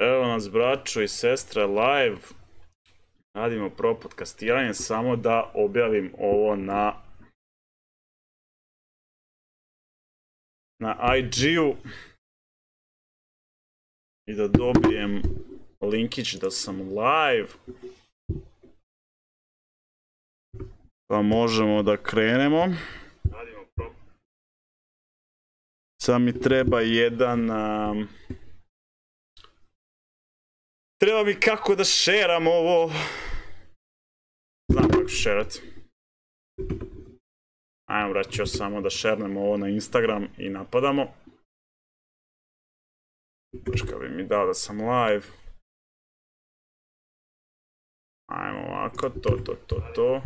Evo nas, braćo i sestre, live. Radimo pro podcastiranje, samo da objavim ovo na IG-u i da dobijem linkić da sam live. Pa možemo da krenemo. Sad mi treba jedan... Treba mi kako da šeram ovo. Znam kako šerat. Ajmo, braćo, samo da šernemo ovo na Instagram i napadamo. Počka bi mi dao da sam live. Ajmo ovako, to.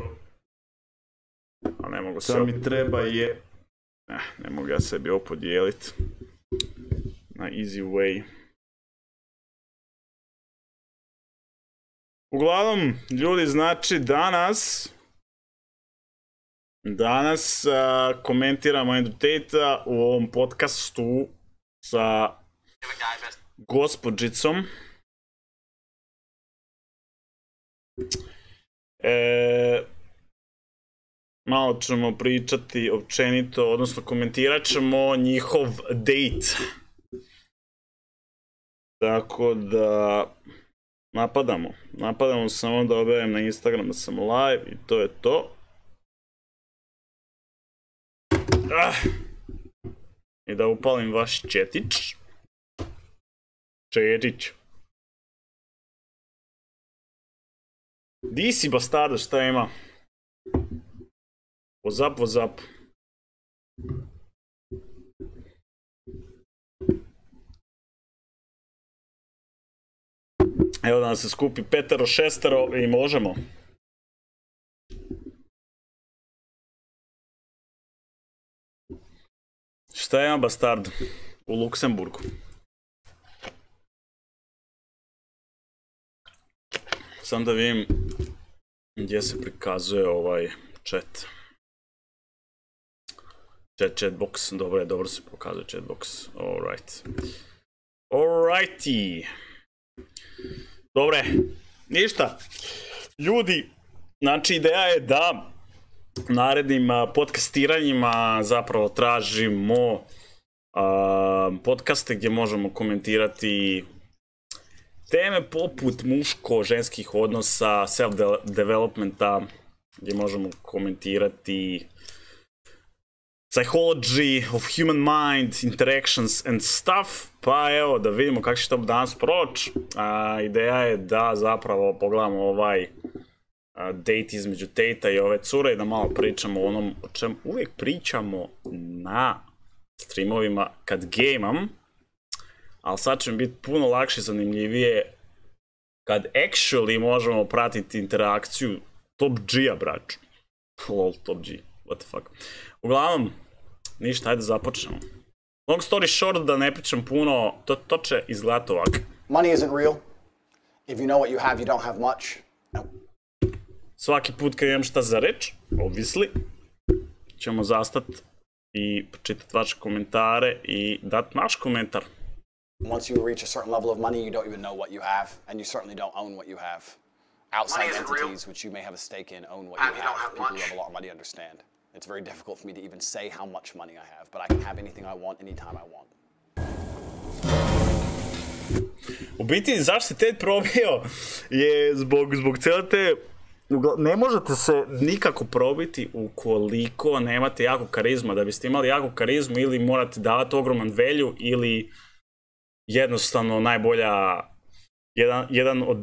Ali ne mogu se... Sad mi treba je... Ne mogu ja sebi ovo podijelit. Na easy way. Uglavnom, ljudi, znači danas komentiramo Andrew Tate-a u ovom podcastu sa gospođicom. Malo ćemo pričati općenito, odnosno komentirat ćemo njihov date. Tako da... Napadamo samo da objavim na Instagram da sam live i to je to. I da upalim vaš četić. Di si, bastardo, šta ima? What's up? Evo da nam se skupi petero, šestero i možemo. Šta ima, bastard? U Luksemburgu. Sam da vidim gdje se prikazuje ovaj chat. Chatbox, dobro se pokazuje chatbox. Alrighty. Dobre, ništa. Ljudi, znači ideja je da narednim podcastiranjima zapravo tražimo podcaste gdje možemo komentirati teme poput muško-ženskih odnosa, self-developmenta, gdje možemo komentirati psychology of human mind, interactions and stuff. Pa evo, da vidimo kako će to danas proći. Ideja je da zapravo pogledamo ovaj date između Tate-a i ove cure i da malo pričamo o onom o čem uvijek pričamo na streamovima kad gamam. Ali sad će mi biti puno lakše i zanimljivije kad actually možemo pratiti interakciju Top G-a, braću. Lol, Top G, what the fuck. Uglavnom, ništa, ajde započnemo. Long story short, da ne pričam puno, to će izgledati ovak. Money isn't real. If you know what you have, you don't have much. No. Svaki put kad imam šta za reč, obvisli, ćemo zastat i čitati vaše komentare i dati naš komentar. Once you reach a certain level of money, you don't even know what you have, and you certainly don't own what you have. Outside entities, which you may have a stake in, own what you have. People who have a lot of money understand. It's very difficult for me to even say how much money I have, but I can have anything I want, anytime I want. U biti, zašto se Tate probio je zbog cijele te... Ne možete se nikako probiti ukoliko nemate jako karizma. Da biste imali jako karizmu ili morate davati ogroman value ili jednostavno najbolja... Jedan od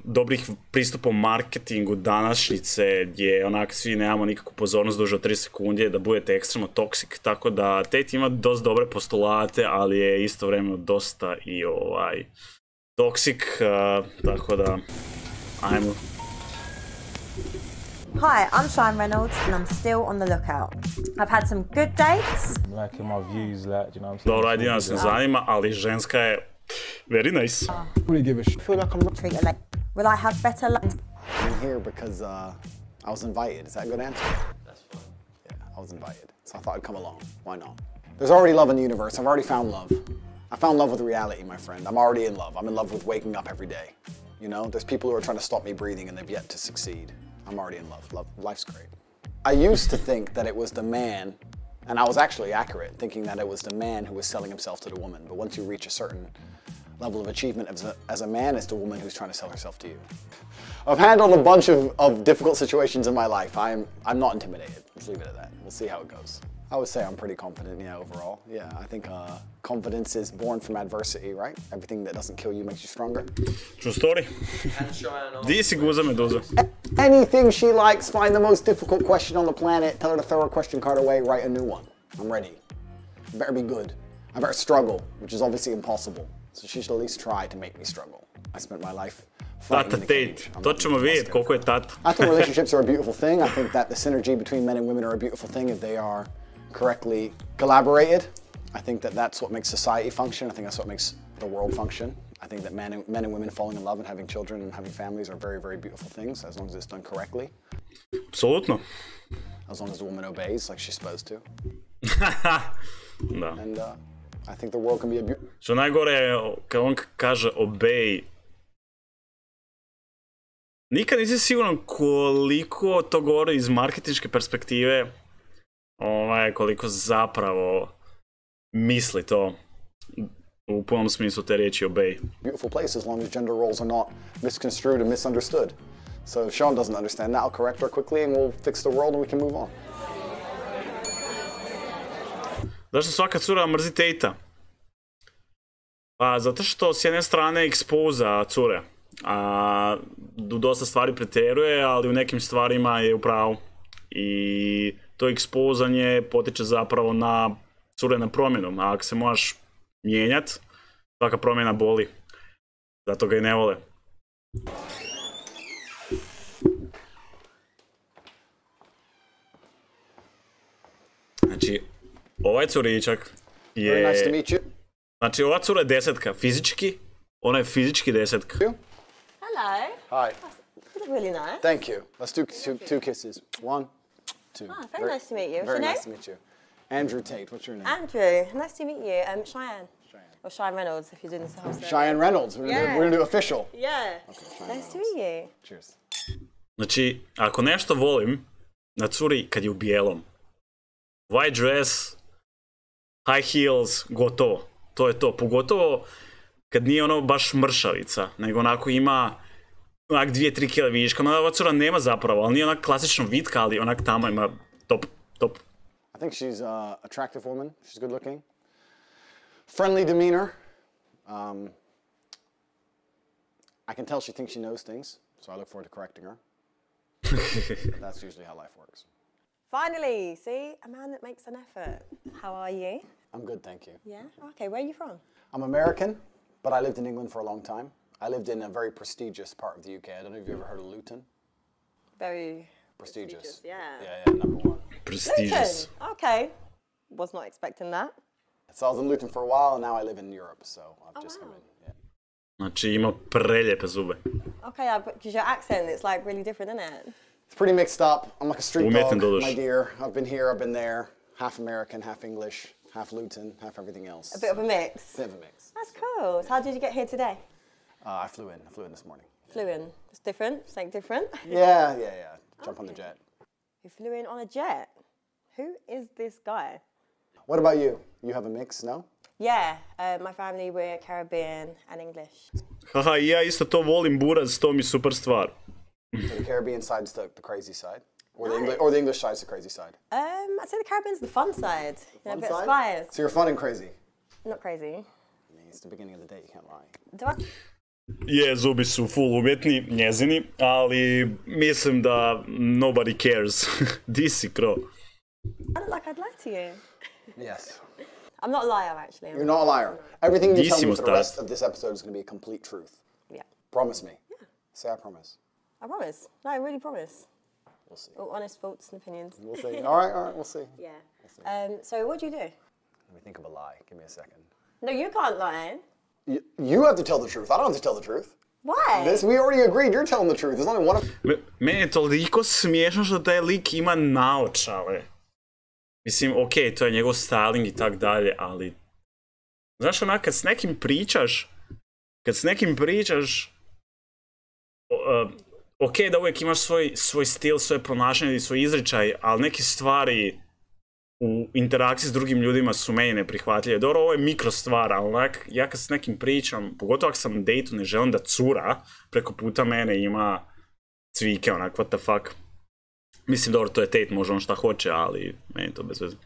dobrih pristupa marketingu današnjice gdje onak svi nemamo nikakvu pozornost duže od 3 sekunde je da budete ekstremno toksik, tako da Tate ima dosta dobre postulate, ali je istovremeno dosta i toksik, tako da ajmo. Hi, I'm Shine Reynolds and I'm still on the lookout. I've had some good dates. Liking my views, like, you know what I'm saying? Dobro, ajde, nas ne zanima, ali ženska je very nice. Really give a shit. I feel like I'm Treat her like, will I have better luck? I'm here because I was invited. Is that a good answer? That's fine. Yeah, I was invited, so I thought I'd come along. Why not? There's already love in the universe. I've already found love. I found love with reality, my friend. I'm already in love. I'm in love with waking up every day. You know, there's people who are trying to stop me breathing and they've yet to succeed. I'm already in love. Life's great. I used to think that it was the man, and I was actually accurate, thinking that it was the man who was selling himself to the woman. But once you reach a certain level of achievement as a man, it's the woman who's trying to sell herself to you. I've handled a bunch of difficult situations in my life. I'm not intimidated. Let's leave it at that. We'll see how it goes. I would say I'm pretty confident, yeah, overall. Yeah, I think confidence is born from adversity, right? Everything that doesn't kill you makes you stronger. True story. Di si guza meduza. Anything she likes, find the most difficult question on the planet, tell her to throw her question card away, write a new one. I'm ready. I better be good. I better struggle, which is obviously impossible. So she should at least try to make me struggle. I spent my life fighting in the cage. To ćemo vidjeti koliko je tata. I think relationships are a beautiful thing. I think that the synergy between men and women are a beautiful thing if they are correctly collaborated. I think that that's what makes society function. I think that's what makes the world function. I think that men and women falling in love and having children and having families are very, very beautiful things as long as it's done correctly. Apsolutno. As long as the woman obeys like she's supposed to. Da. And I think the world can be a beautiful... Što najgore je, kad on kaže obey, nikad nisi siguran koliko to govori iz marketinške perspektive, koliko zapravo misli to u punom smislu te riječi obey. Beautiful place as long as gender roles are not misconstrued and misunderstood. So if Sean doesn't understand that, I'll correct her quickly and we'll fix the world and we can move on. Zašto svaka cura mrzi Tate-a? Pa zato što s jedne strane ekspoza cure. U dosta stvari pretjeruje, ali u nekim stvarima je u pravu. I to ekspozanje potiče zapravo na cure na promjenu. A ako se možeš mijenjat, svaka promjena boli. Zato ga i ne vole. Znači, ovaj curičak je... Very nice to meet you. Znači, ova cura je 10-ka fizički, ona je fizički 10-ka. Hello. Hi. You look really nice. Thank you. Let's do two kisses. 1, 2. Ah, very nice to meet you. What's Very your nice to meet you. Andrew Tate. What's your name? Andrew. Nice to meet you. Cheyenne. Or Cheyenne Reynolds, if you're doing this the whole thing. Cheyenne Reynolds. We're gonna do official. Yeah. Okay, Nice to meet you. Cheers. Znači, ako nešto volim na curi kad je u bijelom, white dress, high heels, gotovo. To je to. Pogotovo kad nije ono baš mršavica, nego onako ima onak 2-3 kila viška. No, ova cura nema zapravo, ali nije onak klasično vitka, ali onak tamo ima top. I think she's an attractive woman. She's good looking. Friendly demeanor. I can tell she thinks she knows things, so I look forward to correcting her. That's usually how life works. Finally, see? A man that makes an effort. How are you? I'm good, thank you. Yeah? Okay, where are you from? I'm American, but I lived in England for a long time. I lived in a very prestigious part of the UK. I don't know if you've ever heard of Luton. Very Prestigious. yeah. Yeah, number 1. Prestigious. Luton. Okay. Was not expecting that. So I was in Luton for a while, and now I live in Europe, so I've just come in. Yeah. Znači, ima preljepe zube. Okay, because your accent, it's like really different, isn't it? It's pretty mixed up. I'm like a street Umjetan dog, doduš. my dear. I've been here, I've been there. Half American, half English, half Luton, half everything else. A bit of a mix. Bit of a mix. That's cool. So how did you get here today? I flew in this morning. Flew in. It's different, something different. Yeah. Jump on the jet. You flew in on a jet. Who is this guy? What about you? You have a mix, no? Yeah, my family, we're Caribbean and English. Haha, ja isto to volim, buraz, to mi super stvar. So the Caribbean side's the crazy side? Or the English side's the crazy side? I'd say the Caribbean's the fun side. You know, a bit of side? spice. So you're fun and crazy? Not crazy. I mean, it's the beginning of the day, you can't lie. Do I? Je, zubi su full umjetni, njezini, ali mislim da nobody cares. Di si, kro? I look like I'd lie to you. Yes. I'm not a liar, actually. You're not a liar. Everything you tell me Dísimo for the estás. rest of this episode is going to be a complete truth. Yeah. Promise me. Yeah. Say I promise. I promise. No, I really promise. We'll see. All honest thoughts and opinions. We'll see. All right, we'll see. Yeah. So what do you do? Let me think of a lie. Give me a second. No, you can't lie. You have to tell the truth. I don't have to tell the truth. Why? We already agreed. You're telling the truth. There's only one of... Meni je toliko smiješno što taj lik ima naočale. Mislim, okej, to je njegov styling i tak dalje, ali Znaš, onak, kad s nekim pričaš, ok da uvijek imaš svoj stil, svoje ponašanje i svoj izričaj, ali neke stvari u interakciji s drugim ljudima su meni neprihvatljive. Dobro, ovo je mikro stvar, ali onak, ja kad s nekim pričam, pogotovo ako sam na dejtu, ne želim da cura preko puta mene ima cvike, onak, what the fuck. Mislim, dobro, to je date, može on šta hoće, ali meni to bez veze.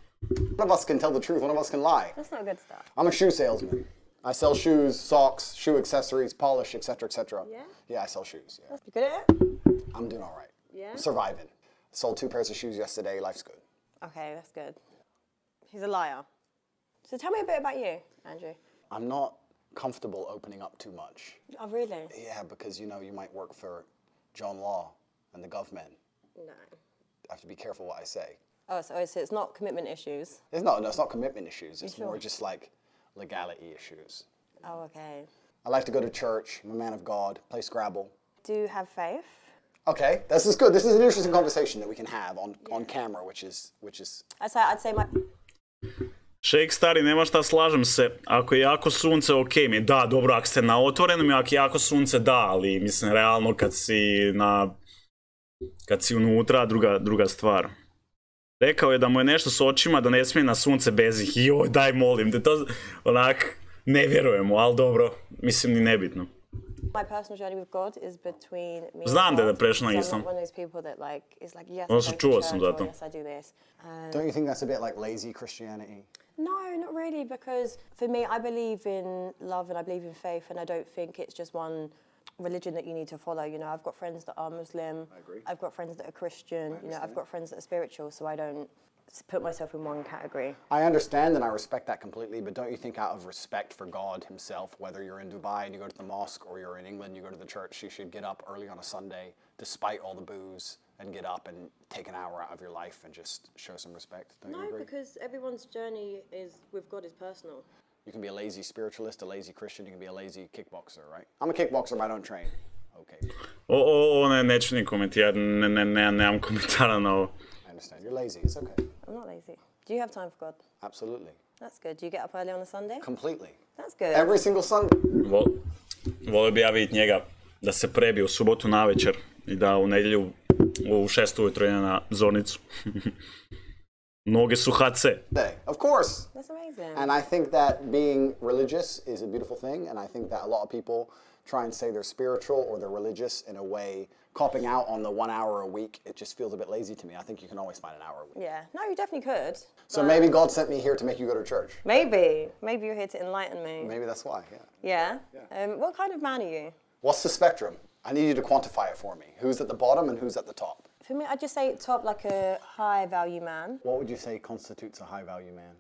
One of us can tell the truth, one of us can lie. That's not good stuff. I'm a shoe salesman. I sell shoes, socks, shoe accessories, polish, etc., etc. Yeah? Yeah, I sell shoes. Yeah. You good at it? I'm doing all right. Yeah? I'm surviving. Sold 2 pairs of shoes yesterday. Life's good. Okay, that's good. He's a liar. So tell me a bit about you, Andrew. I'm not comfortable opening up too much. Oh, really? Yeah, because you know you might work for John Law and the government. No. I have to be careful what I say. Oh, so it's not commitment issues? It's not commitment issues. It's more just like legality issues. Oh, okay. I like to go to church. I'm a man of God. Play Scrabble. Do you have faith? Okay, this is good. This is an interesting conversation that we can have on camera, which is. I'd say my... Shake stari, nema šta, slažem se. Ako je jako sunce, ok mi je. Da, dobro, ako ste na otvorenom i ako je jako sunce, da, ali mislim, realno kad si unutra, druga stvar. Rekao je da mu je nešto s očima, da ne smije na sunce bez ih. Joj, daj molim te, to onak, ne vjerujemo, ali dobro, mislim ni nebitno. My personal journey with God is between me Znam da je and God. prešla na So I'm islam. not one of those people that like is like yes, I Odnosno, go to čuo church sam or za to. yes, I do this. Don't you think that's a bit like lazy Christianity? No, not really, because for me, I believe in love and I believe in faith, and I don't think it's just one religion that you need to follow. You know, I've got friends that are Muslim. I agree. I've got friends that are Christian. You know, I've got friends that are spiritual, so I don't put myself in one category. I understand and I respect that completely, but don't you think out of respect for God himself, whether you're in Dubai and you go to the mosque or you're in England and you go to the church, you should get up early on a Sunday, despite all the booze, and get up and take an hour out of your life and just show some respect? Don't you agree? Because everyone's journey with God is personal. You can be a lazy spiritualist, a lazy Christian, you can be a lazy kickboxer, right? I'm a kickboxer, but I don't train. Okay. Neću ni komentirati, nemam komentara na ovo. I understand. You're lazy. It's okay. I'm not lazy. Do you have time for God? Absolutely. That's good. Do you get up early on a Sunday? Completely. That's good. Every single Sunday. Volio bi ja vidjeti njega da se prebije u subotu navečer i da u nedjelju u 6 ujutro ide na zornicu. Noge su HC. Of course. That's amazing. And I think that being religious is a beautiful thing, and I think that a lot of people try and say they're spiritual or they're religious in a way, copping out on the 1 hour a week. It just feels a bit lazy to me. I think you can always find an hour a week. Yeah. No, you definitely could. So maybe God sent me here to make you go to church. Maybe you're here to enlighten me. Maybe that's why, yeah. Yeah? What kind of man are you? What's the spectrum? I need you to quantify it for me. Who's at the bottom and who's at the top? For me, I'd just say top, like a high value man. What would you say constitutes a high value man?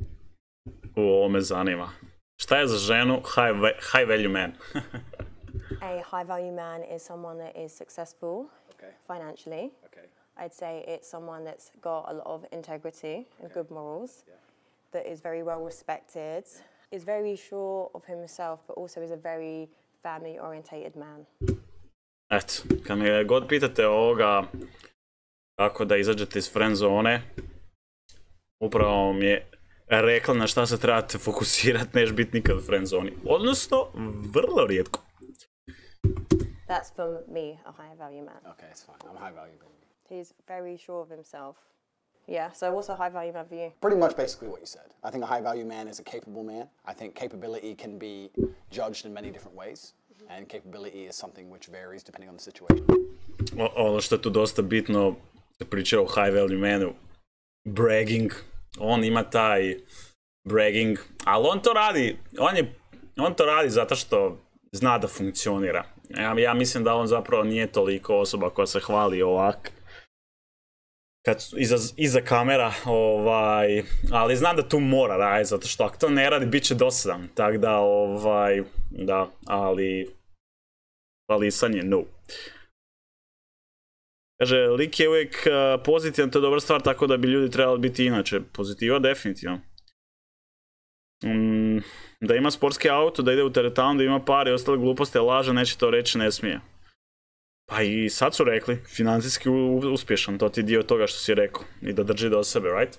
Ovo me zanima. Šta je za ženu high value man? A high value man is someone that is successful financially. Okay. I'd say it's someone that's got a lot of integrity and good morals, that is very well respected, is very sure of himself, but also is a very family-orientated man. Eto, kad me god pitate ovoga kako da izađete iz friend zone, upravo mi je rekla na šta se trebate fokusirati, neš biti nikad u friend zoni. Odnosno, vrlo rijetko. That's for me, a high value man. Okay, it's fine. I'm a high value man. He's very sure of himself. Yeah, so what's a high value man for you? Pretty much basically what you said. I think a high value man is a capable man. I think capability can be judged in many different ways. And capability is something which varies depending on the situation. Ono što je tu dosta bitno, se priča o high value manu, bragging. On ima taj bragging, ali on to radi, on to radi zato što zna da funkcionira. Ja mislim da on zapravo nije toliko osoba koja se hvali ovak kad iza kamera, ali znam da tu mora raditi, zato što ako to ne radi, bit će dosadan. Tako da, da, ali hvalisanje, no. Kaže, lik je uvijek pozitivan, to je dobra stvar, tako da bi ljudi trebali biti inače. Pozitiva, definitivno. Da ima sportski auto, da ide u teretanu, da ima pare i ostale gluposti, a laže, neće to reći, ne smije. Pa i sad su rekli, financijski uspješan, to ti je dio toga što si rekao. I da drži do sebe, right?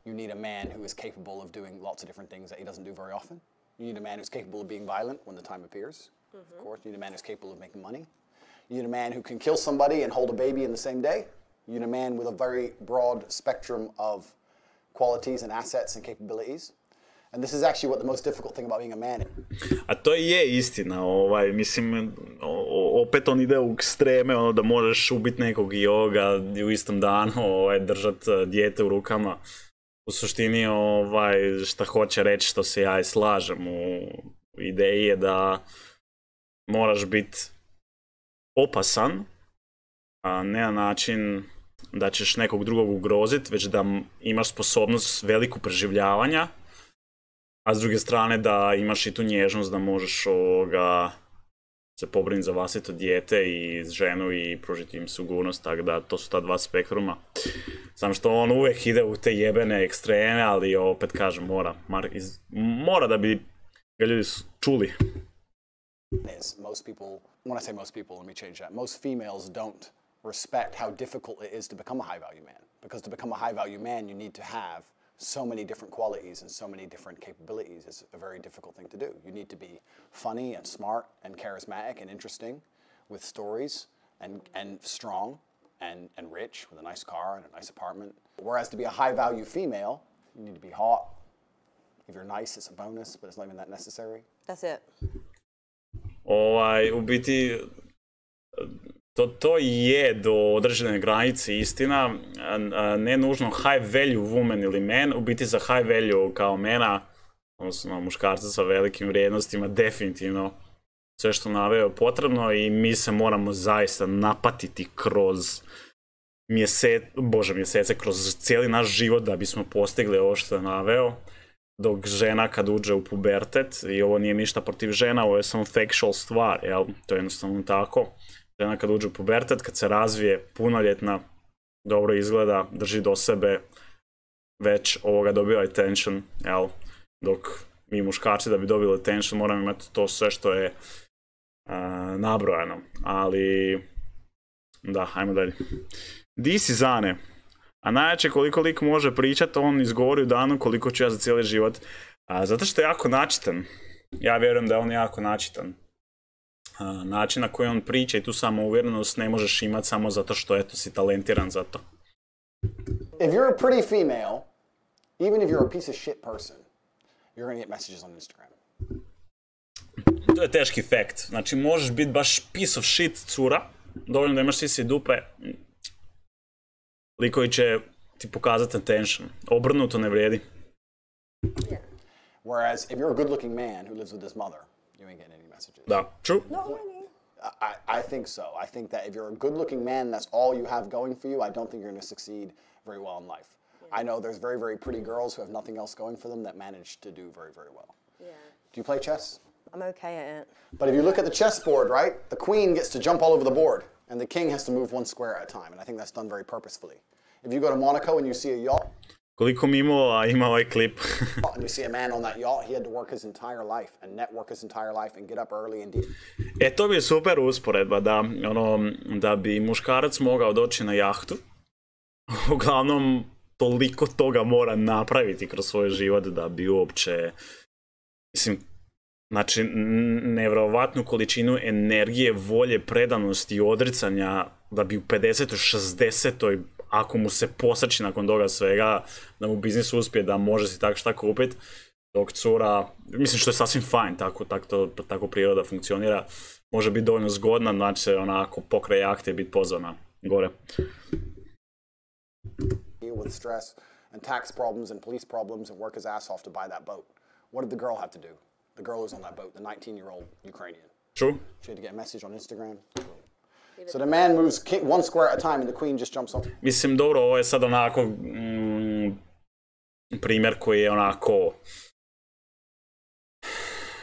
You need a man who is capable of doing lots of different things that he doesn't do very often. You need a man who's capable of being violent when the time appears. Of course, you need a man who's capable of making money. You need a man who can kill somebody and hold a baby in the same day. You need a man with a very broad spectrum of qualities and assets and capabilities. And this is actually what the most difficult thing about being a man is. A to je istina, mislim, opet on ide u ekstreme, ono da možeš ubiti nekog i ovoga u istom danu, držat dijete u rukama. U suštini, šta hoće reći, što se ja i slažem u ideji je da moraš biti opasan, a ne na način da ćeš nekog drugog ugroziti, već da imaš sposobnost veliku preživljavanja, a s druge strane da imaš i tu nježnost da možeš se pobriniti za vlastito dijete i ženu i pružiti im sigurnost, tako da to su ta dva spektruma. Samo što on uvijek ide u te jebene ekstreme, ali opet kažem, mora da bi ga ljudi čuli. Most people, when I say most people, let me change that. Most females don't respect how difficult it is to become a high-value man. Because to become a high-value man, you need to have so many different qualities and so many different capabilities. It's a very difficult thing to do. You need to be funny and smart and charismatic and interesting with stories and strong and rich with a nice car and a nice apartment. Whereas to be a high-value female, you need to be hot. If you're nice, it's a bonus, but it's not even that necessary. That's it. U biti, to je do određene granice istina, ne nužno high value woman ili man, u biti za high value kao mena, odnosno muškarca sa velikim vrijednostima, definitivno sve što naveo je potrebno i mi se moramo zaista napatiti kroz mjesece, kroz cijeli naš život da bismo postigli ovo što je naveo. Dok žena kad uđe u pubertet, i ovo nije ništa protiv žena, ovo je samo factual stvar, jel? To je jednostavno tako. Žena kad uđe u pubertet, kad se razvije punoljetna, dobro izgleda, drži do sebe, već dobiva attention, jel? Dok mi muškarci da bi dobili attention moramo imati to sve što je nabrojano. Ali, da, ajmo dalje. Di si, Zane? A najjače koliko lik može pričat, on izgovori u danu koliko ću ja za cijeli život. Zato što je jako načitan. Ja vjerujem da je on jako načitan. Način na koji on priča i tu samouvjerenost ne možeš imati samo zato što eto si talentiran za to. If you're a pretty female, even if you're a piece of shit person, you're gonna get messages on Instagram. To je teški fact. Znači možeš biti baš piece of shit cura, dovoljno da imaš sisi dupe, likovi će ti pokazati attention. Obrnuto ne vrijedi. Whereas if you're a good-looking man who lives with his mother, you ain't getting any messages. Da, true. Not really. I think so. I think that if you're a good-looking man, that's all you have going for you, I don't think you're going to succeed very well in life. Yeah. I know there's very, very pretty girls who have nothing else going for them that manage to do very, very well. Yeah. Do you play chess? I'm okay at it. But if you look at the chessboard, right, the queen gets to jump all over the board, and the king has to move one square at a time, and I think that's done very purposefully. If you go to Monaco and you see a yacht, koliko mimova ima ovaj klip. and you see a man on that yacht, he had to work his entire life and network his entire life and get up early and to bi je super usporedba da bi muškarac mogao doći na jahtu. Uglavnom, toliko toga mora napraviti kroz svoj život da bi uopće, mislim, znači, nevjerovatnu količinu energije, volje, predanosti i odricanja da bi u 50. 60. ako mu se posreći nakon toga svega, da mu biznis uspije, da može si tako šta kupiti, dok cura, mislim što je sasvim fajn, tako priroda funkcionira, može biti dovoljno zgodna, znači se onako pokraj jahte i biti pozvana gore. With stress and tax problems and police problems and work his ass off to buy that boat. What did the girl have to do? The girl who's on that boat, the 19-year-old Ukrainian. True. She had to get a message on Instagram. So the man moves one square at a time and the queen just jumps off. Mislim, dobro, ovo je sad onako primjer koji je onako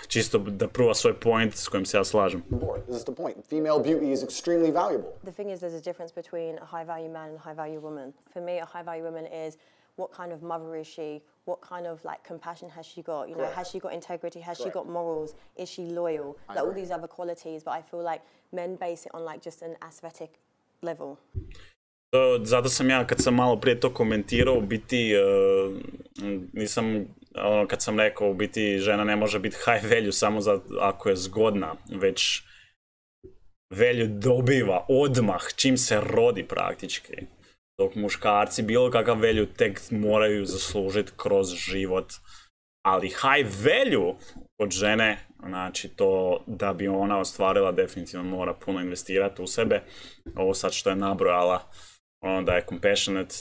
čisto da pruva svoj point s kojim se ja slažem. This is the point. Female beauty is extremely valuable. The thing is, there's a difference between a high-value man and a high-value woman. For me, a high-value woman is what kind of mother is she? What kind of like compassion has she got? You know, has she got integrity? Has she got morals? Is she loyal? Like all these other qualities, but I feel like men base it on like just an aesthetic level. Zato sam ja, kad sam malo prije to komentirao, u biti nisam, ono, kad sam rekao, u biti žena ne može biti high value samo ako je zgodna, već value dobiva odmah, čim se rodi praktički. Dok muškarci bilo kakav value tek moraju zaslužiti kroz život. Ali high value od žene, znači to da bi ona ostvarila definitivno mora puno investirati u sebe. Ovo sad što je nabrojala, ono da je compassionate,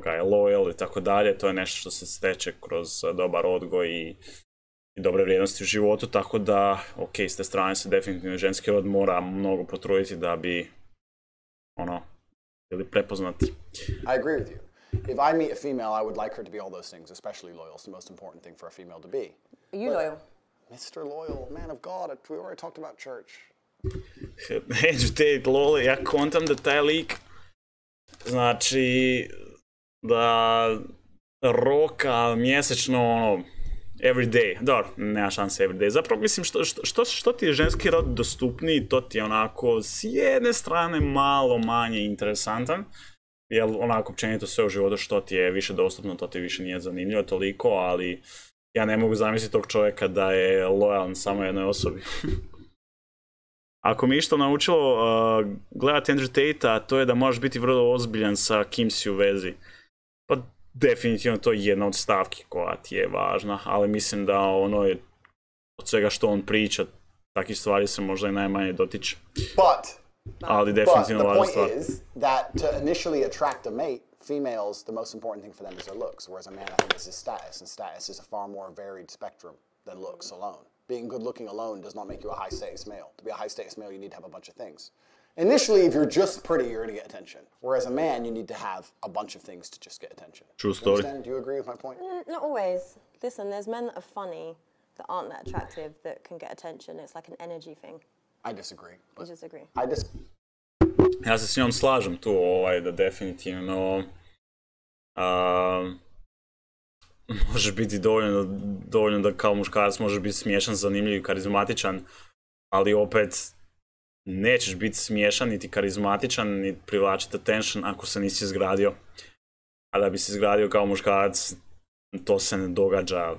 da je loyal i tako dalje, to je nešto što se steče kroz dobar odgoj i dobre vrijednosti u životu, tako da, ok, s te strane se definitivno ženski rod mora mnogo potruditi da bi, ono, bili prepoznati. I agree with you. If I meet a female, I would like her to be all those things, especially loyal. It's the most important thing for a female to be. Are you loyal? Mr. Loyal, man of God, we already talked about church. Andrew Tate, lol, ja kontam da taj lik, znači, da roka mjesečno, ono, every day, dobro, nema šanse every day, zapravo mislim što ti je ženski rod dostupniji, to ti je onako s jedne strane malo manje interesantan, jer onako općenito sve u životu što ti je više dostupno, to ti više nije zanimljivo toliko, ali ja ne mogu zamisliti tog čovjeka da je lojalan samo jednoj osobi. Ako mi išto naučilo gledati Andrew Tate-a, to je da možeš biti vrlo ozbiljan sa kim si u vezi. Pa definitivno to je jedna od stavki koja ti je važna, ali mislim da ono je od svega što on priča, takih stvari se možda i najmanje dotiče. Ali definitivno važna stvar. But the point is that to initially attract a mate, females, the most important thing for them is their looks, whereas a man, I think, is his status, and status is a far more varied spectrum than looks alone. Being good looking alone does not make you a high status male. To be a high status male, you need to have a bunch of things. Initially, if you're just pretty, you're going to get attention. Whereas a man, you need to have a bunch of things to just get attention. True story. Do you agree with my point? Not always. Listen, there's men that are funny, that aren't that attractive, that can get attention. It's like an energy thing. I disagree. You disagree? Ja se s njom slažem tu, da definitivno možeš biti dovoljno da kao muškarac možeš biti smiješan, zanimljiv i karizmatičan, ali opet nećeš biti smiješan, niti karizmatičan, niti privlačiti attention ako se nisi izgradio. A da bi se izgradio kao muškarac, to se ne događa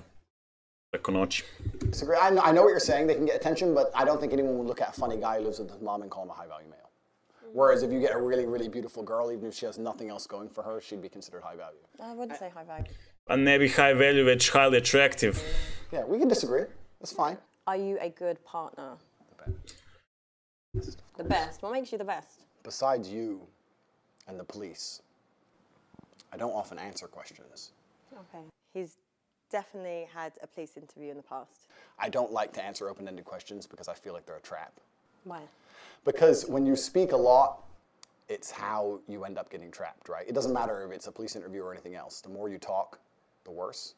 preko noći. I know what you're saying, they can get attention, but I don't think anyone would look at a funny guy who lives with his mom and call him a high value male. Whereas if you get a really, really beautiful girl, even if she has nothing else going for her, she'd be considered high value. I wouldn't say high value. Pa ne bi high value, već highly attractive. Yeah, we can disagree. That's fine. Are you a good partner? The best. What makes you the best? Besides you and the police, I don't often answer questions. Okay. He's definitely had a police interview in the past. I don't like to answer open-ended questions because I feel like they're a trap. Why? Because when you speak a lot, it's how you end up getting trapped, right? It doesn't matter if it's a police interview or anything else. The more you talk, the worse.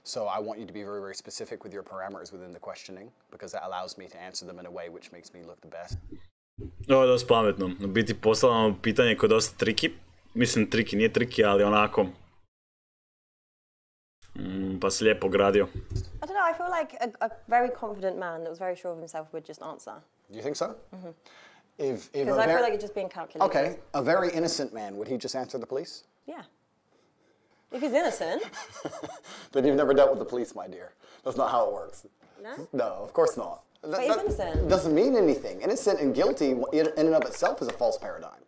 So I want you to be very, very specific with your parameters within the questioning, because that allows me to answer them in a way which makes me look the best. Ovo je dosta pametno. U biti postavljamo pitanje koje je dosta triki. Mislim triki, nije triki, ali onako. Pa se lijepo gradio. I don't know, I feel like a very confident man that was very sure of himself would just answer. You think so? Mm-hmm. Because I feel like it's just being calculated. Okay, a very innocent man, would he just answer the police? Yeah. If he's innocent. Then you've never dealt with the police, my dear. That's not how it works. No? No, of course not. But he's innocent. Doesn't mean anything. Innocent and guilty in and of itself is a false paradigm.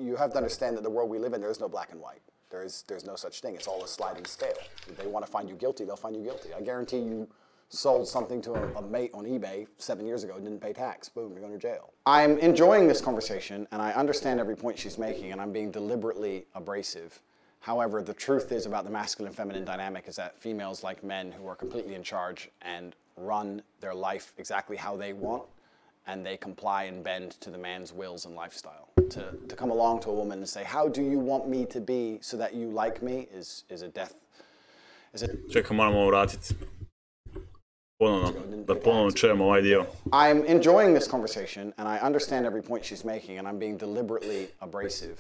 You have to understand that the world we live in, there is no black and white. There's no such thing. It's all a sliding scale. If they want to find you guilty, they'll find you guilty. I guarantee you sold something to a mate on eBay 7 years ago, didn't pay tax, boom, you're going to jail. I'm enjoying this conversation, and I understand every point she's making, and I'm being deliberately abrasive. However, the truth is about the masculine feminine dynamic is that females like men who are completely in charge and run their life exactly how they want, and they comply and bend to the man's wills and lifestyle. To come along to a woman and say, how do you want me to be so that you like me, is a death. Čekaj, moramo ovo vratiti. Da ponovno čujemo ovaj dio. I'm enjoying this conversation, and I understand every point she's making, and I'm being deliberately abrasive.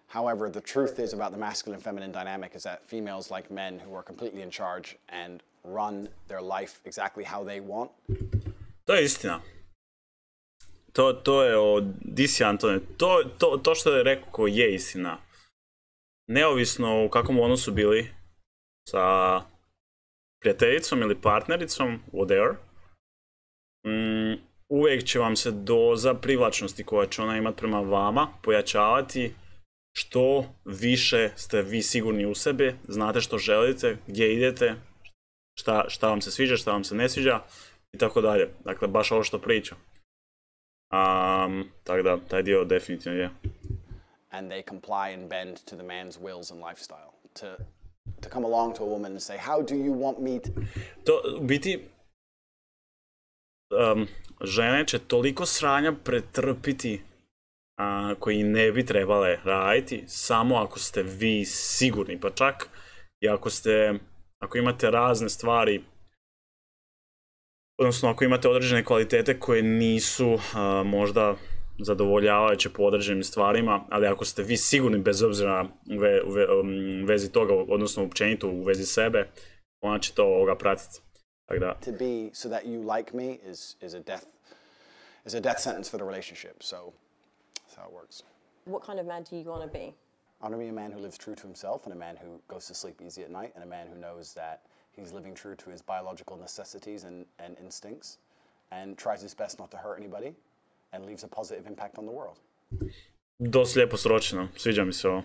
However, the truth is about the masculine feminine dynamic is that females like men who are completely in charge and run their life exactly how they want. To je istina. To je di si, Antone, to što je rekao je istina. Neovisno u kakvom odnosu bili, sa prijateljicom ili partnericom, whatever, uvijek će vam se doza privlačnosti koja će ona imati prema vama pojačavati što više ste vi sigurni u sebe, znate što želite, gdje idete, šta vam se sviđa, šta vam se ne sviđa i tako dalje. Dakle, baš ovo što pričam. Tako da, taj dio definitivno je. And they comply and bend to the man's wills and lifestyle. To come along to a woman and say, how do you want me to... To, u biti, žene će toliko sranja pretrpiti koji ne bi trebale raditi samo ako ste vi sigurni, pa čak i ako imate razne stvari, odnosno ako imate određene kvalitete koje nisu možda zadovoljavajuće po određenim stvarima, ali ako ste vi sigurni bez obzira u vezi toga, odnosno općenito u vezi sebe, ona će to ovoga pratiti. To be so that you like me is a death sentence for the relationship. So that's how it works. What kind of man do you want to be? I want to be a man who lives true to himself and a man who goes to sleep easy at night and a man who knows that he's living true to his biological necessities and instincts and tries his best not to hurt anybody and leaves a positive impact on the world. Dosta lijepo sročeno, sviđa mi se ovo.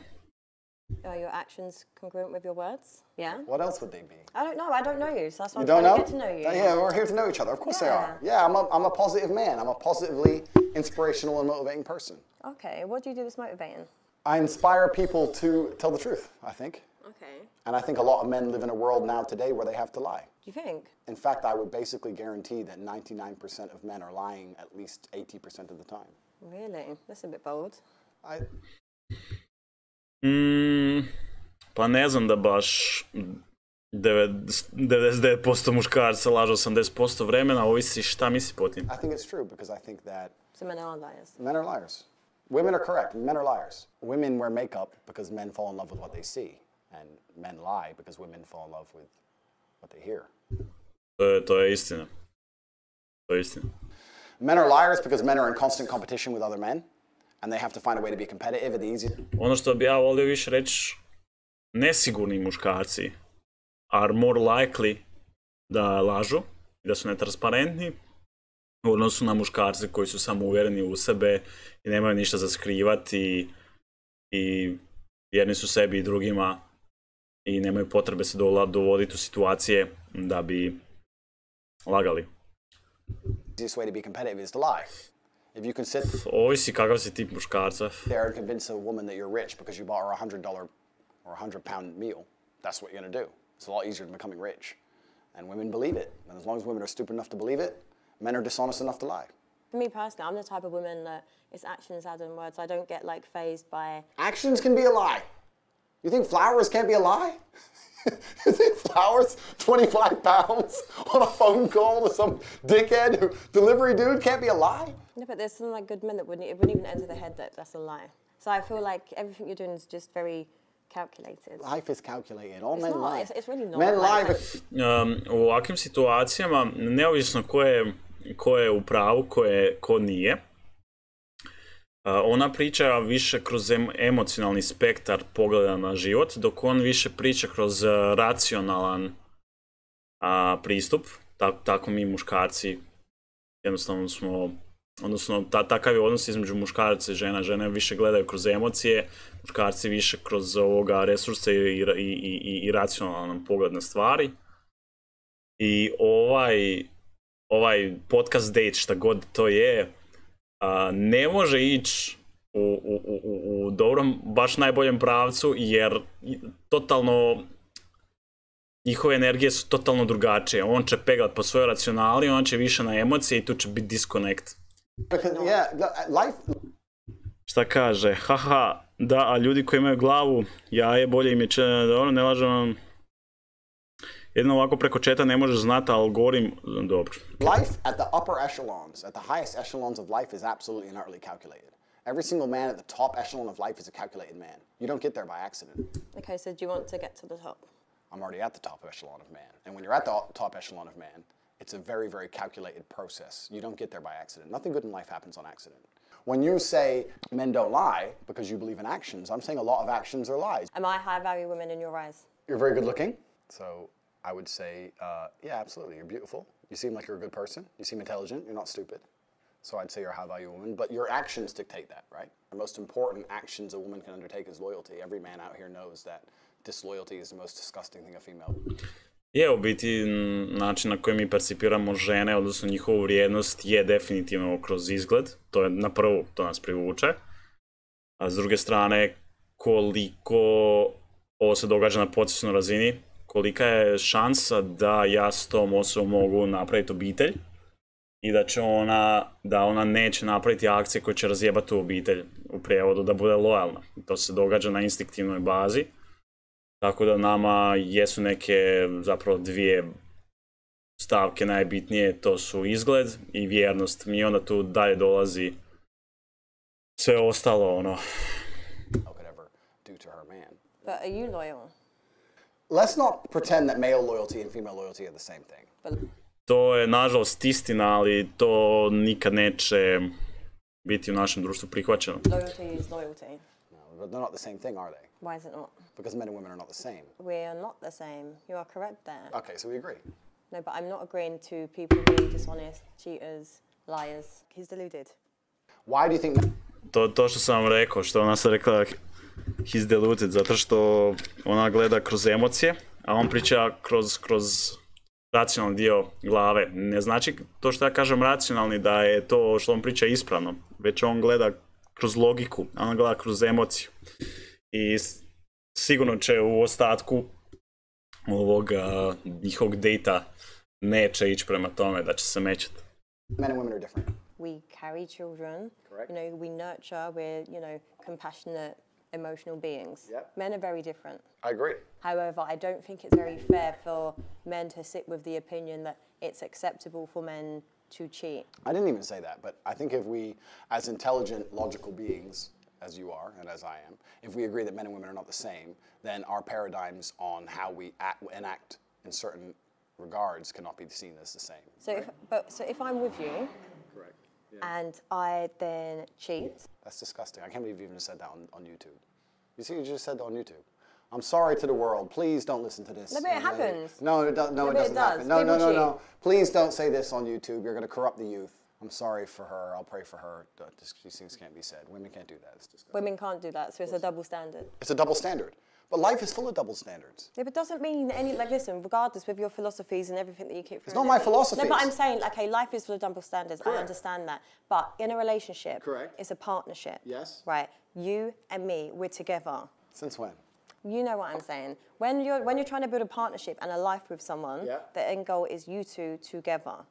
Are your actions congruent with your words? Yeah? What else would they be? I don't know you, so that's why I'm You don't trying know? to get to know you. Yeah, we're here to know each other. Of course they are. Yeah, I'm a positive man. I'm a positively inspirational and motivating person. Okay, what do you do that's motivating? I inspire people to tell the truth, I think. Okay. And I think a lot of men live in a world now today where they have to lie. Do you think? In fact, I would basically guarantee that 99% of men are lying at least 80% of the time. Really? That's a bit bold. Pa ne znam da baš 99% muškarca laže 80% vremena, ovisi šta misli po tim. I think it's true because I think that So men are liars. men are liars. Women are correct, men are liars. Women wear makeup because men fall in love with what they see. And men lie because women fall in love with what they hear. To je istina. To je istina. Men are liars because men are in constant competition with other men. And they have to find a way to be competitive and the easy. Ono što bi ja volio više reći, nesigurni muškarci are more likely da lažu, da su netransparentni u odnosu na muškarce koji su samo uvjereni u sebe i nemaju ništa za skrivati i vjerni su sebi i drugima i nemaju potrebe se dovoditi u situacije da bi lagali. The easiest way to be competitive is to lie. If you can sit Ovisi kakav si tip muškarca. there and convince a woman that you're rich because you bought her $100 or £100 meal, that's what you're going to do. It's a lot easier than becoming rich. And women believe it. And as long as women are stupid enough to believe it, men are dishonest enough to lie. For me personally, I'm the type of woman that it's actions rather than words. I don't get fazed by... Actions can be a lie. You think flowers can't be a lie? You think flowers, 25 pounds on a phone call to some dickhead delivery dude can't be a lie? No, but there's some good men that it wouldn't even enter their head that that's a lie. So I feel like everything you're doing is just very calculated. Life is calculated. All men not. lie. It's really not. Men lie, but... U ovakvim situacijama, neovisno ko je u pravu, ko nije, ona priča više kroz emocionalni spektar pogleda na život, dok on više priča kroz racionalan pristup. Tako mi muškarci jednostavno smo, odnosno takav je odnos između muškaraca i žena. Žene više gledaju kroz emocije, muškarci više kroz ovoga resurse i racionalan pogled na stvari. I ovaj podcast date, šta god to je, ne može ići u dobrom, baš najboljem pravcu, jer totalno njihove energije su totalno drugačije. On će peglat po svojoj racionali, on će više na emocije i tu će biti disconnect. Šta kaže? Haha, da, a ljudi koji imaju glavu, jaje, bolje im je dobro, ne lažem vam. Jedino ovako preko četa ne možeš znati, algoritm, dobro. Life at the upper echelons, at the highest echelons of life is absolutely and utterly calculated. Every single man at the top echelon of life is a calculated man. You don't get there by accident. Okay, so do you want to get to the top? I'm already at the top echelon of man. And when you're at the top echelon of man, it's a very, very calculated process. You don't get there by accident. Nothing good in life happens on accident. When you say men don't lie because you believe in actions, I'm saying a lot of actions are lies. Am I high value women in your eyes? You're very good looking. So I would say, yeah, absolutely. You're beautiful. You seem like you're a good person. You seem intelligent. You're not stupid. So I'd say you're a high value woman, but your actions dictate that, right? The most important actions a woman can undertake is loyalty. Every man out here knows that disloyalty is the most disgusting thing a female would do. Je, u biti način na koji mi percipiramo žene, odnosno njihovu vrijednost je definitivno kroz izgled, to je na prvu, to nas privuče, a s druge strane koliko ovo se događa na podsvjesnoj razini, kolika je šansa da ja s tom osobom mogu napraviti obitelj i da ona neće napraviti akcije koje će razjebati tu obitelj, u prijevodu da bude lojalna. To se događa na instinktivnoj bazi. Tako da nama jesu neke zapravo dvije stavke najbitnije, to su izgled i vjernost. Mi onda tu dalje dolazi sve ostalo, ono. But are you loyal? Let's not pretend that male loyalty and female loyalty are the same thing. To je nažalost istina, ali to nikad neće biti u našem društvu prihvaćeno. Loyalty is loyalty. No, but they're not the same thing, are they? Why is it not? Because men and women are not the same. We are not the same. You are correct there. Okay, so we agree. No, but I'm not agreeing to people being dishonest, cheaters, liars. He's deluded. Why do you think... To što sam vam rekao, što ona se rekla he's deluded, zato što ona gleda kroz emocije, a on priča kroz racionalni dio glave. Ne znači to što ja kažem racionalni da je to što on priča ispravno, već on gleda kroz logiku, a on gleda kroz emociju. I sigurno će u ostatku ovog njihovog dejta neće ići prema tome da će se mećati. Men and women are different. We carry children. Correct. You know, we nurture. We're, you know, compassionate, emotional beings. Yep. Men are very different. I agree. However, I don't think it's very fair for men to sit with the opinion that it's acceptable for men to cheat. I didn't even say that, but I think if we, as intelligent, logical beings, as you are and as I am, if we agree that men and women are not the same, then our paradigms on how we enact in certain regards cannot be seen as the same. So, right? if I'm with you, Correct. Yeah. and I then cheat. That's disgusting. I can't believe you even said that on YouTube. You see, you just said that on YouTube. I'm sorry to the world. Please don't listen to this. No, but it happens. No, it doesn't happen. No. Please don't say this on YouTube. You're going to corrupt the youth. I'm sorry for her. I'll pray for her. These things can't be said. Women can't do that. It's disgusting. Women can't do that, so it's a double standard. It's a double standard. But life is full of double standards. Yeah, but it doesn't mean any, like, listen, regardless with your philosophies and everything that you keep... It's not my philosophies. No, but I'm saying, okay, life is full of double standards. Correct. I understand that. But in a relationship, Correct. It's a partnership. Yes. Right? You and me, we're together. Since when? You know what I'm saying. When you're trying to build a partnership and a life with someone, Yeah. the end goal is you two together.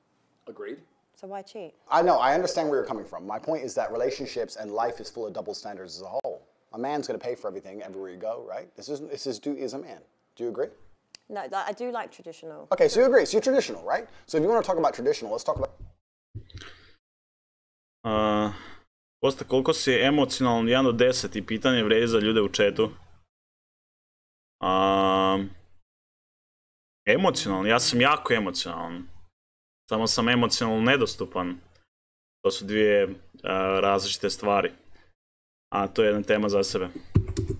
Agreed. So why cheat? I know. I understand where you're coming from. My point is that relationships and life is full of double standards as a whole. A man's going to pay for everything everywhere you go, right? This is his duty as a man. Do you agree? No, I do like traditional. Okay, so you agree. So you're traditional, right? So if you want to talk about traditional, let's talk about... Kosta, koliko si emocionalan 1 do 10 i pitanje vrijedi za ljude u chatu. Emocionalan, ja sam jako emocionalan. Samo sam emocionalno nedostupan. To su dvije različite stvari. A to je jedna tema za sebe.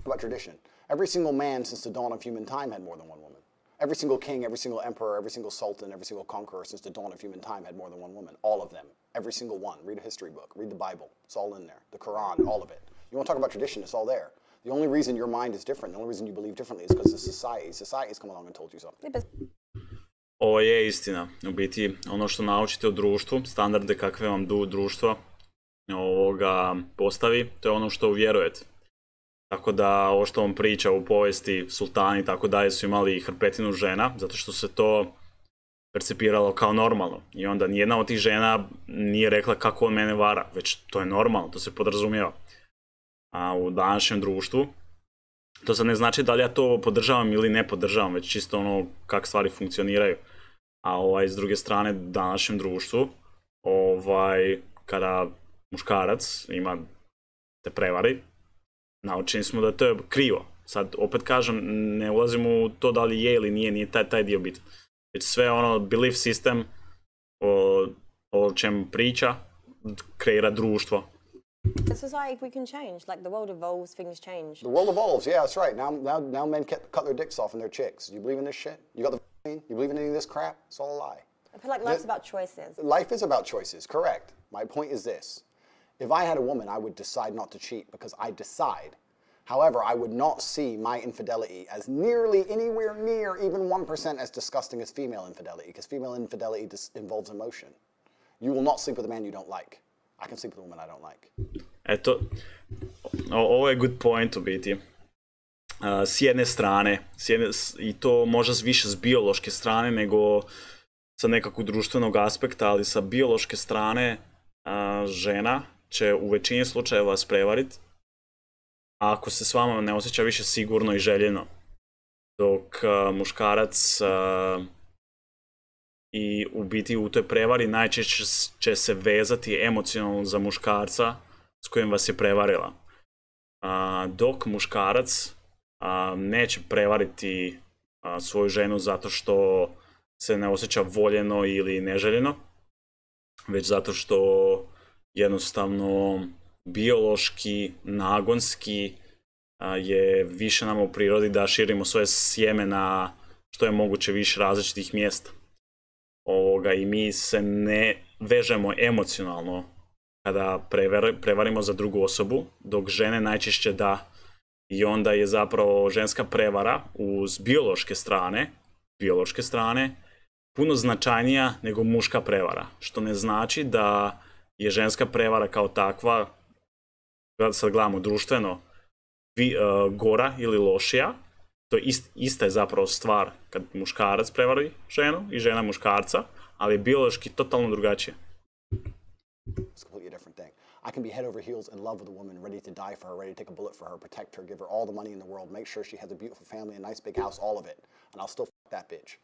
About tradition. Every single man since the dawn of human time had more than one woman. Every single king, every single emperor, every single sultan, every single conqueror since the dawn of human time had more than one woman. All of them. Every single one. Read a history book. Read the Bible. It's all in there. The Quran, all of it. You want to talk about tradition, it's all there. The only reason your mind is different, the only reason you believe differently is because of society. Society's come along and told you something. Ovo je istina. U biti, ono što naučite u društvu, standarde kakve vam društvo postavi, to je ono što uvjerujete. Tako da, ovo što on priča u povijesti, sultani i tako dalje su imali hrpetinu žena, zato što se to percipiralo kao normalno. I onda nijedna od tih žena nije rekla kako on mene vara, već to je normalno, to se podrazumijeva. A u današnjem društvu, to sad ne znači da li ja to podržavam ili ne podržavam, već čisto ono kako stvari funkcioniraju. A s druge strane, u današnjem društvu, kada muškarac ima te prevari, naučeni smo da to je krivo. Sad, opet kažem, ne ulazim u to da li je ili nije taj dio bitan. Već sve ono, belief system o čem priča, kreira društvo. The society, we can change. Like, the world evolves, things change. The world evolves, yeah, that's right. Now men cut their dicks off and their chicks. Do you believe in this shit? You got the vaccine? You believe in any of this crap? It's all a lie. I feel like life's about choices. Life is about choices, correct. My point is this. If I had a woman, I would decide not to cheat because I decide. However, I would not see my infidelity as nearly anywhere near even 1% as disgusting as female infidelity, because female infidelity involves emotion. You will not sleep with a man you don't like. I can sleep with a woman I don't like. Eto, ovo je good point u biti. S jedne strane, i to možda više s biološke strane nego sa nekakvog društvenog aspekta, ali sa biološke strane žena će u većini slučajeva vas prevariti ako se s vama ne osjeća više sigurno i željeno. Dok muškarac i u biti u toj prevari najčešće će se vezati emocionalno za muškarca s kojim vas je prevarila. Dok muškarac neće prevariti svoju ženu zato što se ne osjeća voljeno ili neželjeno, već zato što jednostavno biološki, nagonski je više nama u prirodi da širimo svoje sjeme na što je moguće više različitih mjesta. I mi se ne vežemo emocionalno kada prevarimo za drugu osobu, dok žene najčešće da. I onda je zapravo ženska prevara uz biološke strane puno značajnija nego muška prevara. Što ne znači da je ženska prevara kao takva, sad gledamo društveno, gora ili lošija. To je ista je zapravo stvar kad muškarac prevari ženu i žena muškarca, ali je biološki totalno drugačije. I can be head over heels in love with a woman, ready to die for her, ready to take a bullet for her, protect her, give her all the money in the world, make sure she has a beautiful family, a nice big house, all of it. And I'll still fuck that bitch.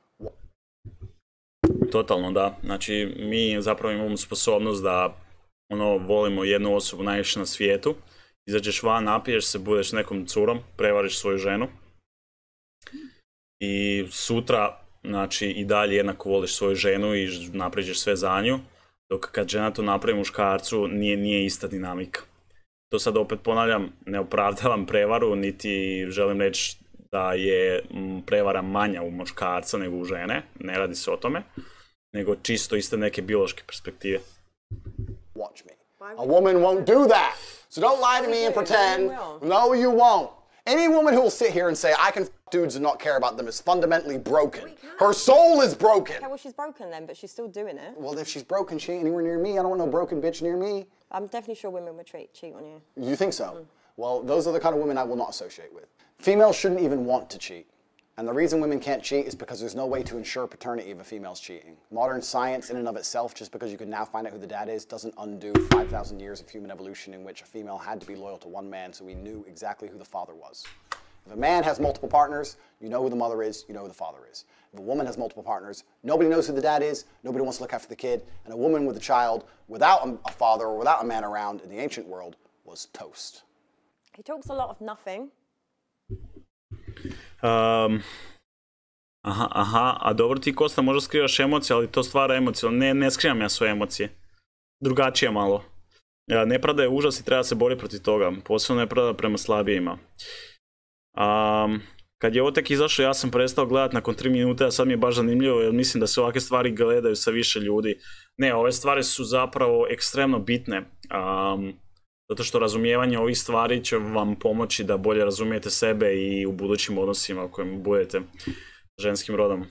Totalno, da. Znači, mi zapravo imamo sposobnost da volimo jednu osobu najviše na svijetu. Izađeš van, napiješ se, budeš nekom curom, prevariš svoju ženu. I sutra, znači, i dalje jednako voliš svoju ženu i naprijeđeš sve za nju. Dok kad žena to napravi muškarcu, nije ista dinamika. To sad opet ponavljam, ne opravdavam prevaru, niti želim reći da je prevara manja u muškarca nego u žene, ne radi se o tome, nego čisto iste neke biološke perspektive. Watch me. A woman won't do that. So don't lie to me and pretend. No, you won't. Any woman who will sit here and say, I can f dudes and not care about them is fundamentally broken. Her soul is broken. Okay, well, she's broken then, but she's still doing it. Well, if she's broken, she ain't anywhere near me. I don't want no broken bitch near me. I'm definitely sure women would cheat on you. You think so? Well, those are the kind of women I will not associate with. Females shouldn't even want to cheat. And the reason women can't cheat is because there's no way to ensure paternity if a female's cheating. Modern science in and of itself, just because you can now find out who the dad is, doesn't undo 5,000 years of human evolution in which a female had to be loyal to one man so we knew exactly who the father was. If a man has multiple partners, you know who the mother is, you know who the father is. If a woman has multiple partners, nobody knows who the dad is, nobody wants to look after the kid, and a woman with a child without a father or without a man around in the ancient world was toast. He talks a lot of nothing. A dobro ti, Kosta, možda skrivaš emocije, ali to stvara emocije. Ne skrivam ja svoje emocije. Drugačije malo. Nepravda je užas i treba se boriti protiv toga. Posebno nepravda prema slabijima. Kad je ovo tek izašlo, ja sam prestao gledati nakon 3 minute, a sad mi je baš zanimljivo jer mislim da se ovakve stvari gledaju sa više ljudi. Ne, ove stvari su zapravo ekstremno bitne. Zato što razumijevanje ovih stvari će vam pomoći da bolje razumijete sebe i u budućim odnosima u kojim budete ženskim rodom.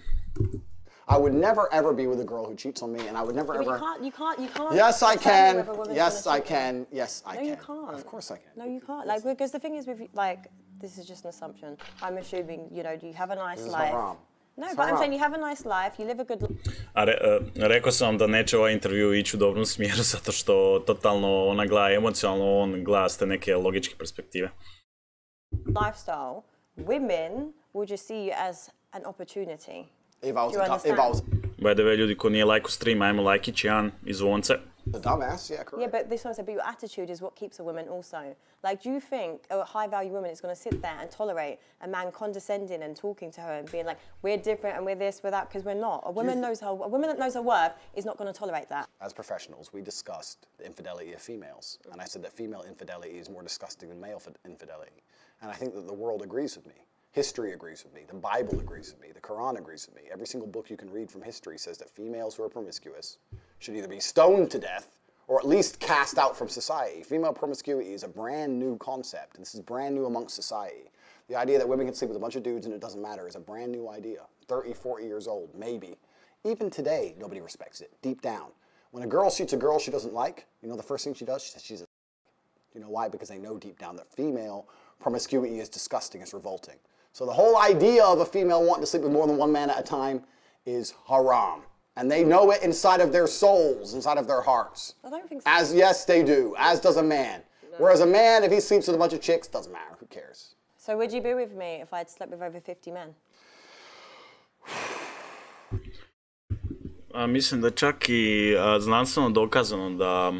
I would never ever be with a girl who cheats on me, and I would never ever. You can't. Yes, I can. Yes, I can. Yes, I can. No, you can't. Of course, I can. No, you can't. Like, because the thing is, with like, this is just an assumption. I'm assuming, you know, you have a nice life. No, but I'm saying you have a nice life. You live a good life. Rekao sam vam da neće ovaj intervju ići u dobrom smjeru zato što totalno ona gleda emocionalno, on gleda s te neke logičke perspektive. Lifestyle. Women will just see you as an opportunity. If I was By the way, ljudi ko nije lajko stream, ajmo lajkić jedan i zvonce. The dumbass, yeah, correct. Yeah, but this one said, but your attitude is what keeps a woman also. Like, do you think a high-value woman is going to sit there and tolerate a man condescending and talking to her and being like, we're different and we're this, we're that, because we're not. A woman that knows her worth is not going to tolerate that. As professionals, we discussed the infidelity of females, and I said that female infidelity is more disgusting than male infidelity. And I think that the world agrees with me. History agrees with me. The Bible agrees with me. The Quran agrees with me. Every single book you can read from history says that females who are promiscuous should either be stoned to death or at least cast out from society. Female promiscuity is a brand new concept. This is brand new amongst society. The idea that women can sleep with a bunch of dudes and it doesn't matter is a brand new idea. 30, 40 years old, maybe. Even today, nobody respects it, deep down. When a girl shoots a girl she doesn't like, you know the first thing she does? She says she's a You know why? Because they know deep down that female promiscuity is disgusting, it's revolting. So the whole idea of a female wanting to sleep with more than one man at a time is haram. And they know it inside of their souls, inside of their hearts. I don't think so. Yes, they do. As does a man. No. Whereas a man, if he sleeps with a bunch of chicks, doesn't matter. Who cares? So would you be with me if I'd slept with over 50 men? Mislim da čak i znanstveno dokazano da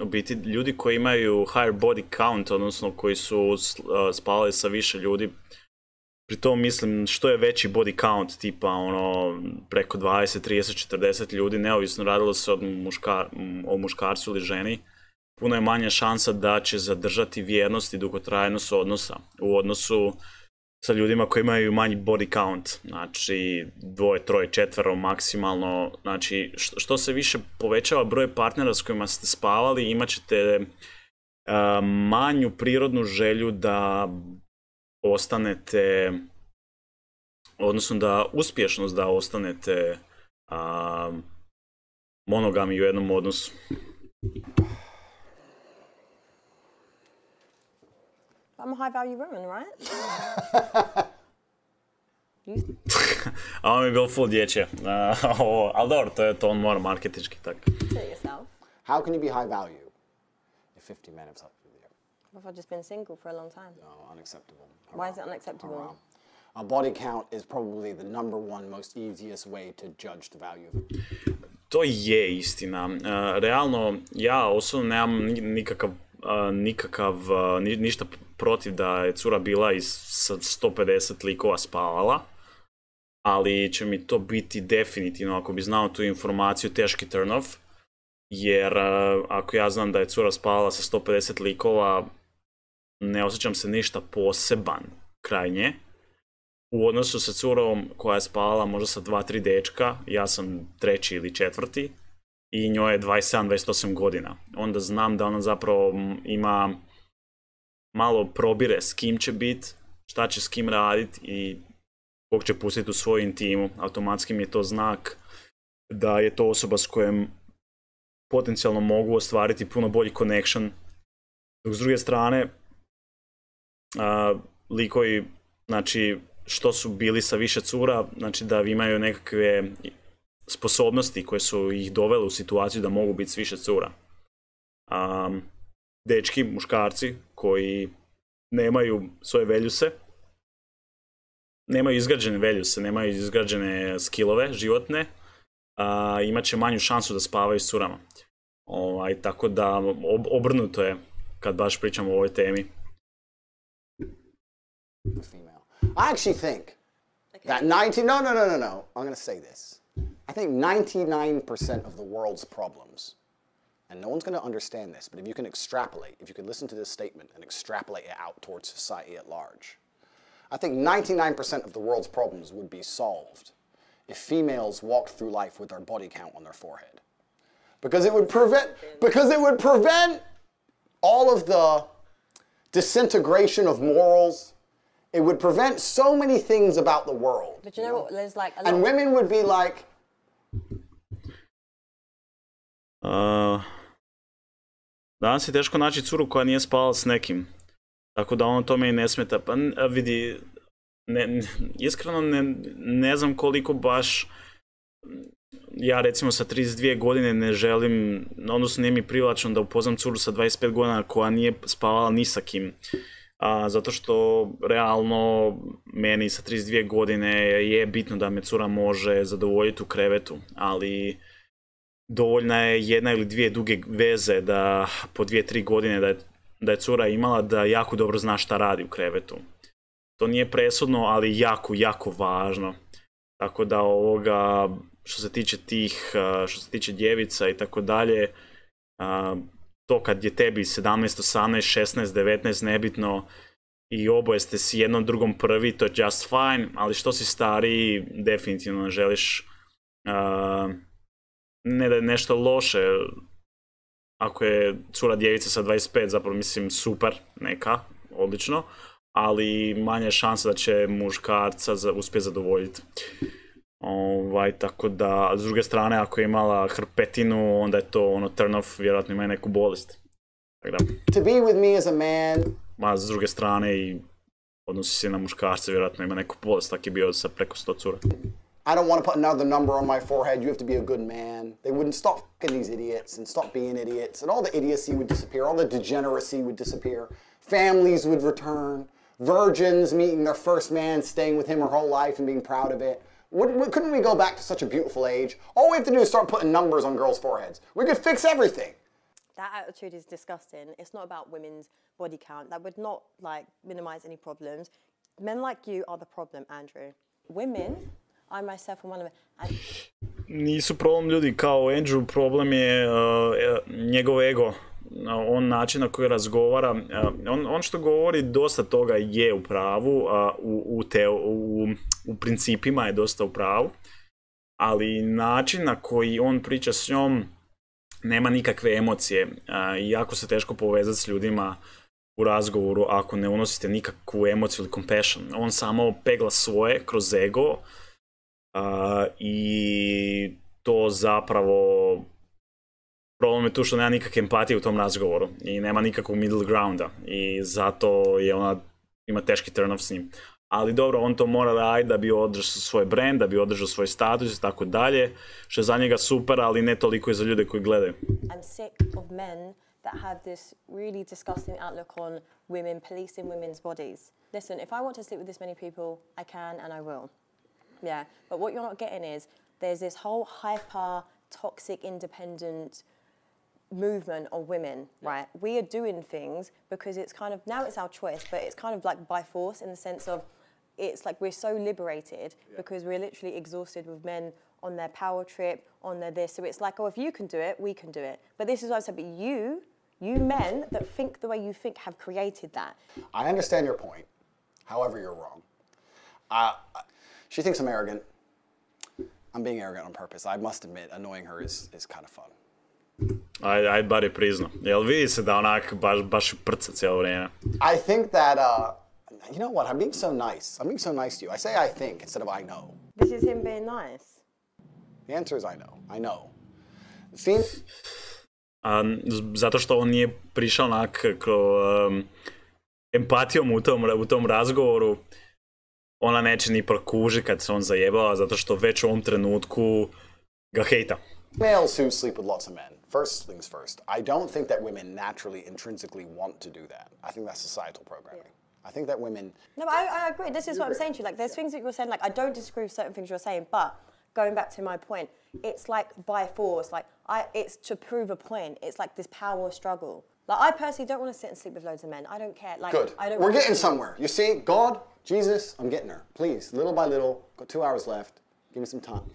u biti ljudi koji imaju higher body count, odnosno koji su spavali sa više ljudi, pri tom mislim što je veći body count, tipa ono preko 20, 30, 40 ljudi, neovisno radilo se o muškarcu ili ženi, puno je manja šansa da će zadržati vjernost i dugotrajnost odnosa u odnosu sa ljudima koji imaju manji body count, znači 2, 3, 4 maksimalno, znači što se više povećava broj partnera s kojima ste spavali, imat ćete manju prirodnu želju da ostanete, odnosno da uspješnost da ostanete monogami u jednom odnosu. I'm a high-value woman, right? A ovo mi je bilo full dječje. Ali dobro, to on mora marketinški tako. How can you be high value if 50 men have slept with you? What if I've just been single for a long time? No, unacceptable. Why is it unacceptable? A body count is probably the number one most easiest way to judge the value of it. To je istina. Realno, ja osobno nemam ništa protiv da je cura bila i sa 150 likova spavala, ali će mi to biti definitivno, ako bi znao tu informaciju, teški turn off, jer ako ja znam da je cura spavala sa 150 likova, ne osjećam se ništa poseban kraj nje. U odnosu sa curom koja je spavala možda sa 2-3 dečka, ja sam 3. ili 4. i njoj je 27-28 godina. Onda znam da ona zapravo ima malo probire s kim će biti, šta će s kim raditi i kog će pustiti u svoju intimu. Automatski mi je to znak da je to osoba s kojom potencijalno mogu ostvariti puno bolji connection. Dok s druge strane, likovi, znači, što su bili sa više cura, znači da imaju nekakve sposobnosti koje su ih dovele u situaciju da mogu biti s više cura. Dečki, muškarci koji nemaju svoje veljuse, nemaju izgrađene veljuse, nemaju izgrađene skillove životne, imat će manju šansu da spavaju s curama. Tako da obrnuto je kad baš pričamo o ovoj temi. I actually think that I'm going to say this. I think 99% of the world's problems, and no one's going to understand this, but if you can extrapolate, if you can listen to this statement and extrapolate it out towards society at large, I think 99% of the world's problems would be solved if females walked through life with their body count on their forehead. Because it would prevent all of the disintegration of morals. It would prevent so many things about the world. But you know what? There's like a lot. And women would be like, danas je teško naći curu koja nije spala s nekim. Tako da ono tome i ne smeta. Pa vidi, iskreno ne znam koliko baš, ja recimo sa 32 godine ne želim, odnosno nije mi privlačno da upoznam curu sa 25 godina koja nije spavala ni sa kim. Zato što realno meni sa 32 godine je bitno da me cura može zadovoljiti u krevetu, ali dovoljna je jedna ili dvije duge veze da po 2-3 godine da je cura imala da jako dobro zna šta radi u krevetu. To nije presudno, ali jako, jako važno. Tako da što se tiče djevica i tako dalje, to kad je tebi 17, 18, 16, 19, nebitno, i oboje ste si jednom drugom prvi, to je just fine, ali što si stariji, definitivno ne želiš, ne da je nešto loše, ako je cura djevica sa 25, zapravo mislim super, neka, odlično, ali manja je šansa da će muškarca uspjeti zadovoljiti. Tako da, s druge strane, ako je imala hrpetinu, onda je to turn off, vjerojatno ima neku bolest. To be with me as a man. S druge strane, i odnosi se na muškarce, vjerojatno ima neku bolest, tako je bio sa preko 100 cura. I don't want to put another number on my forehead. You have to be a good man. They wouldn't stop fucking these idiots and stop being idiots, and all the idiocy would disappear, all the degeneracy would disappear. Families would return. Virgins meeting their first man, staying with him her whole life and being proud of it. Couldn't we go back to such a beautiful age? All we have to do is start putting numbers on girls' foreheads. We could fix everything. That attitude is disgusting. It's not about women's body count. That would not minimize any problems. Men like you are the problem, Andrew. Women, I myself am one of them. Nisu problem ljudi kao Andrew, problem je njegov ego. On način na koji razgovara, on što govori dosta toga je u pravu, u principima je dosta u pravu, ali način na koji on priča s njom nema nikakve emocije i jako se teško povezati s ljudima u razgovoru ako ne unosite nikakvu emociju ili compassion. On samo pegla svoje kroz ego i to zapravo problem je tu što nema nikakve empatije u tom razgovoru i nema nikakvog middle grounda i zato je ona ima teški turn off s njim. Ali dobro, on to mora raditi da bi održao svoj brand, da bi održao svoj status i tako dalje, što je za njega super, ali ne toliko i za ljude koji gledaju. I'm sick of men that have this really disgusting outlook on women, policing women's bodies. Listen, if I want to sleep with this many people, I can and I will. Yeah, but what you're not getting is there's this whole hyper, toxic, independent movement of women, right? We are doing things because it's kind of, now it's our choice, but it's kind of like by force in the sense of it's like we're so liberated because we're literally exhausted with men on their power trip, on their this. So it's like, oh, if you can do it, we can do it. But this is what I said, but you men that think the way you think have created that. I understand your point. However, you're wrong. She thinks I'm arrogant. I'm being arrogant on purpose. I must admit, annoying her is kind of fun. Ajde bar je prizna. Jel vidi se da onak baš prca cijelo vrijeme? I think that, you know what, I'm being so nice. I'm being so nice to you. I say I think instead of I know. This is him being nice. The answer is I know. I know. Zato što on nije prišao onak empatijom u tom razgovoru, ona neće ni prokuži kad se on zajebava, zato što već u ovom trenutku ga hejta. Males who sleep with lots of men. First things first. I don't think that women naturally, intrinsically want to do that. I think that's societal programming. I think that women... No, but I agree. This is what I'm saying to you. Like, there's things that you're saying, like, I don't disagree with certain things you're saying, but going back to my point, it's like by force. Like, it's to prove a point. It's like this power struggle. Like, I personally don't want to sit and sleep with loads of men. I don't care. Like, good. We're getting somewhere. You see, God, Jesus, I'm getting her. Please, little by little. Got 2 hours left. Give me some time.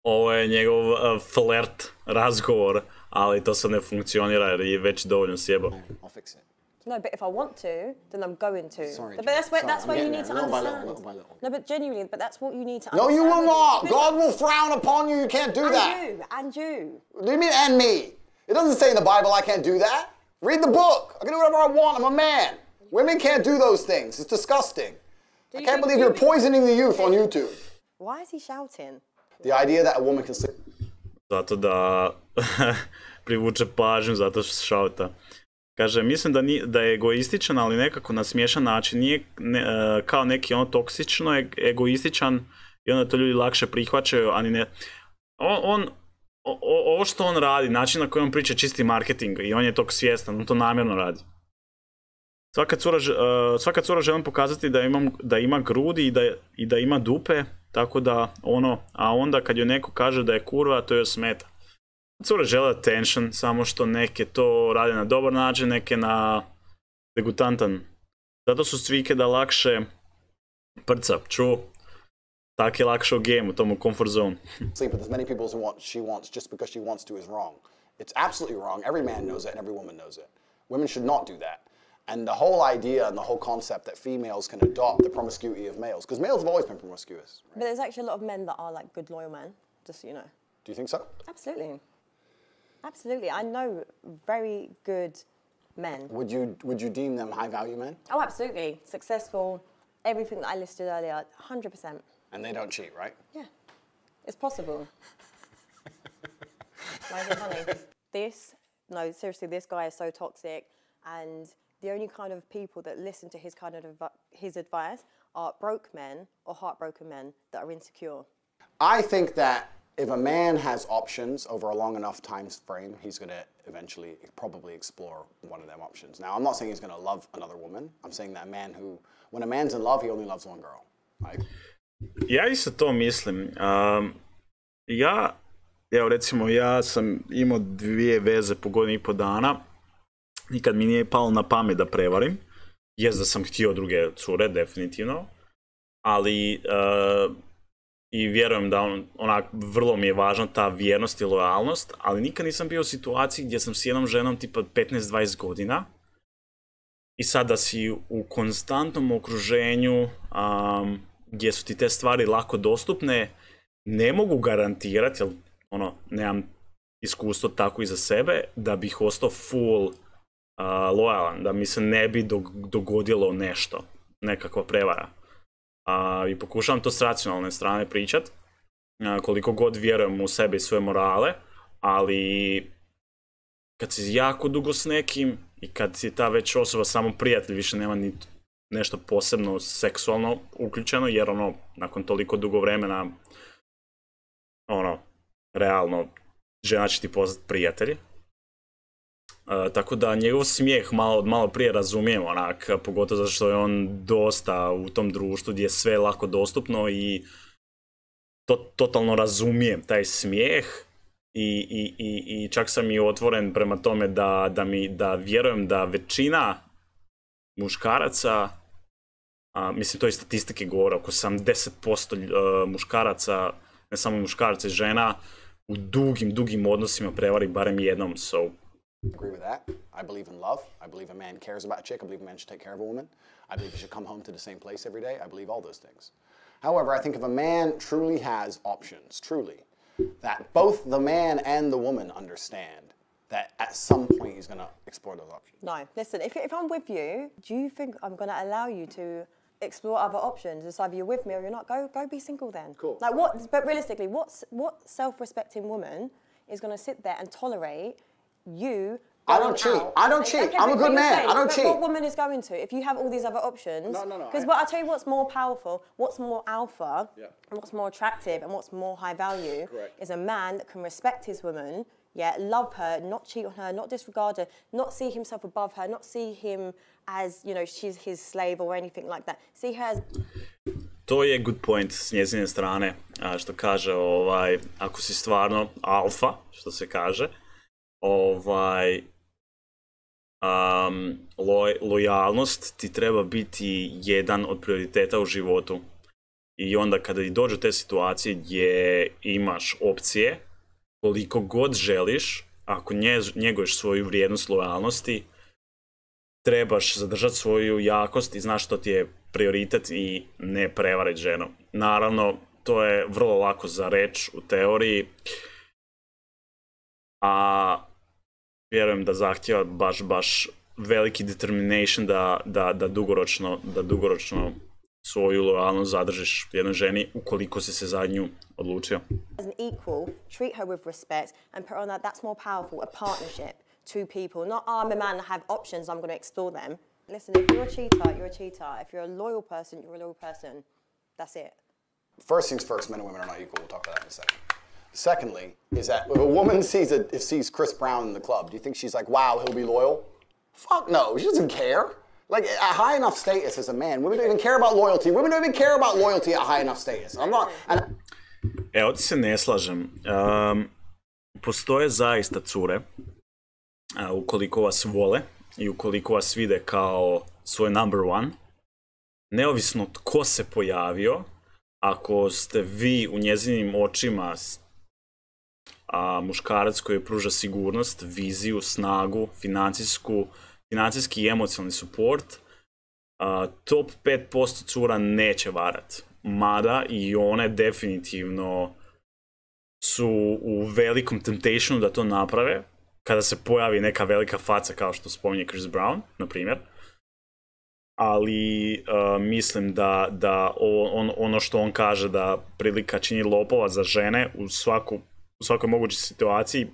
Ovo je njegov flert razgovor, ali to sad ne funkcionira jer je već dovoljno sjebao. I'll fix it. No, but if I want to, then I'm going to. Sorry, but that's where you need to understand. Little by little. No, but genuinely, but that's what you need to No, understand. you will not. God will frown upon you. You can't do that. And you. What do you mean, and me? It doesn't say in the Bible I can't do that. Read the book. I can do whatever I want. I'm a man. Women can't do those things. It's disgusting. I can't believe you're poisoning the youth on YouTube. Why is he shouting? The idea that a woman can sleep... Zato da privuče pažnju, zato što šauta. Kaže, mislim da je egoističan, ali nekako na smiješan način. Nije kao neki ono toksično egoističan i onda to ljudi lakše prihvaćaju, ali ne... Ovo što on radi, način na koji on priča čisti marketing i on je tog svjestan, on to namjerno radi. Svaka cura želim pokazati da ima grudi i da ima dupe, tako da a onda kad joj neko kaže da je kurva, to joj smeta. cure žele attention, samo što neke to rade na dobar način, neke na degutantan. Zato su cvike da lakše prca, čuo. Tak je lakše u game, u tomu comfort zone. Sleep with as many people as she wants just because she wants to is wrong. It's absolutely wrong. Every man knows it and every woman knows it. Women should not do that. And the whole idea and the whole concept that females can adopt the promiscuity of males, because males have always been promiscuous. Right? But there's actually a lot of men that are like good, loyal men, just so you know. Do you think so? Absolutely. Absolutely. I know very good men. Would you deem them high-value men? Oh, absolutely. Successful, everything that I listed earlier, 100%. And they don't cheat, right? Yeah. It's possible. Why is it funny? No, seriously, this guy is so toxic, and the only kind of people that listen to his advice are broke men or heartbroken men that are insecure. I think that if a man has options over a long enough time frame, he's going to eventually probably explore one of them options. Now, I'm not saying he's going to love another woman. I'm saying that when a man's in love, he only loves one girl. Right? Ja isto to mislim. Ja sam imao 2 veze po godinu i po dana. Nikad mi nije palo na pamet da prevarim. Jest da sam htio druge cure, definitivno. Ali i vjerujem da vrlo mi je važna ta vjernost i lojalnost, ali nikad nisam bio u situaciji gdje sam s jednom ženom tipa 15-20 godina i sad da si u konstantnom okruženju gdje su ti te stvari lako dostupne, ne mogu garantirati, jer nemam iskustvo tako iza sebe, da bih ostao full lojalan, da mi se ne bi dogodilo nešto, nekakva prevara. I pokušavam to s racionalne strane pričat, koliko god vjerujem u sebe i svoje morale, ali kad si jako dugo s nekim i kad si ta već osoba samo prijatelj, više nema ni nešto posebno seksualno uključeno, jer nakon toliko dugo vremena realno žena će ti postati prijatelji. Tako da njegov smijeh malo prije razumijem, pogotovo zato što je on dosta u tom društvu gdje je sve lako dostupno i totalno razumijem taj smijeh i čak sam i otvoren prema tome da vjerujem da većina muškaraca, mislim to i statistike govore, oko 70% muškaraca, ne samo muškaraca i žena, u dugim odnosima prevari barem jednom, Agree with that. I believe in love. I believe a man cares about a chick. I believe a man should take care of a woman. I believe he should come home to the same place every day. I believe all those things. However, I think if a man truly has options, truly, that both the man and the woman understand that at some point he's going to explore those options. No, listen, if I'm with you, do you think I'm going to allow you to explore other options? It's either you're with me or you're not. Go be single then. Cool. Like but realistically, what self-respecting woman is going to sit there and tolerate you? I don't cheat. I don't cheat. I'm a good man. I don't cheat. What woman is going to? If you have all these other options. No. Because I tell you what's more powerful, what's more alpha, and what's more attractive, and what's more high value is a man that can respect his woman, love her, not cheat on her, not disregard her, not see himself above her, not see him as, she's his slave or anything like that. See her as... To je good point s njezine strane, što kaže, ako si stvarno alfa, što se kaže, lojalnost ti treba biti jedan od prioriteta u životu. I onda kada i dođu te situacije gdje imaš opcije, koliko god želiš, ako njeguješ svoju vrijednost lojalnosti, trebaš zadržati svoju jakost i znaš što ti je prioritet i ne prevariti ženu. Naravno, to je vrlo lako za reći u teoriji, a vjerujem da zahtjeva baš veliki determination da dugoročno svoju lojalnost zadržiš jednoj ženi ukoliko si se za nju odlučio. As an equal, treat her with respect and put on that's more powerful, a partnership, two people, not I'm a man, I have options, I'm going to explore them. Listen, if you're a cheater, you're a cheater. If you're a loyal person, you're a loyal person. That's it. First things first, men and women are not equal. We'll talk about that in a second. Secondly, is that if a woman sees Chris Brown in the club, do you think she's like, wow, he'll be loyal? Fuck no, she doesn't care. Like, at high enough status as a man, women don't even care about loyalty. Women don't even care about loyalty at high enough status. Evo ti se ne slažem. postoje zaista cure, ukoliko vas vole i ukoliko vas vide kao svoj number one, neovisno tko se pojavio, ako ste vi u njezinim očima muškarac koji pruža sigurnost, viziju, snagu, financijski i emocionalni support, top 5% cura neće varat. Mada i one definitivno su u velikom temptationu da to naprave, kada se pojavi neka velika faca kao što spominje Chris Brown, na primjer. Ali mislim da ono što on kaže da prilika čini lopova za žene u svakoj mogućoj situaciji,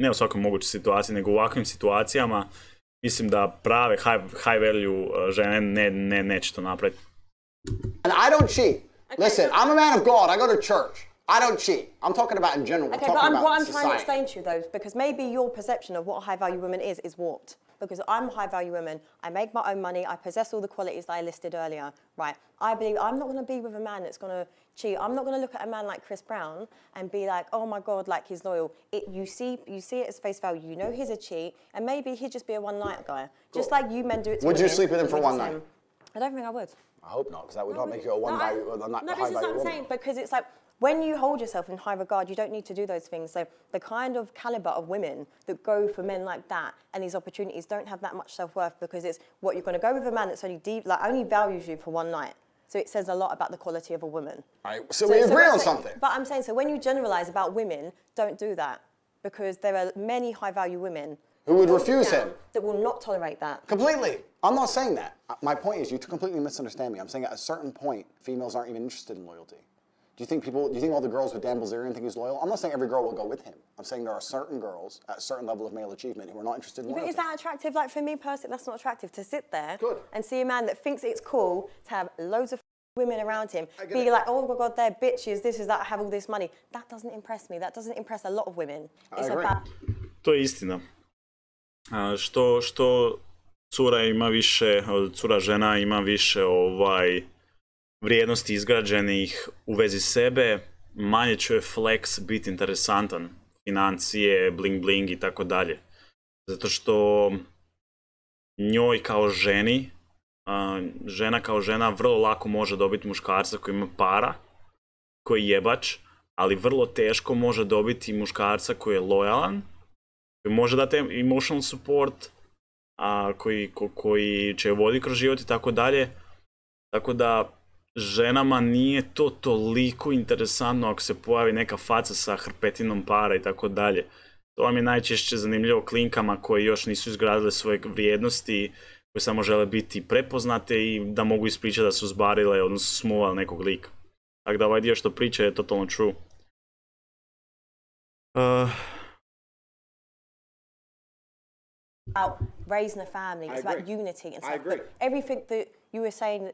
ne u svakoj mogućoj situaciji, nego u ovakvim situacijama, mislim da prave high value žene neće to napraviti. And I don't cheat. Okay, listen, I'm a man of God. I go to church. I don't cheat. I'm talking about in general. Okay, but what I'm trying to explain to you though, because maybe your perception of what a high value woman is warped. Because I'm a high value woman, I make my own money, I possess all the qualities that I listed earlier. Right, I believe I'm not going to be with a man that's going to cheat. I'm not going to look at a man like Chris Brown and be like, oh my God, like he's loyal. You see it as face value. You know he's a cheat, and maybe he'd just be a one-night guy. Cool. Just like you men do it to would you sleep with him for one night? I don't think I would. I hope not, because that would not make you a high value woman. No, this is what I'm saying, because it's like, when you hold yourself in high regard, you don't need to do those things. So the kind of caliber of women that go for men like that and these opportunities don't have that much self-worth, because it's what you're going to go with a man that's only values you for one night. So it says a lot about the quality of a woman. All right, so we agree on something. But I'm saying, so when you generalize about women, don't do that, because there are many high-value women who would refuse him. That will not tolerate that. Completely. I'm not saying that. My point is, you completely misunderstand me. I'm saying at a certain point, females aren't even interested in loyalty. Do you think all the girls with Dan Bilzerian think he's loyal? I'm not saying every girl will go with him. I'm saying there are certain girls at a certain level of male achievement who are not interested in loyalty. But is that attractive? Like for me personally, that's not attractive to sit there and see a man that thinks it's cool to have loads of women around him, be like, oh my God, they're bitches, this is that, I have all this money. That doesn't impress me. That doesn't impress a lot of women. It's about... To je istina. Što cura ima više, cura žena ima više vrijednosti izgrađenih u vezi sebe, manje će flex biti interesantan, financije, bling bling i tako dalje. Zato što njoj kao ženi, žena kao žena vrlo lako može dobiti muškarca koji ima para, koji je jebač, ali vrlo teško može dobiti muškarca koji je lojalan, koji može dati emotional support, koji će voditi kroz život i tako dalje. Tako da ženama nije to toliko interesantno ako se pojavi neka faca sa hrpetinom para i tako dalje. To vam je najčešće zanimljivo klinkama koji još nisu izgradile svoje vrijednosti, koji samo žele biti prepoznate i da mogu ispričati da su zbarile, odnosno smuvali nekog lika. Tako da ovaj dio što priča je totalno true. About raising a family, it's about unity and stuff. But everything that you were saying,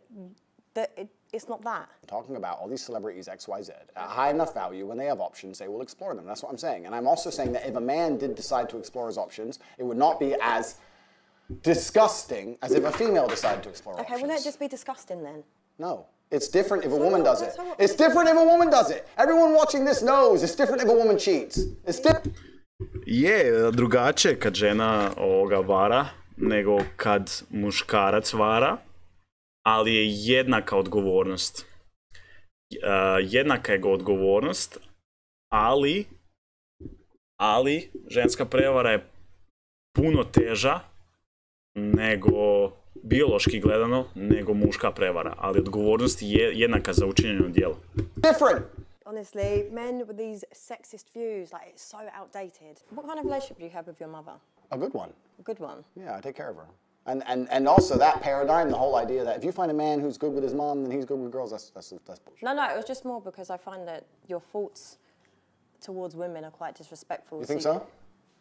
that it's not that. Talking about all these celebrities XYZ at high enough value, when they have options, they will explore them. That's what I'm saying. And I'm also saying that if a man did decide to explore his options, it would not be as disgusting as if a female decided to explore options. Okay, wouldn't it just be disgusting then? No. It's different if a woman does it. It's different if a woman does it. Everyone watching this knows it's different if a woman cheats. It's different. Je drugačije kad žena vara nego kad muškarac vara, ali je jednaka odgovornost. Jednaka je odgovornost, ali ženska prevara je puno teža nego biološki gledano, nego muška prevara, ali odgovornost je jednaka za učinjeno djelo. Different. Honestly, men with these sexist views, like it's so outdated. What kind of relationship do you have with your mother? A good one. A good one? Yeah, I take care of her. And also that paradigm, the whole idea that if you find a man who's good with his mom, then he's good with girls, that's bullshit. No, it was just more because I find that your thoughts towards women are quite disrespectful. You think so?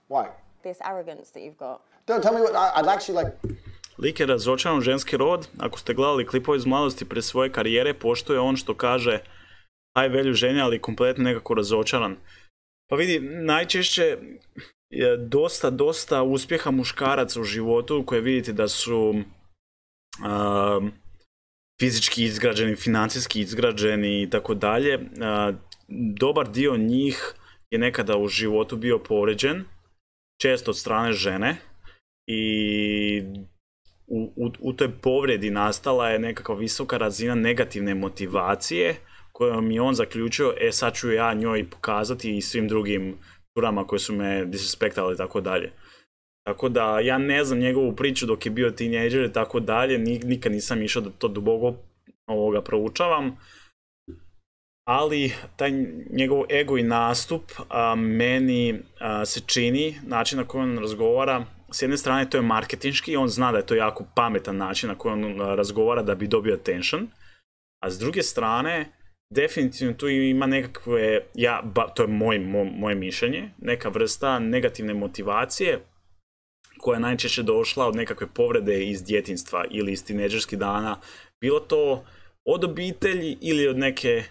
Why? This arrogance that you've got. Don't tell me what, I'd actually like... Lik je razočaran ženski rod. Ako ste gledali klipove iz mladosti pre svoje karijere, poštuje on što kaže high value ženja, ali kompletno nekako razočaran. Pa vidi, najčešće je dosta uspjeha muškaraca u životu koje vidite da su fizički izgrađeni, financijski izgrađeni i tako dalje. Dobar dio njih je nekada u životu bio povrijeđen, često od strane žene, i u toj povredi nastala je nekakva visoka razina negativne motivacije kojom je on zaključio, sad ću ja njoj pokazati i svim drugim curama koje su me disrespektale i tako dalje. Tako da ja ne znam njegovu priču dok je bio tinejdžer i tako dalje, nikad nisam išao da to duboko proučavam, ali taj njegov ego i nastup meni se čini, način na koji on razgovara, s jedne strane to je marketinški, on zna da je to jako pametan način na koji on razgovara da bi dobio attention, a s druge strane definitivno tu ima nekakve, to je moje mišljenje, neka vrsta negativne motivacije koja je najčešće došla od nekakve povrede iz djetinjstva ili iz tinejdžerskih dana, bilo to od obitelji ili od neke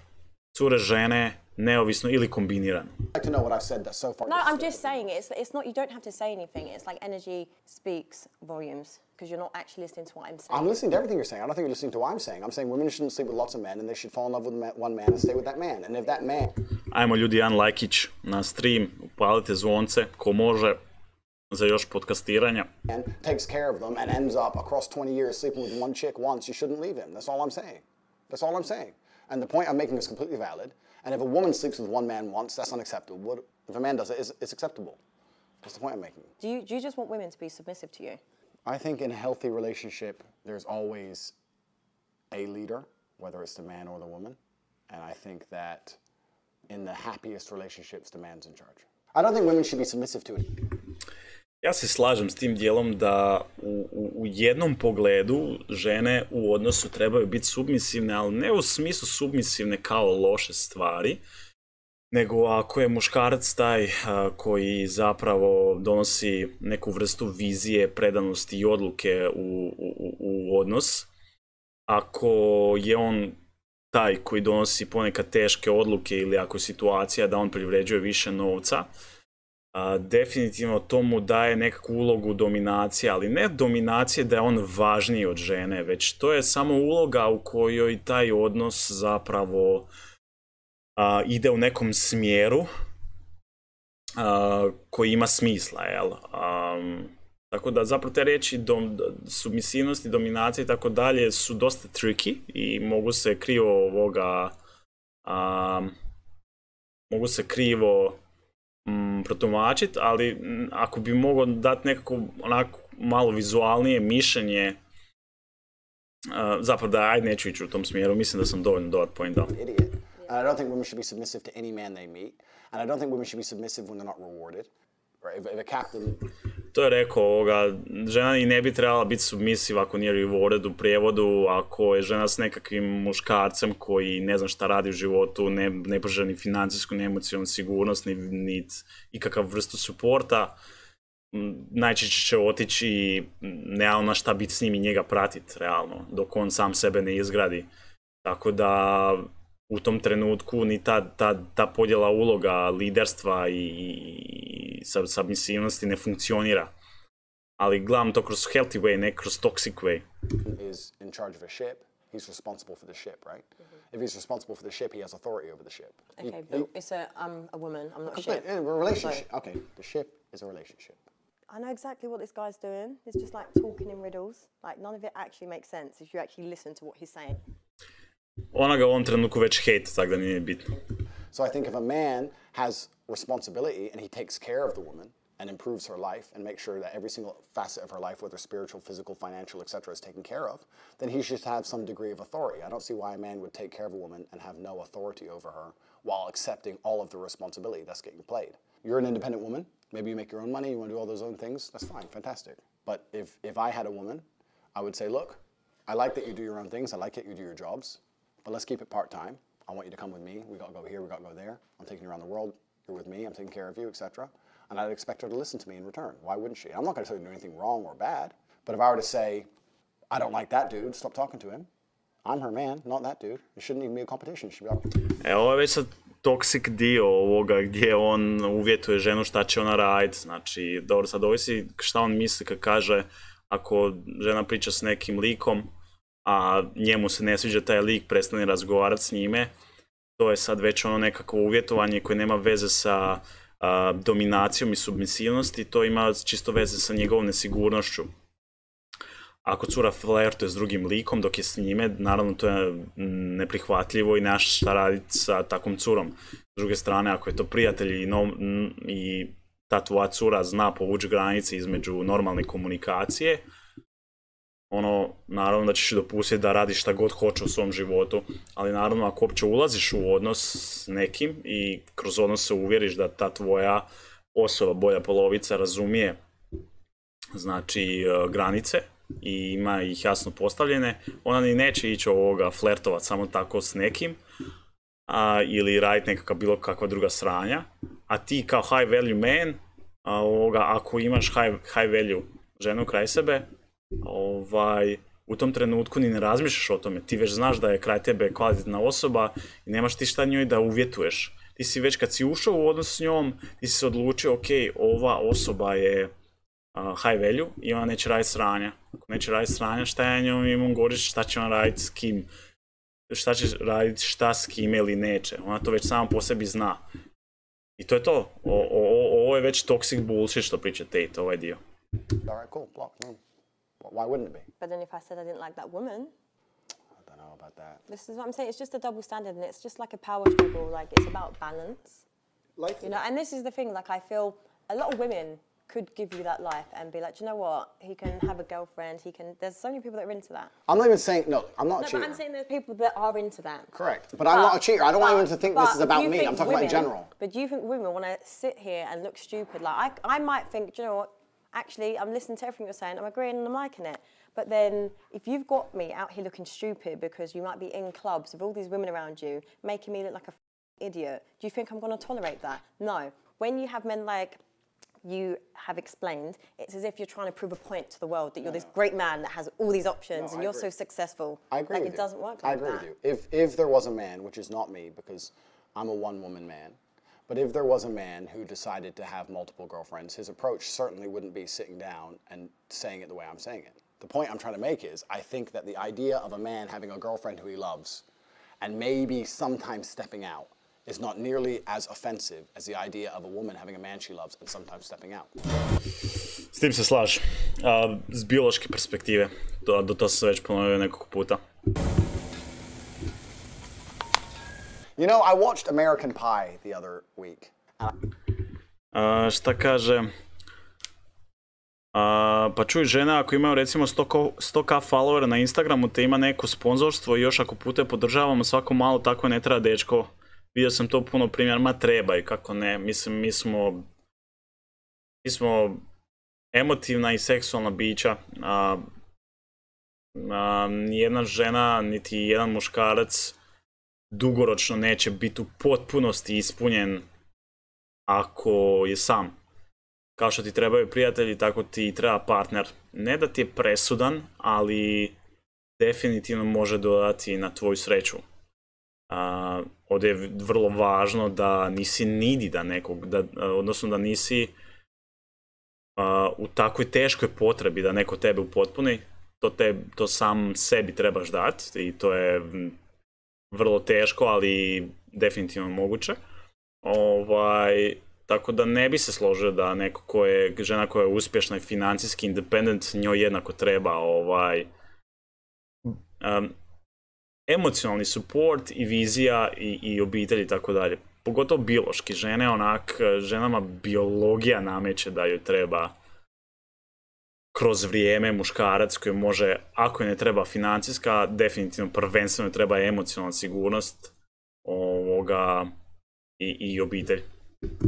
cure, žene, neovisno ili kombinirano. No, I'm just saying it's not, you don't have to say anything. It's like energy speaks volumes because you're not actually listening to what I'm saying. I'm listening to everything you're saying. I don't think you're listening to what I'm saying. I'm saying women shouldn't sleep with lots of men and they should fall in love with one man and stay with that man. And if that man... Ajmo ljudi, jedan lajkić na stream, upalite zvonce, ko može, za još podcastiranja. And takes care of them and ends up across 20 years sleeping with one chick once, you shouldn't leave him. That's all I'm saying. That's all I'm saying. And the point I'm making is completely valid. And if a woman sleeps with one man once, that's unacceptable. If a man does it, it's acceptable. That's the point I'm making. Do you just want women to be submissive to you? I think in a healthy relationship, there's always a leader, whether it's the man or the woman. And I think that in the happiest relationships, the man's in charge. I don't think women should be submissive to it. Ja se slažem s tim dijelom da u jednom pogledu žene u odnosu trebaju biti submisivne, ali ne u smislu submisivne kao loše stvari, nego ako je muškarac taj koji zapravo donosi neku vrstu vizije, predanosti i odluke u odnos, ako je on taj koji donosi ponekad teške odluke ili ako je situacija da on privređuje više novca, definitivno to mu daje nekakvu ulogu dominacije, ali ne dominacije da je on važniji od žene, već to je samo uloga u kojoj taj odnos zapravo ide u nekom smjeru koji ima smisla, jel? Tako da zapravo te riječi submisivnost i dominacija i tako dalje su dosta tricky i mogu se krivo protumačiti, ali ako bi mogao dati nekako onako malo vizualnije mišljenje, zapravo da ajde neću ići u tom smjeru, mislim da sam dovoljno dobar point dao. And I don't think women should be submissive to any man they meet. And I don't think women should be submissive when they're not rewarded. If a captain... To je rekao, žena i ne bi trebala biti submisiva ako nije rewarded u prijevodu, ako je žena s nekakvim muškarcem koji ne zna šta radi u životu, ne pruža ni financijsku, ni emocionalnu sigurnost, ni ikakav vrstu suporta, najčešće će otići i nema na šta biti s njim i njega pratiti, realno, dok on sam sebe ne izgradi. Tako da u tom trenutku ni ta podjela uloga liderstva i submisivnosti ne funkcionira. Ali gledam to kroz healthy way, ne kroz toxic way. Is in charge of a ship, he's responsible for the ship, right? If he's responsible for the ship, he has authority over the ship. Okay, but I'm a woman, I'm not a ship. A relationship. So. Okay, the ship is a relationship. I know exactly what this guy's doing. It's just like talking in riddles. Like none of it actually makes sense if you actually listen to what he's saying. Ona ga u ovom trenutku već hate, tako da nije bitno. So I think if a man has responsibility and he takes care of the woman and improves her life and makes sure that every single facet of her life, whether spiritual, physical, financial, etc., is taken care of, then he should have some degree of authority. I don't see why a man would take care of a woman and have no authority over her while accepting all of the responsibility that's getting played. You're an independent woman. Maybe you make your own money. You want to do all those own things. That's fine. Fantastic. But if I had a woman, I would say, look, I like that you do your own things. I like that you do your jobs. But let's keep it part-time. I want you to come with me. We got to go here. We got to go there. I'm taking you around the world. You're with me. I'm taking care of you, etc. And I'd expect her to listen to me in return. Why wouldn't she? I'm not going to tell you to do anything wrong or bad. But if I were to say, I don't like that dude, stop talking to him. I'm her man, not that dude. It shouldn't even be a competition. It should be like... Ovo je već sad toxic dio ovoga gdje on uvjetuje ženu šta će ona raditi. Znači, dobro, sad ovisi šta on misli kad kaže ako žena priča s nekim likom, a njemu se ne sviđa taj lik, prestane razgovarati s njime, to je sad već ono nekako uvjetovanje koje nema veze sa dominacijom i submisivnosti, to ima čisto veze sa njegovom nesigurnošću. Ako cura flertuje s drugim likom dok je s njime, naravno to je neprihvatljivo i nemaš šta raditi sa takvom curom. S druge strane, ako je to prijatelj i ta tvoja cura zna povući granice između normalne komunikacije, naravno da ćeš dopustiti da radiš šta god hoće u svom životu, ali naravno ako uopće ulaziš u odnos s nekim i kroz odnos se uvjeriš da ta tvoja osoba, bolja polovica, razumije znači granice i ima ih jasno postavljene, ona ni neće ići flertovat samo tako s nekim ili raditi nekakva bilo kakva druga sranja, a ti kao high value man, ako imaš high value ženu kraj sebe, u tom trenutku ni ne razmišljaš o tome, ti već znaš da je kraj tebe kvalitetna osoba i nemaš ti šta njoj da uvjetuješ. Ti si već kad si ušao u odnos s njom, ti si se odlučio, ok, ova osoba je high value i ona neće raditi sranja. Ako neće raditi sranja, šta je njom imam govoriti, šta će ona raditi s kim, šta će raditi šta s kime ili neće. Ona to već sama po sebi zna. I to je to. Ovo je već toxic bullshit što priča Tate, ovaj dio. Alright, cool, block. Why wouldn't it be? But then if I said I didn't like that woman, I don't know about that. This is what I'm saying. It's just a double standard, and it's just like a power struggle. Like it's about balance, you know. And this is the thing. Like I feel a lot of women could give you that life and be like, you know what? He can have a girlfriend. He can. There's so many people that are into that. I'm not even saying no. I'm not a cheater. But I'm saying there's people that are into that. Correct. But I'm not a cheater. I don't want anyone to think this is about me. I'm talking about in general. But do you think women want to sit here and look stupid? Like I might think, do you know what? Actually, I'm listening to everything you're saying. I'm agreeing and I'm liking it. But then, if you've got me out here looking stupid because you might be in clubs with all these women around you, making me look like a idiot, do you think I'm going to tolerate that? No. When you have men like you have explained, it's as if you're trying to prove a point to the world that you're this great man that has all these options and you're so successful. I agree with you. It doesn't work like that. I agree with you. If there was a man, which is not me because I'm a one-woman man, but if there was a man who decided to have multiple girlfriends, his approach certainly wouldn't be sitting down and saying it the way I'm saying it. The point I'm trying to make is, I think that the idea of a man having a girlfriend who he loves and maybe sometimes stepping out is not nearly as offensive as the idea of a woman having a man she loves and sometimes stepping out. S tim se slažem. S biološke perspektive, do to sam već ponovio nekoliko puta. You know, I watched American Pie the other week. Šta kaže? Pa čuj, žena ako imaju recimo 100k followera na Instagramu te ima neko sponzorstvo i još ako pute podržavamo svako malo, tako ne treba dečko. Vidio sam to puno primjer, ma treba i kako ne. Mislim, mi smo emotivna i seksualna bića. Nijedna žena niti jedan muškarac dugoročno neće biti u potpunosti ispunjen ako je sam. Kao što ti trebaju prijatelji, tako ti treba partner. Ne da ti je presudan, ali definitivno može dodati na tvoju sreću. Ovdje je vrlo važno da nisi needy da nekog, odnosno da nisi u takvoj teškoj potrebi da neko tebe upotpuni. To sam sebi trebaš dati i to je vrlo teško, ali definitivno moguće. Tako da ne bi se složio da neko žena koja je uspješna i financijski independent, njoj jednako treba emocionalni support i vizija i obitelj i tako dalje. Pogotovo biološki. Ženama biologija nameće da joj treba kroz vrijeme muškarac koji može, ako je ne treba financijska, definitivno prvenstveno treba emocionalna sigurnost i obitelj.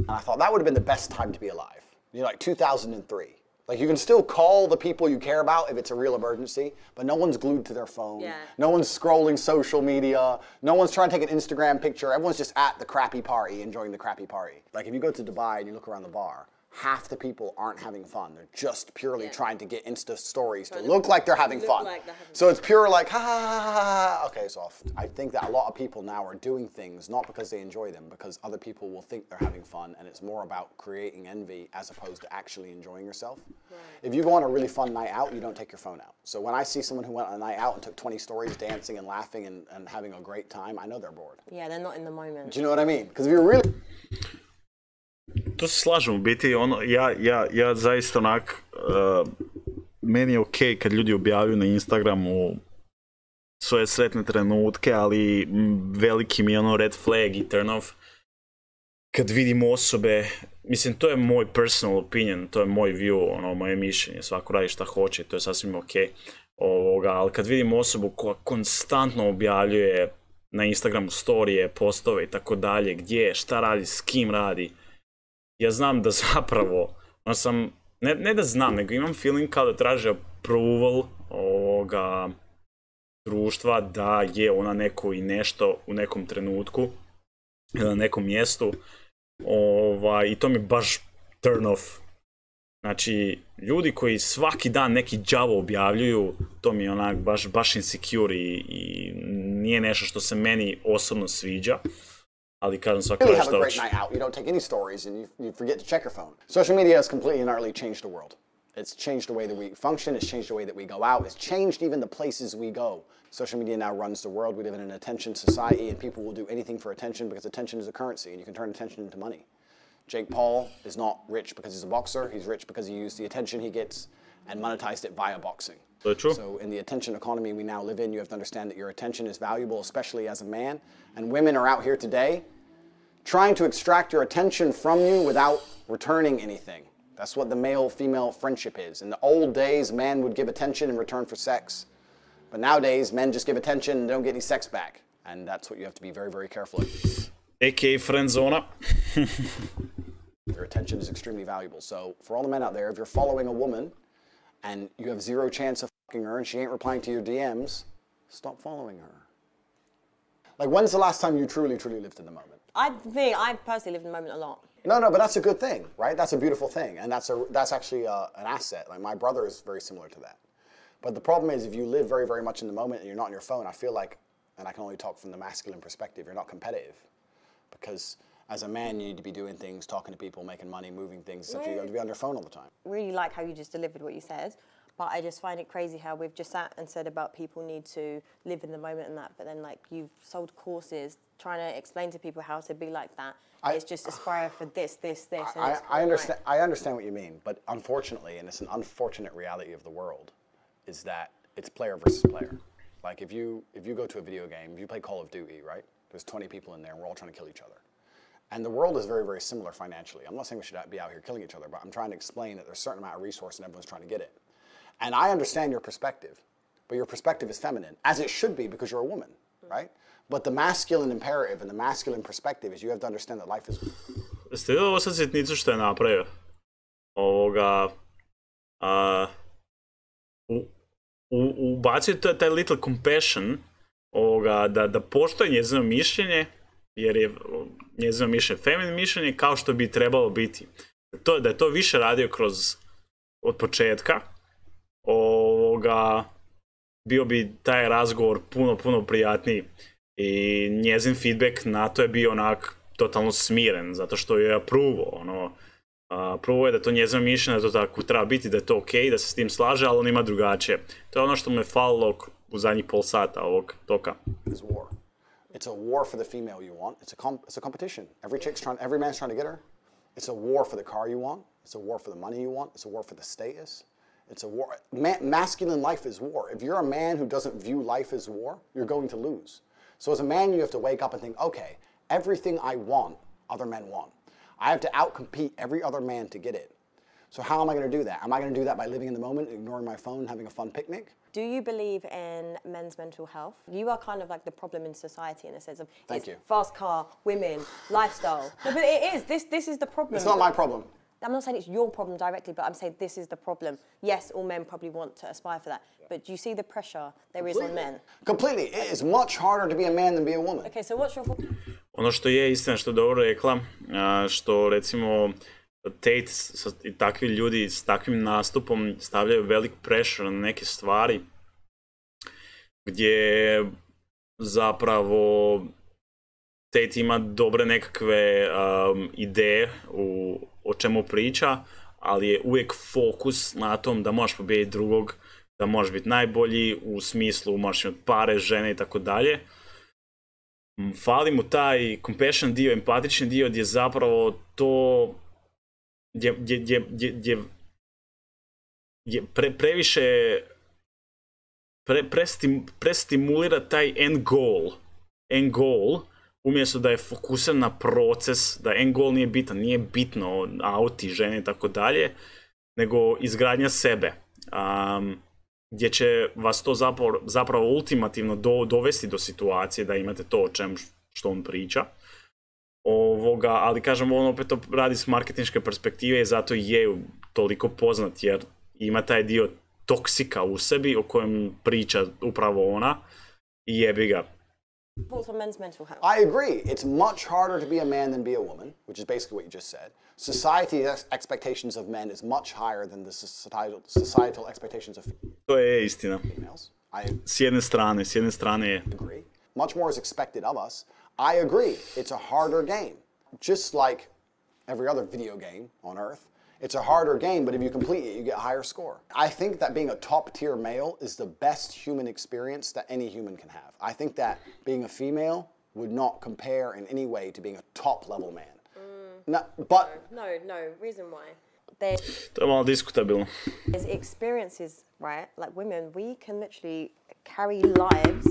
And I thought that would have been the best time to be alive. You know, like 2003. Like you can still call the people you care about if it's a real emergency, but no one's glued to their phone. Yeah. No one's scrolling social media. No one's trying to take an Instagram picture. Everyone's just at the crappy party, enjoying the crappy party. Like if you go to Dubai and you look around the bar, half the people aren't having fun. They're just purely trying to get Insta stories to look like they're having fun. So it's pure like, ha ha ha ha ha. Okay, so I think that a lot of people now are doing things not because they enjoy them, because other people will think they're having fun, and it's more about creating envy as opposed to actually enjoying yourself. Right. If you go on a really fun night out, you don't take your phone out. So when I see someone who went on a night out and took 20 stories dancing and laughing and having a great time, I know they're bored. Yeah, they're not in the moment. Do you know what I mean? Because if you're really... To se slažem u biti, ja zaista onak, meni je okej kad ljudi objavljuju na Instagramu svoje sretne trenutke, ali veliki mi je ono red flag i turn off kad vidim osobe, mislim to je moj personal opinion, to je moj view, ono, moje mišljenje, svako radi šta hoće, to je sasvim okej, ali kad vidim osobu koja konstantno objavljuje na Instagramu storije, postove i tako dalje, gdje, šta radi, s kim radi, ja znam da zapravo, ono sam, ne da znam, nego imam feeling kao da traže approval ovoga društva da je ona neko i nešto u nekom trenutku ili na nekom mjestu, i to mi baš turn off. Znači, ljudi koji svaki dan neki đavo objavljuju, to mi je onak baš insecure i nije nešto što se meni osobno sviđa. Ali kažem svako really have a great night out. You don't take any stories and you forget to check your phone. Social media has completely and utterly changed the world. It's changed the way that we function. It's changed the way that we go out. It's changed even the places we go. Social media now runs the world. We live in an attention society, and people will do anything for attention because attention is a currency, and you can turn attention into money. Jake Paul is not rich because he's a boxer. He's rich because he used the attention he gets and monetized it via boxing. So true. So in the attention economy we now live in, you have to understand that your attention is valuable, especially as a man. And women are out here today trying to extract your attention from you without returning anything. That's what the male-female friendship is. In the old days, man would give attention in return for sex. But nowadays, men just give attention and don't get any sex back. And that's what you have to be very, very careful of. A.k.a. friend zona. Your attention is extremely valuable. So for all the men out there, if you're following a woman and you have zero chance of fucking her and she ain't replying to your DMs, stop following her. Like, when's the last time you truly, truly lived in the moment? I personally live in the moment a lot. No, but that's a good thing, right? That's a beautiful thing, and that's actually an asset. Like, my brother is very similar to that. But the problem is, if you live very, very much in the moment and you're not on your phone, I feel like, and I can only talk from the masculine perspective, you're not competitive. Because as a man, you need to be doing things, talking to people, making money, moving things, etc. You have to be on your phone all the time. Really like how you just delivered what you said, but I just find it crazy how we've just sat and said about people need to live in the moment and that, but then like you've sold courses trying to explain to people how to be like that. It's just aspire for this. I understand what you mean, but unfortunately, and it's an unfortunate reality of the world, is that it's player versus player. Like if you go to a video game, if you play Call of Duty, right? There's 20 people in there and we're all trying to kill each other. And the world is very, very similar financially. I'm not saying we should be out here killing each other, but I'm trying to explain that there's a certain amount of resource and everyone's trying to get it. And I understand your perspective, but your perspective is feminine, as it should be because you're a woman, right? But the masculine imperative and the masculine perspective is you have to understand that life is... Ste vidjeli ovo sad sitnicu što je napravio? Ubacio taj little compassion da poštuje njezino mišljenje, jer je njezino mišljenje feminine mišljenje kao što bi trebalo biti. Da je to više radio od početka, bio bi taj razgovor puno prijatniji. I njezin feedback na to je bio onak totalno smiren, zato što je approvo, approvo je da to njezino mišljenje, da to tako treba biti, da je to okej, da se s tim slaže, ali on ima drugačije. To je ono što me falilo u zadnjih pol sata ovog toka. It's a war for the female you want. It's a competition. Every man's trying to get her. It's a war for the car you want. It's a war for the money you want. It's a war for the status. It's a war. Masculine life is war. If you're a man who doesn't view life as war, you're going to lose. So as a man, you have to wake up and think, okay, everything I want, other men want. I have to outcompete every other man to get it. So how am I going to do that? Am I going to do that by living in the moment, ignoring my phone, having a fun picnic? Do you believe in men's mental health? You are kind of like the problem in society in a sense of fast car, women, lifestyle. No, but it is. This is the problem. It's not my problem. I'm not saying it's your problem directly, but I'm saying this is the problem. Yes, all men probably want to aspire for that, but do you see the pressure there is on men? Completely. It is much harder to be a man than be a woman. Okay, so what's your... Ono što je istina, što je dobro rekla, što recimo Tate i takvi ljudi s takvim nastupom stavljaju velik pressure na neke stvari gdje zapravo Tate ima dobre nekakve ideje o čemu priča, ali je uvijek fokus na tom da možeš pobijediti drugog, da možeš biti najbolji u smislu možeš imati pare, žene i tako dalje. Fali mu taj compassion dio, empatični dio gdje zapravo to gdje previše prestimulira taj end goal umjesto da je fokusiran na proces, da end goal nije bitan, nije bitno auti, žene i tako dalje, nego izgradnja sebe, gdje će vas to zapravo ultimativno dovesti do situacije da imate to o čem što on priča. Ali kažem, on opet to radi s marketinške perspektive i zato je toliko poznat, jer ima taj dio toksika u sebi o kojem priča upravo ona i jebi ga. For men's mental health. I agree. It's much harder to be a man than be a woman, which is basically what you just said. Society's expectations of men is much higher than the societal expectations of to je istina. females. S jedne strane je. Agree. Much more is expected of us. I agree. It's a harder game. Just like every other video game on Earth, it's a harder game, but if you complete it, you get a higher score. I think that being a top-tier male is the best human experience that any human can have. I think that being a female would not compare in any way to being a top-level man. No, reason why. To je malo diskutabilno. There's experiences, right? Like women, we can literally carry lives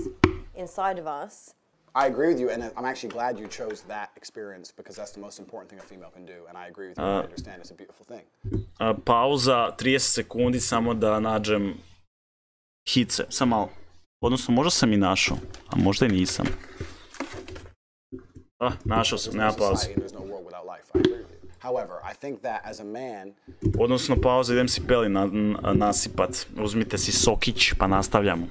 inside of us. I agree with you, and I'm actually glad you chose that experience because that's the most important thing a female can do, and I agree with you. I understand it's a beautiful thing. Pauza, 30 sekundi samo da nađem hice, sam malo. Odnosno, možda sam i našao, a možda i nisam. Našao sam, nema pauze. However, I think that as a man... Odnosno, pauza, idem si peli nasipat. Uzmite si sokić, pa nastavljamo.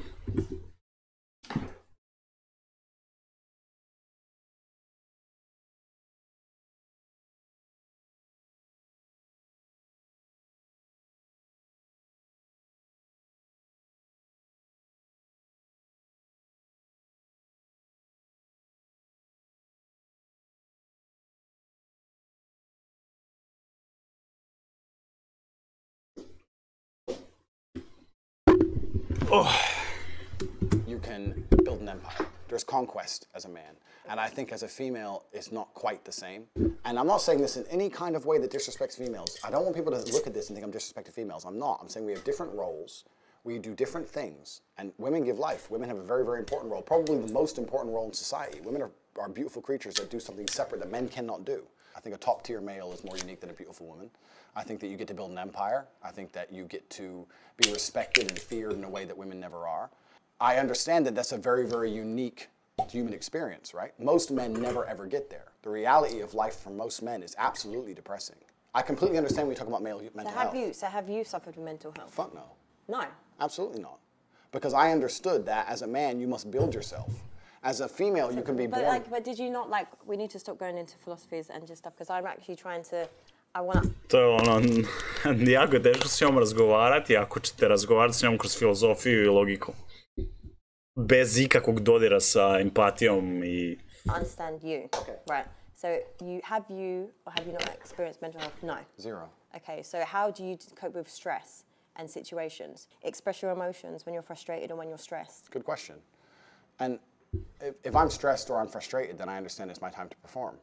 You can build an empire. There's conquest as a man. And I think as a female, it's not quite the same. And I'm not saying this in any kind of way that disrespects females. I don't want people to look at this and think I'm disrespecting females. I'm not. I'm saying we have different roles. We do different things. And women give life. Women have a very, very important role. Probably the most important role in society. Women are beautiful creatures that do something separate that men cannot do. I think a top-tier male is more unique than a beautiful woman. I think that you get to build an empire. I think that you get to be respected and feared in a way that women never are. I understand that that's a very, very unique human experience, right? Most men never ever get there. The reality of life for most men is absolutely depressing. I completely understand when you talk about mental health. So have you suffered with mental health? Fuck no. No. Absolutely not. Because I understood that as a man, you must build yourself. As a female, you can be born... But did you not, we need to stop going into philosophies and just stuff, because I'm actually trying to... To je ono, jako je teško s njom razgovarati ako ćete razgovarati s njom kroz filozofiju i logiku. Bez ikakvog dodira sa empatijom i... Understand you. Okay. Right. So have you not experienced mental health? No. Zero. Okay, so how do you cope with stress and situations? Express your emotions when you're frustrated and when you're stressed. Good question. And if I'm stressed or I'm frustrated, then I understand it's my time to perform.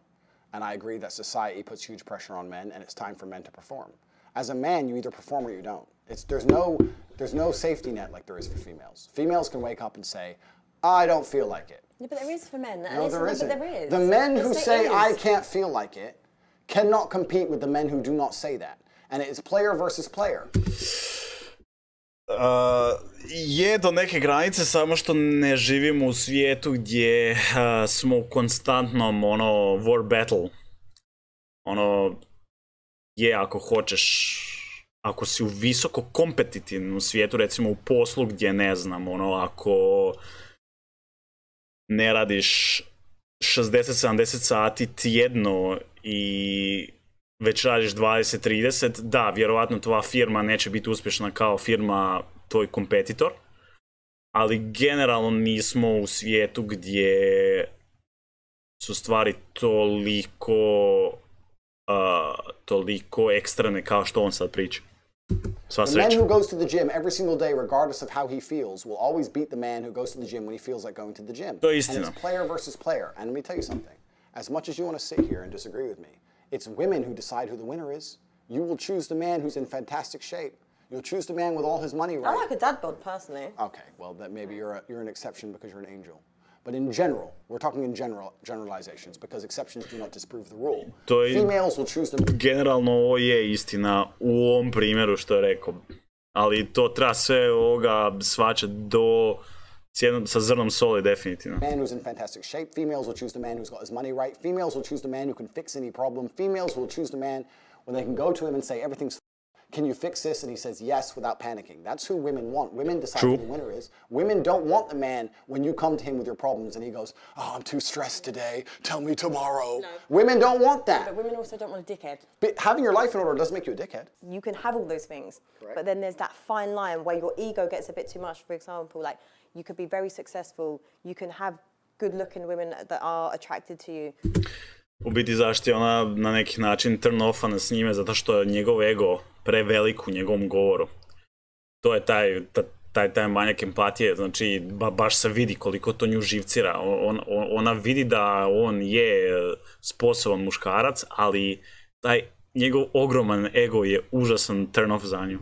And I agree that society puts huge pressure on men, and it's time for men to perform. As a man, you either perform or you don't. There's no safety net like there is for females. Females can wake up and say, I don't feel like it. Yeah, but there is for men. No, there isn't. But there is. The men who say, I can't feel like it, cannot compete with the men who do not say that. And it is player versus player. Je do neke granice, samo što ne živimo u svijetu gdje smo u konstantnom war battle. Ako hoćeš, ako si u visoko kompetitivnom svijetu, recimo u poslu gdje ne znam, ako ne radiš 60-70 sati tjedno i već radiš 20-30, da, vjerovatno tvoja firma neće biti uspješna kao firma tvoj kompetitor, ali generalno nismo u svijetu gdje su stvari toliko ekstremne kao što on sad priča. Sva sreća. The man who goes to the gym every single day, regardless of how he feels, will always beat the man who goes to the gym when he feels like going to the gym. To je istina. And it's player versus player. And let me tell you something. As much as you want to sit here and disagree with me, it's women who decide who the winner is. You will choose the man who's in fantastic shape. You'll choose the man with all his money right. I like a dad bod, personally. Okay, well, that maybe you're an exception because you're an angel. But in general, we're talking in generalizations, because exceptions do not disprove the rule. Females will choose them. Generalno ovo je istina u ovom primjeru što je rekao. Ali to treba sve ovoga svačati sa zrnom soli, definitivno. Man who's in fantastic shape. Females will choose the man who's got his money right. Females will choose the man who can fix any problem. Females will choose the man when they can go to him and say, everything's can you fix this? And he says yes without panicking. That's who women want. Women decide who the winner is. Women don't want the man when you come to him with your problems and he goes, oh, I'm too stressed today. Tell me tomorrow. No. Women don't want that. But women also don't want a dickhead. But having your life in order doesn't make you a dickhead. You can have all those things. Correct. But then there's that fine line where your ego gets a bit too much. For example, like you could be very successful. You can have good-looking women that are attracted to you. U biti zašto je ona na neki način turn-offana s njime, zato što je njegov ego prevelik u njegovom govoru. To je taj manjak empatije, znači baš se vidi koliko to nju živcira. Ona vidi da on je sposoban muškarac, ali taj njegov ogroman ego je užasan turn-off za nju.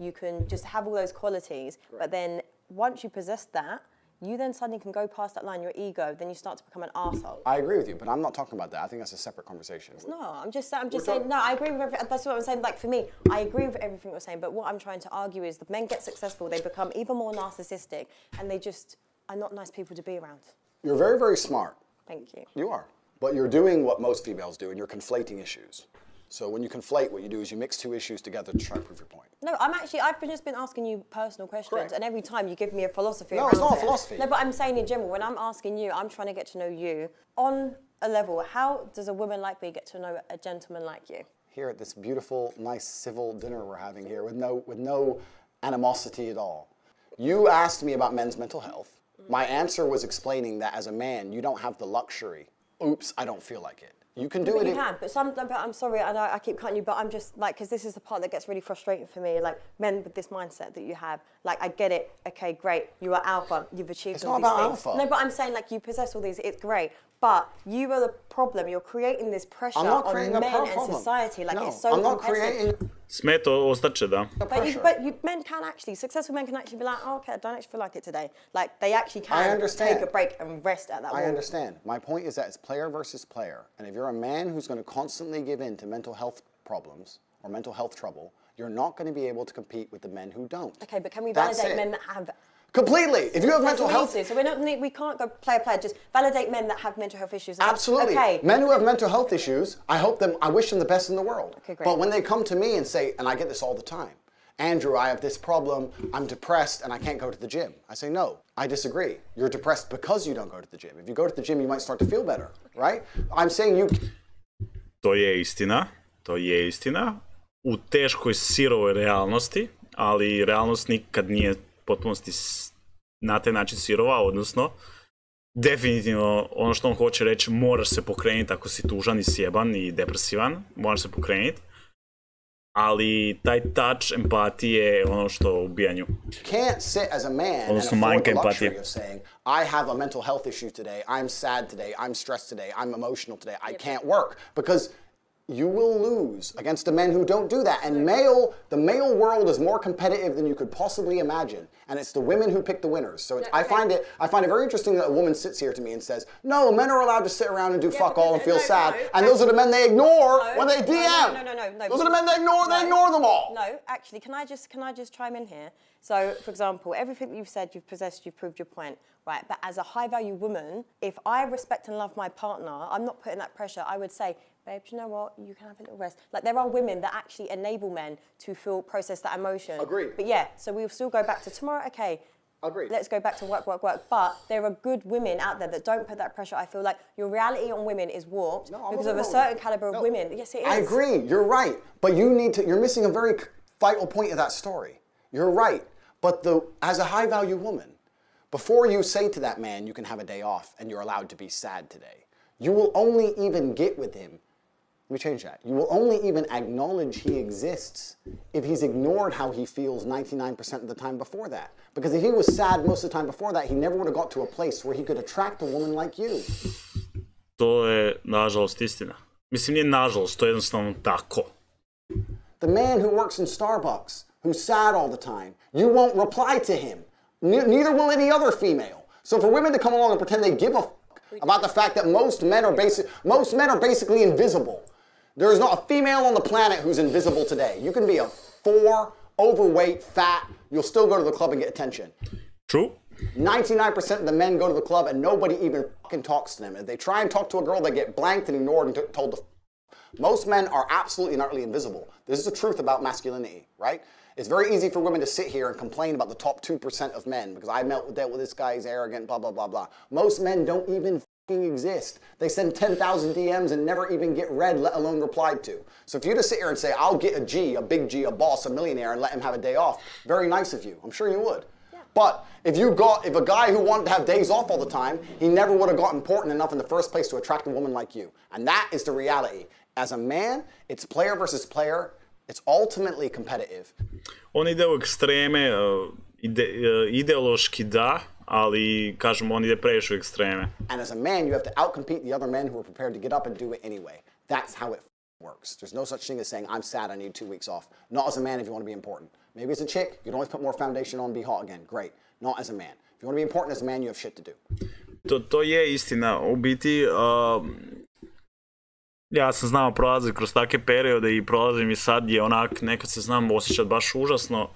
You can just have all those qualities, but then once you possess that, you then suddenly can go past that line, your ego, then you start to become an arsehole. I agree with you, but I'm not talking about that. I think that's a separate conversation. No, I'm just saying, no, I agree with everything. That's what I'm saying. Like, for me, I agree with everything you're saying, but what I'm trying to argue is the men get successful, they become even more narcissistic, and they just are not nice people to be around. You're very, very smart. Thank you. You are. But you're doing what most females do, and you're conflating issues. So when you conflate, what you do is you mix two issues together to try to prove your point. No, I've just been asking you personal questions, Correct. And every time you give me a philosophy. No, it's not a philosophy. No, but I'm saying in general, when I'm asking you, I'm trying to get to know you on a level. How does a woman like me get to know a gentleman like you? Here at this beautiful, nice, civil dinner we're having here with no animosity at all. You asked me about men's mental health. My answer was explaining that as a man, you don't have the luxury. Oops, I don't feel like it. You can do it. You can, but I'm sorry, I know I keep cutting you, but I'm just like, because this is the part that gets really frustrating for me. Like men with this mindset that you have, like I get it. Okay, great, you are alpha, you've achieved all these things. It's not about alpha. No, but I'm saying like you possess all these. It's great, but you are the problem. You're creating this pressure on men and society. Like it's so competitive. Smeto ostaće, da. But men can actually, successful men can actually be like, oh, okay, I don't actually feel like it today. Like they actually can take a break and rest at that moment. I understand. My point is that it's player versus player. And if you're a man who's going to constantly give in to mental health problems or mental health trouble, you're not going to be able to compete with the men who don't. Okay, but can we validate men that have... Completely. If you have mental health... So we can't go player, just validate men that have mental health issues. Absolutely. Okay. Men who have mental health issues, I wish them the best in the world. Okay, great. But when they come to me and say, and I get this all the time, Andrew, I have this problem, I'm depressed and I can't go to the gym. I say, no, I disagree. You're depressed because you don't go to the gym. If you go to the gym, you might start to feel better, right? I'm saying you... To je istina. U teškoj sirovoj realnosti, ali realnost nikad nije potpunosti na taj način sirova, odnosno definitivno ono što on hoće reći, moraš se pokrenuti ako si tužan i sjeban i depresivan, moraš se pokrenuti, ali taj touch empatije je ono što ubija nju. Can't sit as a man and afford the luxury of saying, I have a mental health issue today, I'm sad today, I'm stressed today, I'm emotional today, I can't work, because you will lose against the men who don't do that. And the male world is more competitive than you could possibly imagine. And it's the women who pick the winners. So I find it very interesting that a woman sits here to me and says, no, men are allowed to sit around and do fuck all and feel sad. And those are the men they ignore when they DM. No. Those are the men they ignore them all. No, actually, can I just chime in here? So, for example, everything you've said, you've possessed, you've proved your point, right? But as a high-value woman, if I respect and love my partner, I'm not putting that pressure. I would say, babe, do you know what? You can have a little rest. Like, there are women that actually enable men to process that emotion. Agreed. But yeah, so we'll still go back to tomorrow. Okay, Agreed. Let's go back to work, work, work. But there are good women out there that don't put that pressure. I feel like your reality on women is warped because of a certain caliber of women. Yes, it is. I agree. You're right. But you're missing a very vital point of that story. You're right. But as a high-value woman, before you say to that man, you can have a day off and you're allowed to be sad today, you will only even get with him. Let me change that. You will only even acknowledge he exists if he's ignored how he feels 99% of the time before that. Because if he was sad most of the time before that, he never would have got to a place where he could attract a woman like you. To je, nažalost, istina. Mislim, nije nažalost, to je jednostavno tako. The man who works in Starbucks, who's sad all the time, you won't reply to him. Neither will any other female. So for women to come along and pretend they give a f about the fact that most men are basically invisible. There is not a female on the planet who's invisible today. You can be a 4, overweight, fat, you'll still go to the club and get attention. True. 99% of the men go to the club and nobody even fucking talks to them. If they try and talk to a girl, they get blanked and ignored and told to f. Most men are absolutely and utterly invisible. This is the truth about masculinity, right? It's very easy for women to sit here and complain about the top 2% of men because I dealt with this guy, he's arrogant, blah, blah, blah, blah. Most men don't even exist. They send 10,000 DMs and never even get read, let alone replied to. So if you just sit here and say, I'll get a G, a big G, a boss, a millionaire, and let him have a day off, very nice of you. I'm sure you would. Yeah. But if a guy who wanted to have days off all the time, he never would have got important enough in the first place to attract a woman like you. And that is the reality. As a man, it's player versus player. It's ultimately competitive. On ide u ekstreme, ideološki da, ali, kažem, on ide previše u ekstreme. And as a man, you have to outcompete the other men who are prepared to get up and do it anyway. That's how it works. There's no such thing as saying, I'm sad, I need 2 weeks off. Not as a man if you want to be important. Maybe as a chick, you can always put more foundation on and be hot again. Great. Not as a man. If you want to be important as a man, you have shit to do. To je istina. U biti, ja sam znao prolaziti kroz takve periode i prolazim i sad je onak, nekad se znam osjećati baš užasno.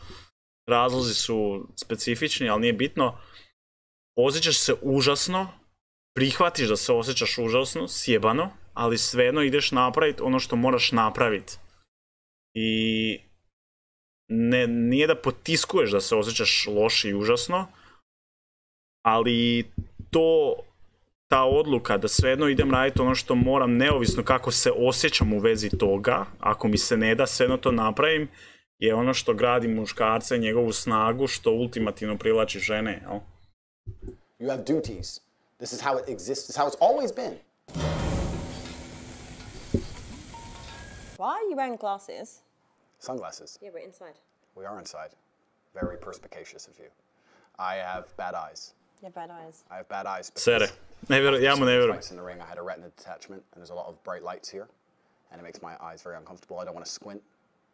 Razlozi su specifični, ali nije bitno. Osjećaš se užasno, prihvatiš da se osjećaš užasno, sjebano, ali svejedno ideš napraviti ono što moraš napraviti. I nije da potiskuješ da se osjećaš loše i užasno, ali ta odluka da svejedno idem raditi ono što moram, neovisno kako se osjećam u vezi toga, ako mi se ne da svejedno to napravim, je ono što gradi muškarca i njegovu snagu, što ultimativno privlači žene, jel? You have duties. This is how it exists. This is how it's always been. Why are you wearing glasses? Sunglasses. Yeah, we're inside. We are inside. Very perspicacious of you. I have bad eyes. You have bad eyes. I have bad eyes. Sere. Ja mu ne vjerujem. In the ring, I had a retina detachment, and there's a lot of bright lights here, and it makes my eyes very uncomfortable. I don't want to squint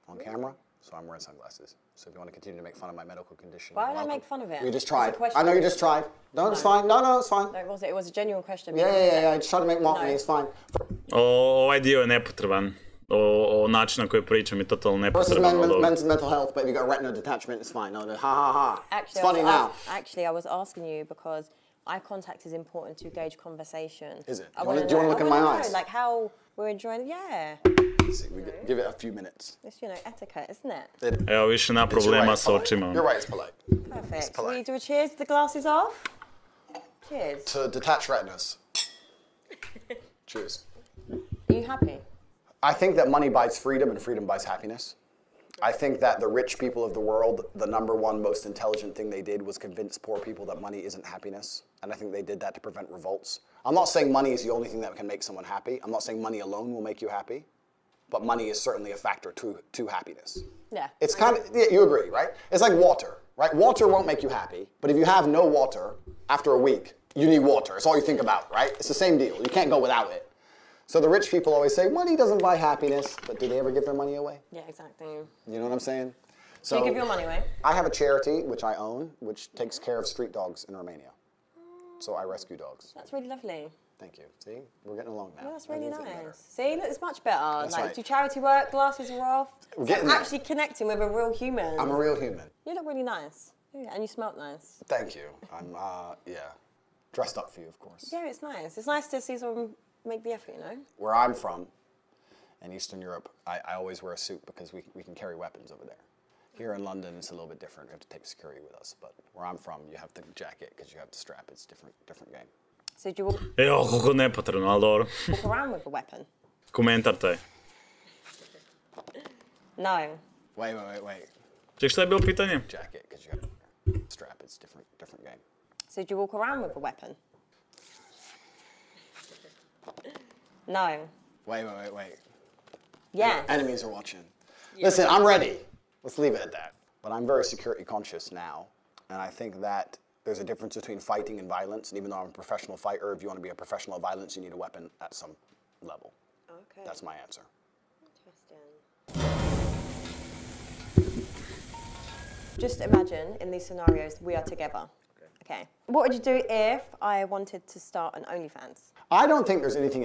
on camera, so I'm wearing sunglasses. So if you want to continue to make fun of my medical condition, why would I make fun of it? You just tried. I know you just tried. No, it's fine. No, it's fine. No, it was a genuine question. Yeah. I just tried to make mock me. It's fine. Ovaj dio je nepotreban. O način na koji pričam je totalno nepotreban. Men's mental health, but if you got a retina detachment, it's fine. No, ha. It's funny now. Actually, I was asking you because eye contact is important to gauge conversation. Is it? Do you want to look in my eyes? Like how we're enjoying it? Yeah. See, we give it a few minutes. It's, etiquette, isn't it? Evo, više na problema sa očima. You're right, it's polite. Perfect. Can we do a cheers with the glasses off? Cheers. To detach retinas. Cheers. Are you happy? I think that money buys freedom and freedom buys happiness. I think that the rich people of the world, the #1 most intelligent thing they did was convince poor people that money isn't happiness. And I think they did that to prevent revolts. I'm not saying money is the only thing that can make someone happy. I'm not saying money alone will make you happy. But money is certainly a factor to happiness. Yeah. It's you agree, right? It's like water, right? Water won't make you happy. But if you have no water after a week, you need water. It's all you think about, right? It's the same deal. You can't go without it. So the rich people always say, money doesn't buy happiness, but do they ever give their money away? Yeah, exactly. You know what I'm saying? So you give your money away? I have a charity, which I own, which takes care of street dogs in Romania. So I rescue dogs. That's really lovely. Thank you. See, we're getting along now. Yeah, that's really nice. See, look, it's much better. That's like, right. do charity work, glasses are off. We're getting there. Actually connecting with a real human. I'm a real human. You look really nice. Yeah, and you smell nice. Thank you. I'm, dressed up for you, of course. Yeah, it's nice. It's nice to see someone make the effort, Where I'm from, in Eastern Europe, I always wear a suit because we can carry weapons over there. Here in London, it's a little bit different. We have to take security with us. But where I'm from, you have to jacket because you have to strap. It's different game. So do you walk Kako nepotrebno, ali dobro. around with a weapon? Komentar taj. No. Wait. Ček, šta je bilo pitanje? Jacket because you have to strap. It's different game. So do you walk around with a weapon? No. Wait. Yeah. Enemies are watching. Listen, I'm ready. Let's leave it at that. But I'm very security conscious now. And I think that there's a difference between fighting and violence. And even though I'm a professional fighter, if you want to be a professional of violence, you need a weapon at some level. Okay. That's my answer. Interesting. Just imagine in these scenarios we are together. Okay. What would you do if I wanted to start an OnlyFans? I don't think there's anything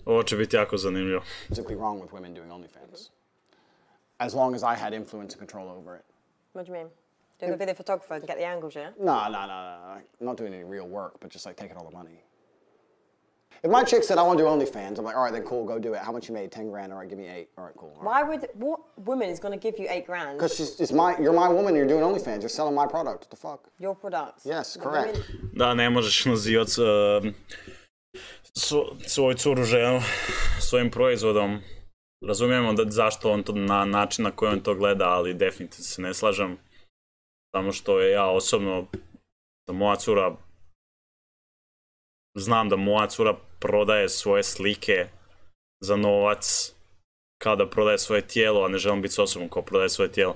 Ovo će biti jako zanimljivo. intrinsically wrong with women doing OnlyFans. As long as I had influence and control over it. What do you mean? Doing a video photographer and get the angles, yeah? No. I'm not doing any real work, but just like taking all the money. If my chick said, I want to do OnlyFans, I'm like, all right, then cool, go do it. How much you made? 10 grand. All right, give me 8. All right, cool. All right. What woman is going to give you 8 grand? Because you're my woman, you're doing OnlyFans, you're selling my product. What the fuck? Your product? Yes, correct. Da, ne možeš nazivati svoju curu ženu svojim proizvodom. Razumijemo zašto on to na način na koji on to gleda, ali definitivno se ne slažem. Samo što je ja osobno, da moja cura, znam da moja cura prodaje svoje slike za novac, kao da prodaje svoje tijelo, a ne želim biti s osobom ko prodaje svoje tijelo.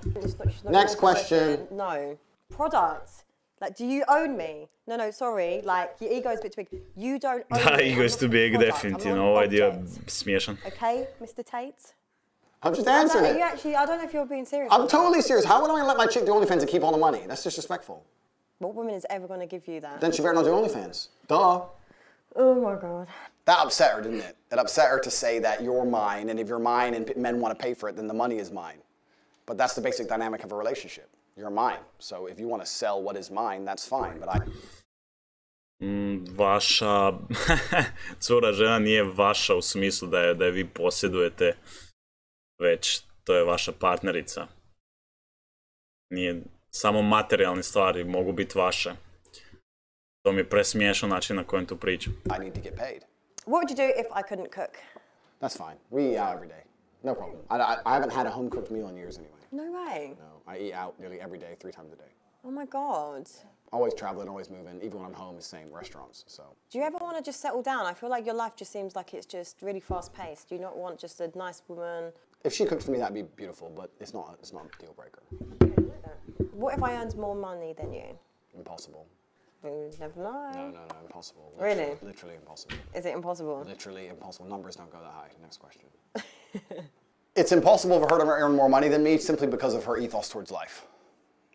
Next question. No. Products. Like, do you own me? No, sorry. Like, your ego is a bit too big. You don't own Da, me. ego is too big, definitivno. Ovaj dio smiješan. Okay, Mr. Tate? I'm just answering Are you it. actually, I don't know if you're being serious. I'm totally serious. How would I let my chick do OnlyFans and keep all the money? That's disrespectful. What woman is ever going to give you that? Then she better not do OnlyFans. Duh. Oh my God. That upset her, didn't it? It upset her to say that you're mine, and if you're mine and men want to pay for it, then the money is mine. But that's the basic dynamic of a relationship. You're mine. So if you want to sell what is mine, that's fine. But Vaša cura žena nije vaša u smislu da je vi posjedujete, već to je vaša partnerica. Nije, samo materijalne stvari mogu biti vaše. To mi je presmiješan način na kojem tu pričam. I need to get paid. What would you do if I couldn't cook? That's fine. We eat out every day. No problem. I haven't had a home-cooked meal in years anyway. No way. No, I eat out nearly every day, 3 times a day. Oh my God. Always traveling, always moving. Even when I'm home, it's same restaurants. So. Do you ever want to just settle down? I feel like your life just seems like it's just really fast-paced. Do you not want just a nice woman? If she cooked for me, that'd be beautiful, but it's not a deal breaker. What if I earned more money than you? Impossible. You never know. No, impossible. Really? Literally impossible. Is it impossible? Literally impossible. Numbers don't go that high. Next question. It's impossible for her to earn more money than me simply because of her ethos towards life.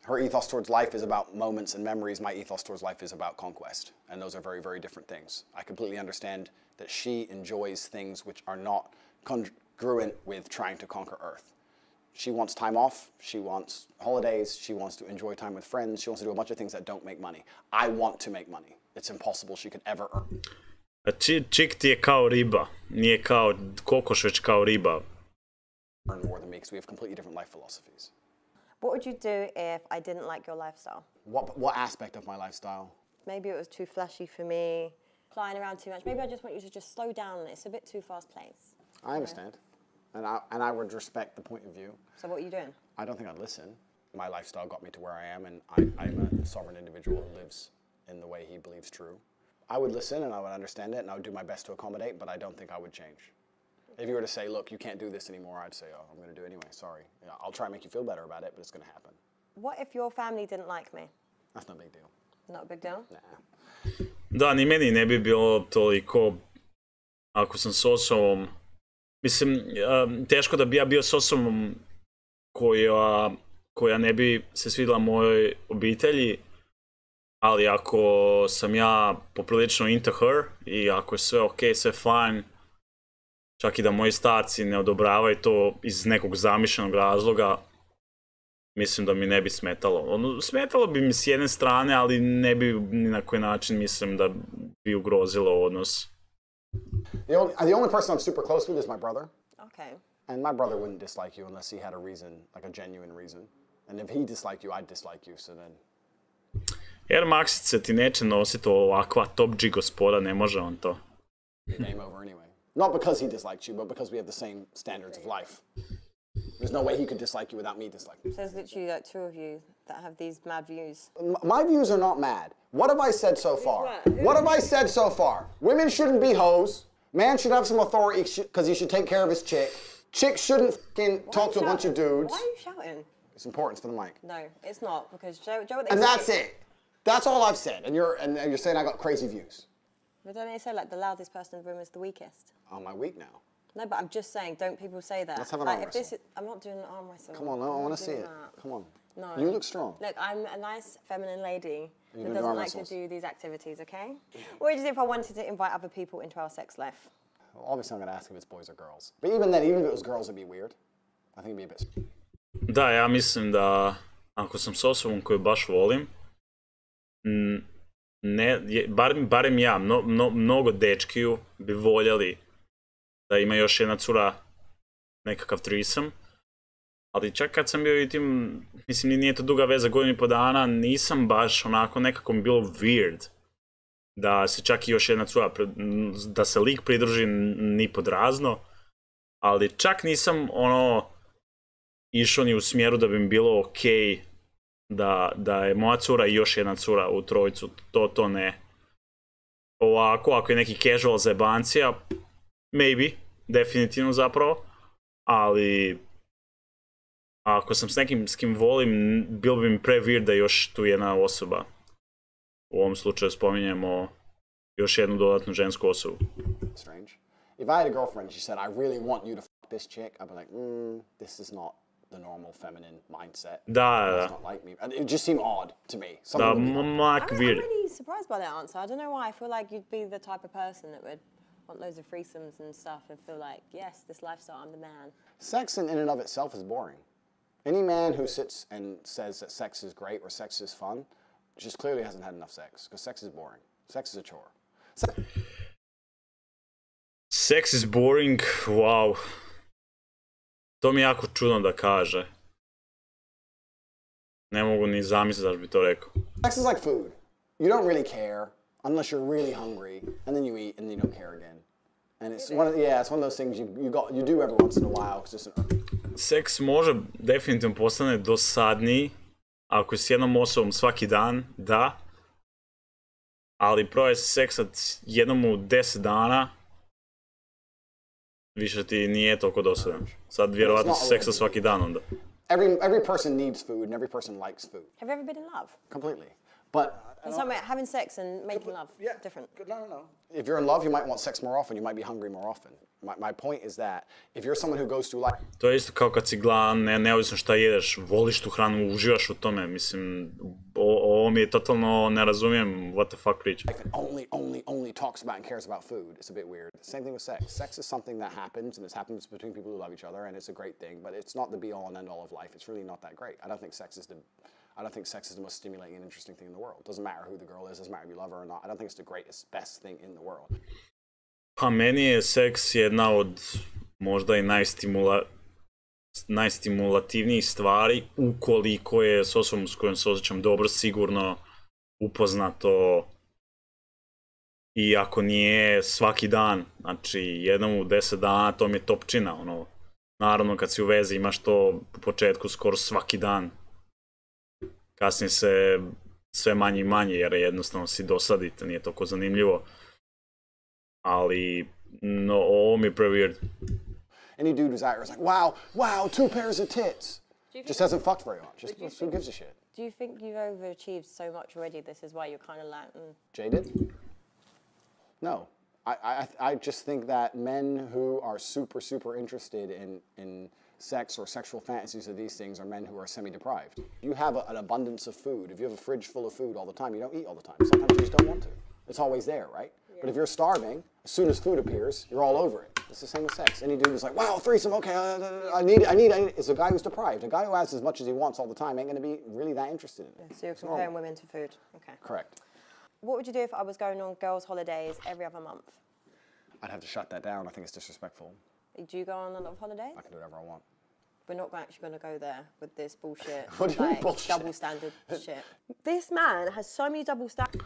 Her ethos towards life is about moments and memories. My ethos towards life is about conquest. And those are very, very different things. I completely understand that she enjoys things which are not congruent with trying to conquer Earth. She wants time off, she wants holidays, she wants to enjoy time with friends, she wants to do a bunch of things that don't make money. I want to make money. It's impossible she could ever earn. Čik ti je kao riba, nije kao kokoš, već kao riba. Earn more than me because we have completely different life philosophies. What would you do if I didn't like your lifestyle? What aspect of my lifestyle? Maybe it was too flashy for me, flying around too much. Maybe I just want you to just slow down. It's a bit too fast-paced. I understand. And I would respect the point of view. So what are you doing? I don't think I'd listen. My lifestyle got me to where I am, and I'm a sovereign individual who lives in the way he believes true. I would listen and I would understand it and I would do my best to accommodate, but I don't think I would change. If you were to say, look, you can't do this anymore, I'd say, oh, I'm going to do it anyway, sorry. Yeah, I'll try and make you feel better about it, but it's going to happen. What if your family didn't like me? That's no big deal. Not a big deal? Nah. Da, ni meni ne bi bilo toliko ako sam s osobom. Mislim, teško da bi ja bio s osobom koja ne bi se svidjela mojoj obitelji, ali ako sam ja poprilično into her i ako je sve ok, sve fine, čak i da moji starci ne odobravaju to iz nekog zamišljenog razloga, mislim da mi ne bi smetalo. Smetalo bi mi s jedne strane, ali ne bi ni na koji način mislim da bi ugrozilo odnos. The only person I'm super close with is my brother. Okay. And my brother wouldn't dislike you unless he had a reason, like a genuine reason. And if he disliked you, I'd dislike you, so then... Air Maxice ti neće nositi ovakva top G gospoda, ne može on to. Game over anyway. Not because he disliked you, but because we have the same standards of life. There's no way he could dislike you without me disliking you. So there's literally like two of you that have these mad views. My views are not mad. What have I said so far? What have I said so far? Women shouldn't be hoes. Man should have some authority because he should take care of his chick. Chick shouldn't fucking talk to a bunch of dudes. Why are you shouting? It's important for the mic. No, it's not, because Joe what they And say. that's it. That's all I've said. And you're saying I got crazy views. But don't they say like the loudest person in the room is the weakest? Oh, my weak now. No, but I'm just saying, don't people say that? Let's have an like, arm if this wrestle. is, I'm not doing an arm wrestle. Come on, I want to see it. Come on. No. You look strong. Look, I'm a nice feminine lady You that do doesn't arm like wrestles. to do these activities, okay? What would you do if I wanted to invite other people into our sex life? Well, obviously, I'm going to ask if it's boys or girls. But even then, even if it was girls, it'd be weird. I think it'd be a bit... Da, ja mislim da ako sam s osobom koju baš volim, barem ja, mnogo dečkiju bi voljeli da ima još jedna cura, nekakav threesome. Ali čak kad sam bio i tim, mislim nije to duga veza, godinu i po dana, nisam baš onako, nekako mi bilo weird da se čak i još jedna cura, da se lik pridruži ni pod razno, ali čak nisam išao ni u smjeru da bi mi bilo okej da je moja cura i još jedna cura u trojicu, to ne. Ovako, ako je neki casual zajebancija, maybe, definitivno zapravo, ali ako sam s nekim s kim volim, bilo bi mi pre weird da još tu jedna osoba. U ovom slučaju spominjemo još jednu dodatnu žensku osobu. Strange. If I had a girlfriend and she said, I really want you to fuck this chick, I'd be like, this is not the normal feminine mindset. That's not like me. And it would just seem odd to me. I'm really surprised by that answer. I don't know why. I feel like you'd be the type of person that would want loads of threesomes and stuff and feel like, yes, this lifestyle, I'm the man. Sex in and of itself is boring. Any man who sits and says that sex is great or sex is fun just clearly hasn't had enough sex, because sex is boring. Sex is a chore. Sex is boring, wow. To mi je jako čudno da kaže. Ne mogu ni zamisliti zašto bi to rekao. Sex is like food. You don't really care unless you're really hungry, and then you eat and then you don't care again. And it's it's one of those things you do every once in a while. It's just an Seks može definitivno postane dosadniji ako je s jednom osobom svaki dan, da. Ali provesti seks jednom u 10 dana više ti nije toliko dosadan. Sad vjerovatno si seksa svaki dan onda. Every person needs food and every person likes food. Have you ever been in love? Completely. But having sex and making love, different. No. If you're in love, you might want sex more often. You might be hungry more often. My point is that if you're someone who goes through life... To je isto kao kad si gladan, neovisno šta jedeš, voliš tu hranu, uživaš u tome, mislim, ovo mi je totalno, ne razumijem what the fuck priča. Life only talks about and cares about food. It's a bit weird. Same thing with sex. Sex is something that happens, and it happens between people who love each other, and it's a great thing, but it's not the be-all and end-all of life. It's really not that great. I don't think sex is the most stimulating and interesting thing in the world. Doesn't matter who the girl is, doesn't matter if you love her or not. I don't think it's the greatest, best thing in the world. Pa meni je seks jedna od možda i najstimulativnijih stvari ukoliko je s osobom s kojom se osjećam dobro, sigurno, upoznato i ako nije svaki dan, znači jednom u 10 dana, to mi je topčina, naravno kad si u vezi imaš to u početku skoro svaki dan, kasnije se sve manje i manje jer jednostavno si dosadite, nije toliko zanimljivo. Ali, ovo mi je pre weird. Any dude who's out here is like, wow, 2 pairs of tits. Just hasn't fucked very much. Just who gives a shit? Do you think you've overachieved so much already? This is why you're kind of like... Jaded? No. I just think that men who are super, super interested in sex or sexual fantasies of these things are men who are semi-deprived. You have an abundance of food. If you have a fridge full of food all the time, you don't eat all the time. Sometimes you just don't want to. It's always there, right? Yeah. But if you're starving, as soon as food appears, you're all over it. It's the same with sex. Any dude is like, wow, threesome, okay, I need it. It's a guy who's deprived. A guy who has as much as he wants all the time ain't going to be really that interested in it. So you're comparing women to food. Okay. Correct. What would you do if I was going on girls' holidays every other month? I'd have to shut that down. I think it's disrespectful. Do you go on a lot of holidays? I can do whatever I want. we're not actually going to go there with this bullshit. What do you mean bullshit? Double standard shit. This man has so many double standards.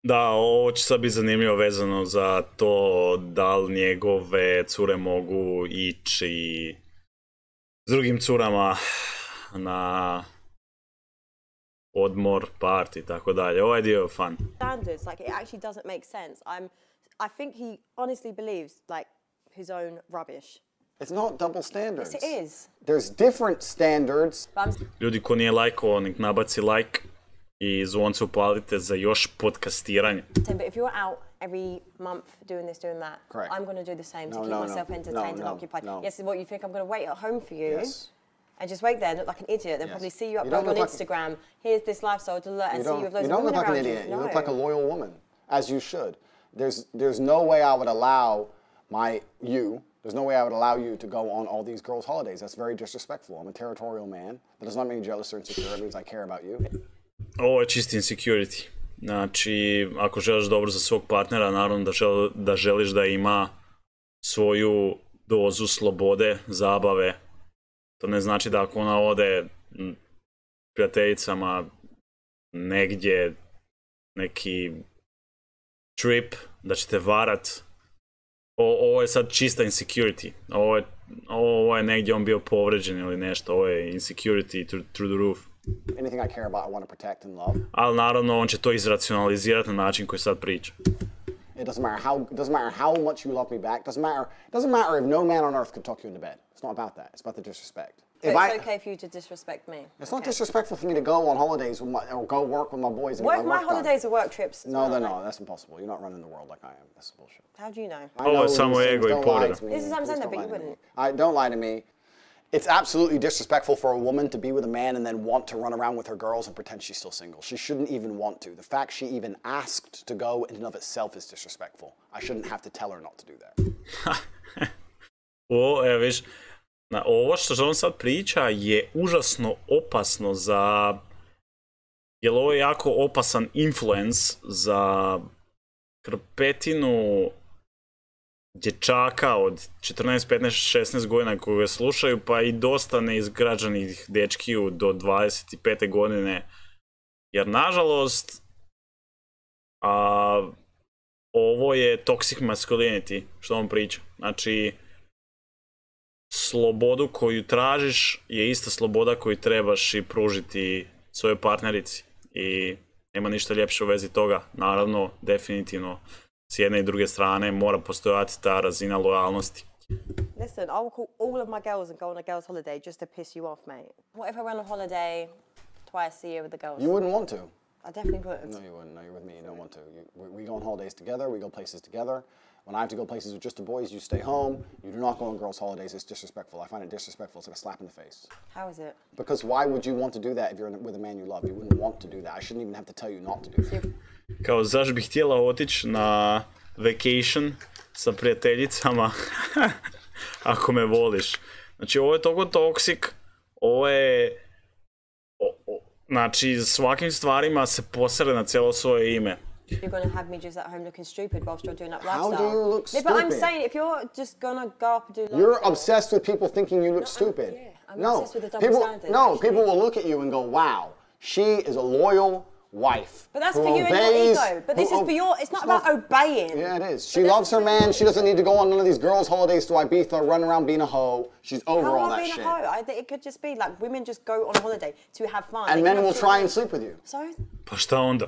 Da, ovo će sad biti zanimljivo vezano za to da li njegove cure mogu ići s drugim curama na odmor, party i tako dalje. Ovaj dio je fun. Standards, like it actually doesn't make sense. I think he honestly believes like his own rubbish. It's not double standards. Yes, it is. There's different standards. Ljudi ko nije lajkao, nek nabaci like i zvonce upalite za još podcastiranje. But if you're out every month doing this, doing that, Correct. I'm going to do the same to No, keep no, myself no. entertained No, and occupied. no. Yes, what you think I'm going to wait at home for you Yes. and just wait there and look like an idiot, then Yes. probably see you You upload don't on look like- Instagram, here's this lifestyle to look and see you with loads You of don't women look like an around idiot. you. You No. look like a loyal woman, as you should. There's no way I would allow there's no way I would allow you to go on all these girls' holidays. That's very disrespectful. I'm a territorial man. That does not mean jealous or insecure. It means I care about you. Ovo je čisti insecurity. Znači, ako želiš dobro za svog partnera, naravno da želiš da ima svoju dozu slobode, zabave. To ne znači da ako ona ode prijateljicama negdje, neki trip, da ćete varat. Ovo je sad čista insecurity. Ovo je negdje on bio povređen ili nešto. Ovo je insecurity through the roof. Anything I care about, I want to protect and love. Ali naravno on će to izracionalizirati na način koji sad priča. It doesn't matter how much you love me back. Doesn't matter if no man on earth could talk you into bed. It's not about that. It's about the disrespect. But it's okay for you to disrespect me. It's not disrespectful for me to go on holidays or go work with my boys and get my My work done. holidays are work trips. No, they're not. That's impossible. You're not running the world like I am. That's bullshit. How do you know? I know Ovo je these samo things. ego i Don't lie povreda. to me. This is what I'm saying, Please but don't you lie to me. wouldn't. Don't lie to me. It's absolutely disrespectful for a woman to be with a man and then want to run around with her girls and pretend she's still single. She shouldn't even want to. The fact she even asked to go in and of itself is disrespectful. I shouldn't have to tell her not to do that. Evo viš, ovo što on sad priča je užasno opasno za... Jer ovo je jako opasan influence za krpetinu dječaka od 14, 15, 16 godina koji ga slušaju, pa i dosta neizgrađenih dečkiju do 25. godine. Jer nažalost, ovo je toxic masculinity, što on priča. Znači, slobodu koju tražiš je ista sloboda koju trebaš i pružiti svojoj partnerici. I nema ništa ljepše u vezi toga. Naravno, definitivno, s jedne i druge strane mora postojati ta razina lojalnosti. Listen, I will call all of my girls and go on a girls' holiday just to piss you off, mate. What if I went on holiday twice a year with the girls? You wouldn't want to. I definitely would. No, you wouldn't. No, you're with me. You don't want to. We go on holidays together. We go places together. When I have to go places with just the boys, you stay home. You do not go on girls' holidays. It's disrespectful. I find it disrespectful. It's like a slap in the face. How is it? Because why would you want to do that if you're with a man you love? You wouldn't want to do that. I shouldn't even have to tell you not to do that. Kao, zašto bih htjela otići na vacation sa prijateljicama ako me voliš. Znači, ovo je toliko toksik, ovo je... Znači, svakim stvarima se posere na cijelo svoje ime. You're going to have me just at home looking stupid whilst you're doing that lifestyle. How do you look Yeah, but I'm stupid? saying, if you're just going to go up and do lifestyle... You're obsessed with people thinking you look stupid. I'm obsessed with the double people, standard, No, actually. people will look at you and go, wow, she is a loyal wife. But that's who for you and your obeys- ego. But this who is for your... It's not it's about obeying. Yeah, it is. She loves her man. She doesn't need to go on none of these girls' holidays to Ibiza, run around being a hoe. She's over How all am I that being shit. a hoe? I think it could just be like women just go on holiday to have fun. And They men can will have try children. and sleep with you. So? Pa šta onda?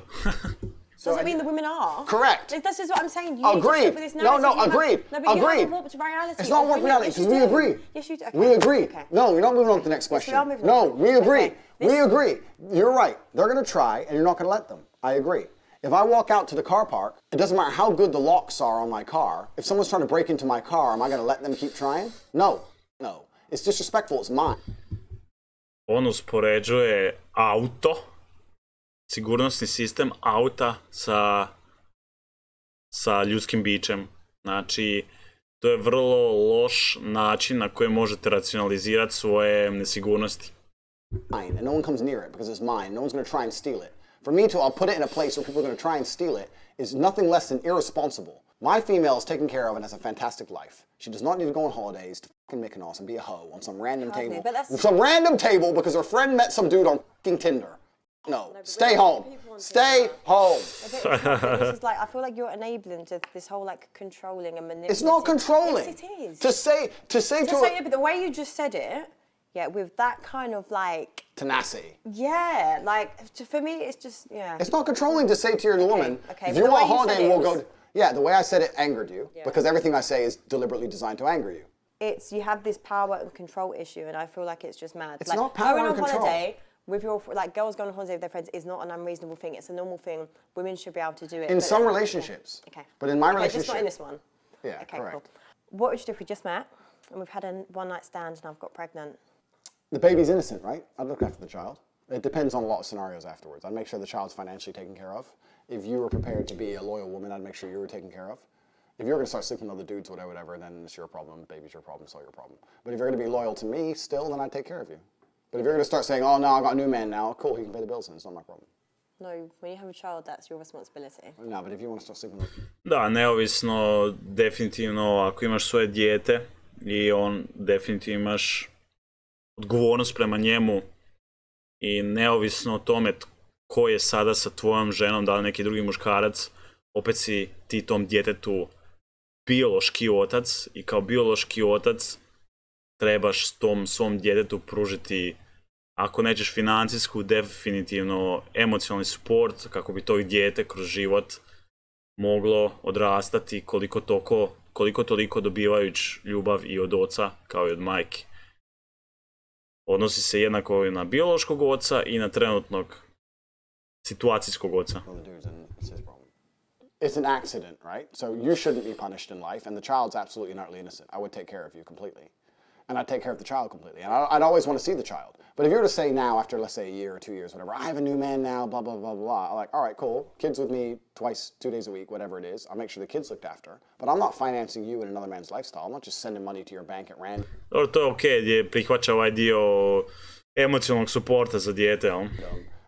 Doesn't mean the women are. Correct. This is what I'm saying. You need to Agreed. stick with this No, narrative. You agreed. Have, no, but you Agreed. have a warped reality. It's not of warped women. reality Yes, because you we do. agree. Yes, you do. Okay. We agree. Okay. No, we're not moving on to the next question. we are moving No, on. we agree. Okay. This- We agree. You're right. They're going to try, and you're not going to let them. I agree. If I walk out to the car park, it doesn't matter how good the locks are on my car. If someone's trying to break into my car, am I going to let them keep trying? No. No. It's disrespectful. It's mine. On uspoređuje auto, sigurnosni sistem auta sa ljudskim bićem. Znači, to je vrlo loš način na koji možete racionalizirati svoje nesigurnosti. And no one comes near it because it's mine. No one's going to try and steal it. For me to, I'll put it in a place where people are going to try and steal it is nothing less than irresponsible. My female is taken care of and has a fantastic life. She does not need to go on holidays to fucking Mykonos and be a hoe on some random table. Some random table because her friend met some dude on fucking Tinder. No, stay home. Stay home. This is like, I feel like you're enabling to this whole like controlling and manipulating. It's not controlling. Yes, it is. To say yeah, but the way you just said it, yeah, with that kind of like tenacity. Yeah, like for me, it's just It's not controlling to say to your woman, okay, if you want a holiday, we'll go. Yeah, the way I said it angered you because everything I say is deliberately designed to anger you. It's you have this power and control issue, and I feel like it's just mad. It's like, not power and control. Holiday with your girls going on holiday with their friends is not an unreasonable thing. It's a normal thing. Women should be able to do it. In some relationships. Okay. But in my relationship. Just not in this one. Yeah, okay, correct. Cool. What would you do if we just met and we've had a one-night stand and I've got pregnant? The baby's innocent, right? I'd look after the child. It depends on a lot of scenarios afterwards. I'd make sure the child's financially taken care of. If you were prepared to be a loyal woman, I'd make sure you were taken care of. If you're going to start sleeping with other dudes, whatever, then it's your problem. Baby's your problem, it's all your problem. But if you're going to be loyal to me still, then I'd take care of you. But if you're going to start saying, oh, no, I got a new man now, cool, he can pay the bills, and it's not my problem. No, when you have a child, that's your responsibility. No, but if you want to start sleeping with... Da, neovisno, definitivno, ako imaš svoje dijete i on definitivno imaš odgovornost prema njemu i neovisno o tome ko je sada sa tvojom ženom, da li neki drugi muškarac, opet si ti tom djetetu biološki otac i kao biološki otac trebaš tom svom djetetu pružiti, ako nećeš financijsku, definitivno emocionalni support kako bi to dijete kroz život moglo odrastati koliko toliko dobivajući ljubav i od oca kao i od majke. Odnosi se jednako i na biološkog oca i na trenutnog situacijskog oca. It's an accident, right? So you shouldn't be punished in life, and the child's absolutely and utterly innocent. I would take care of you completely. And I'd take care of the child completely. And I'd always want to see the child. But if you were to say now, after let's say a year or 2 years, whatever, I have a new man now, blah, blah, blah, blah. I'm like, all right, cool. Kids with me twice, 2 days a week, whatever it is. I'll make sure the kid's looked after. But I'm not financing you in another man's lifestyle. I'm not just sending money to your bank at random. Dobro, to je okej, gdje prihvaća ovaj dio emocionalnog suporta za dijete, jel?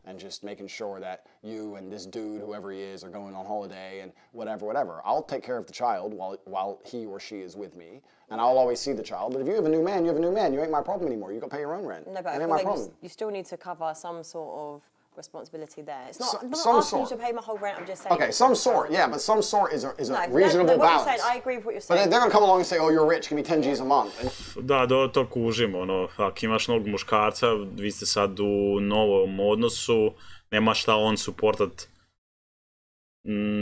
And just making sure that you and this dude, whoever he is, are going on holiday and whatever. I'll take care of the child while he or she is with me, and I'll always see the child. But if you have a new man, you have a new man. You ain't my problem anymore. You got to pay your own rent. No, but I feel like you still need to cover some sort of responsibility there. It's not, I'm not asking you to pay my whole rent, I'm just saying... Okay, some sort, yeah, but some sort is a reasonable balance. Saying, I agree with what you're saying. But they're going to come along and say, oh, you're rich, give me 10 G's a month. Da, to kužim, ono, ako imaš novog muškarca, vi ste sad u novom odnosu, nema šta on suportat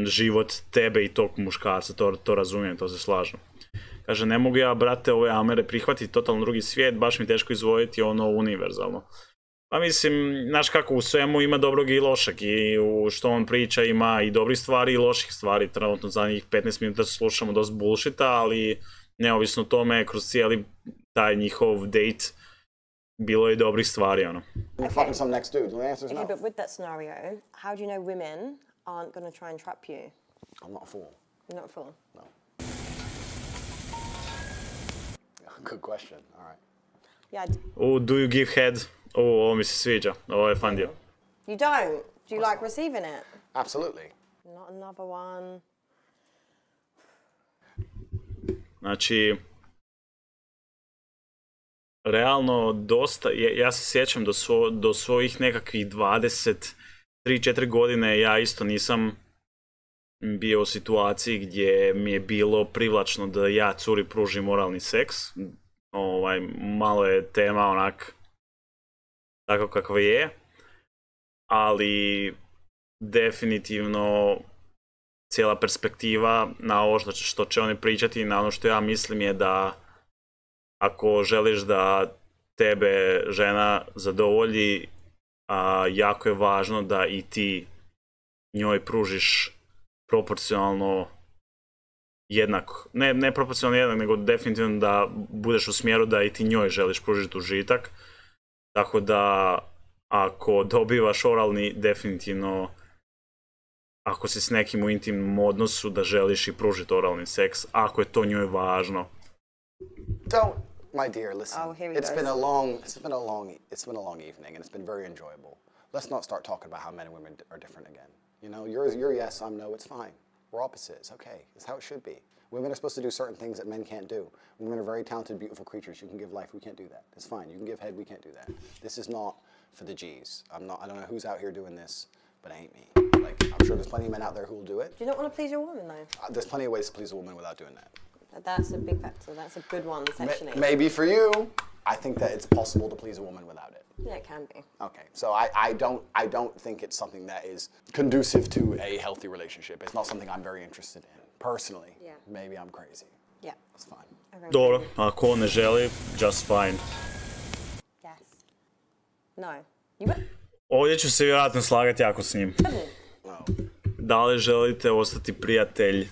život tebe i tog muškarca, to razumijem, to se slažem. Kaže, ne mogu ja, brate, ove Amere prihvatiti totalno drugi svijet, baš mi teško izvojiti ono univerzalno. Pa mislim, znaš kako, u svemu ima dobrog i lošeg i u što on priča ima i dobrih stvari i loših stvari. Trenutno za njih 15 minuta slušamo dosta bullshita, ali neovisno o tome, kroz cijeli taj njihov date bilo je dobrih stvari, ono. Fucking some next dude. The answer's no. Okay, but with that scenario, how do you know women aren't going to try and trap you? I'm not a fool. You're not a fool? No. Good question, all right. Yeah. Do you give head? Ovo mi se sviđa, ovo je fun dio. You don't? Do you like receiving it? Absolutely. Not another one. Znači, realno dosta, ja se sjećam do svojih nekakvih 23-4 godine ja isto nisam bio u situaciji gdje mi je bilo privlačno da ja curi pružim moralni seks. Malo je tema onak tako kakva je, ali definitivno cijela perspektiva na ovo što će oni pričati i na ono što ja mislim je da ako želiš da tebe žena zadovolji, jako je važno da i ti njoj pružiš proporcionalno jednako. Ne proporcionalno jednak, nego definitivno da budeš u smjeru da i ti njoj želiš pružiti užitak. Tako da, ako dobivaš oralni, definitivno, ako si s nekim u intimnom odnosu, da želiš i pružiti oralni seks, ako je to njoj važno. Don't, my dear, listen. It's been a long evening, and it's been very enjoyable. Let's not start talking about how men and women are different again. You know, you're yes, I'm no, it's fine. We're opposites. Okay, that's how it should be. Women are supposed to do certain things that men can't do. Women are very talented, beautiful creatures. You can give life, we can't do that. It's fine. You can give head, we can't do that. This is not for the G's. I don't know who's out here doing this, but it ain't me. Like, I'm sure there's plenty of men out there who will do it. Do you not want to please your woman, though? There's plenty of ways to please a woman without doing that. That's a big factor. That's a good one, sexually. Maybe for you. I think that it's possible to please a woman without it. Yeah, it can be. Okay, so I don't think it's something that is conducive to a healthy relationship. It's not something I'm very interested in, personally. Yeah. Maybe I'm crazy. Yeah. That's fine. Dobro, ako ne želi, just fine. Yes. No. You would? Ovdje ću se vjerojatno slagati jako s njim. No. Da li želite ostati prijatelj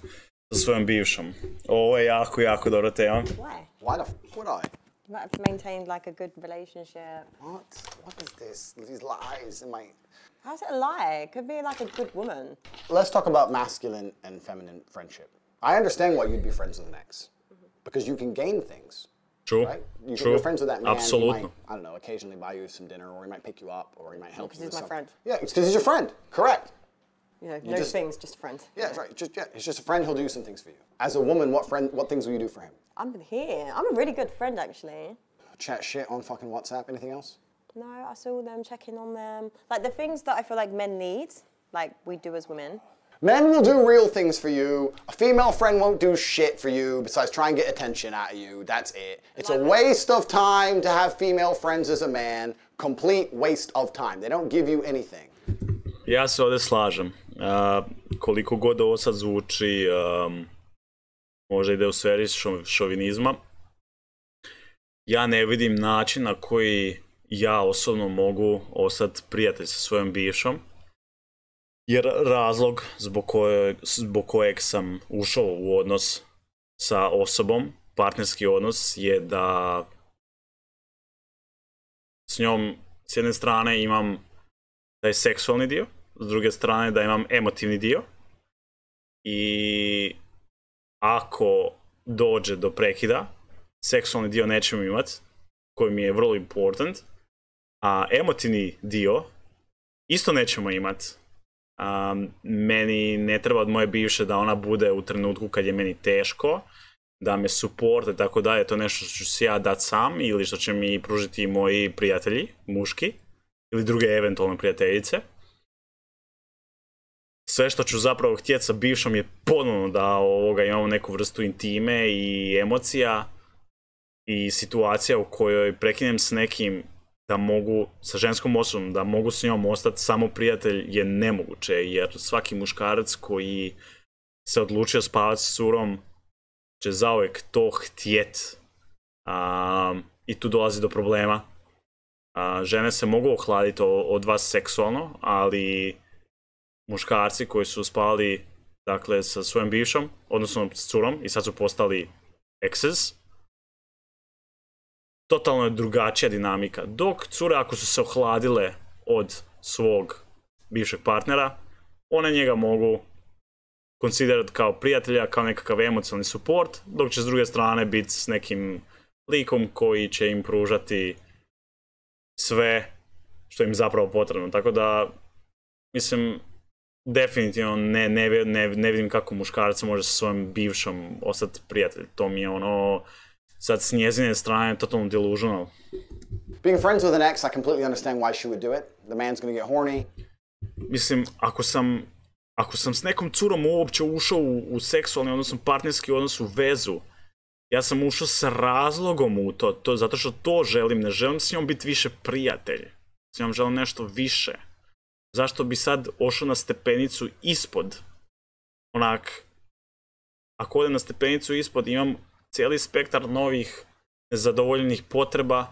sa svojom bivšom? Ovo je jako, jako dobra tema. Why? Why the f would I? You might have maintained like a good relationship. What is this? These lies in my... How's it a lie? It could be like a good woman. Let's talk about masculine and feminine friendship. I understand why you'd be friends with an ex. Because you can gain things. True. Right? True. You're friends with that man. Absolutely. He might, I don't know, occasionally buy you some dinner, or he might pick you up, or he might help you with Because he's my something. friend. Yeah, it's because he's your friend. Correct. You know, no things, just a friend. Yeah, that's right. He's just a friend. He'll do some things for you. As a woman, what things will you do for him? I'm here. I'm a really good friend, actually. Chat shit on fucking WhatsApp. Anything else? No, I saw them, checking on them. Like the things that I feel like men need, like we do as women. Men will do real things for you. A female friend won't do shit for you besides try and get attention out of you. That's it. It's a waste of time to have female friends as a man. Complete waste of time. They don't give you anything. Ja se ovdje slažem. Koliko god ovo sad zvuči, možda ide u sferi šovinizma, ja ne vidim način na koji ja osobno mogu ostati prijatelj sa svojom bivšom, jer razlog zbog kojeg sam ušao u odnos sa osobom, partnerski odnos, je da s njom s jedne strane imam taj seksualni dio, s druge strane da imam emotivni dio, i ako dođe do prekida, seksualni dio nećemo imati, koji mi je vrlo important, a emotivni dio isto nećemo imati. Meni ne treba od moje bivše da ona bude u trenutku kad je meni teško, da me supporte, tako da je to nešto što ću si ja dati sam ili što će mi pružiti moji prijatelji, muški, ili druge eventualne prijateljice. Sve što ću zapravo htjeti sa bivšom je ponovno da imamo neku vrstu intime i emocija i situacija u kojoj prekinem s nekim da mogu, sa ženskom osobom, da mogu s njom ostati samo prijatelj je nemoguće, jer svaki muškarac koji se odlučio spavati s curom će zauvijek to htjet. I tu dolazi do problema. Žene se mogu ohladiti od vas seksualno, ali muškarci koji su spali, dakle, sa svojom bivšom, odnosno s curom, i sad su postali exes, totalno je drugačija dinamika. Dok cure, ako su se ohladile od svog bivšeg partnera, one njega mogu konsiderati kao prijatelja, kao nekakav emocionalni support, dok će s druge strane biti s nekim likom koji će im pružati sve što im zapravo potrebno. Tako da, mislim, definitivno ne vidim kako muškarac može sa svojom bivšom ostati prijatelj. To mi je sad s njezine strane totalno delusional. Being friends with an ex, I completely understand why she would do it. The man's gonna get horny. Mislim, ako sam s nekom curom uopće ušao u seksualni, odnosno partnerski odnos, u vezu, ja sam ušao sa razlogom u to zato što to želim, ne želim s njom biti više prijatelj. S njom želim nešto više. Zašto bi sad ošao na stepenicu ispod? Ako odem na stepenicu ispod, imam cijeli spektar novih nezadovoljenih potreba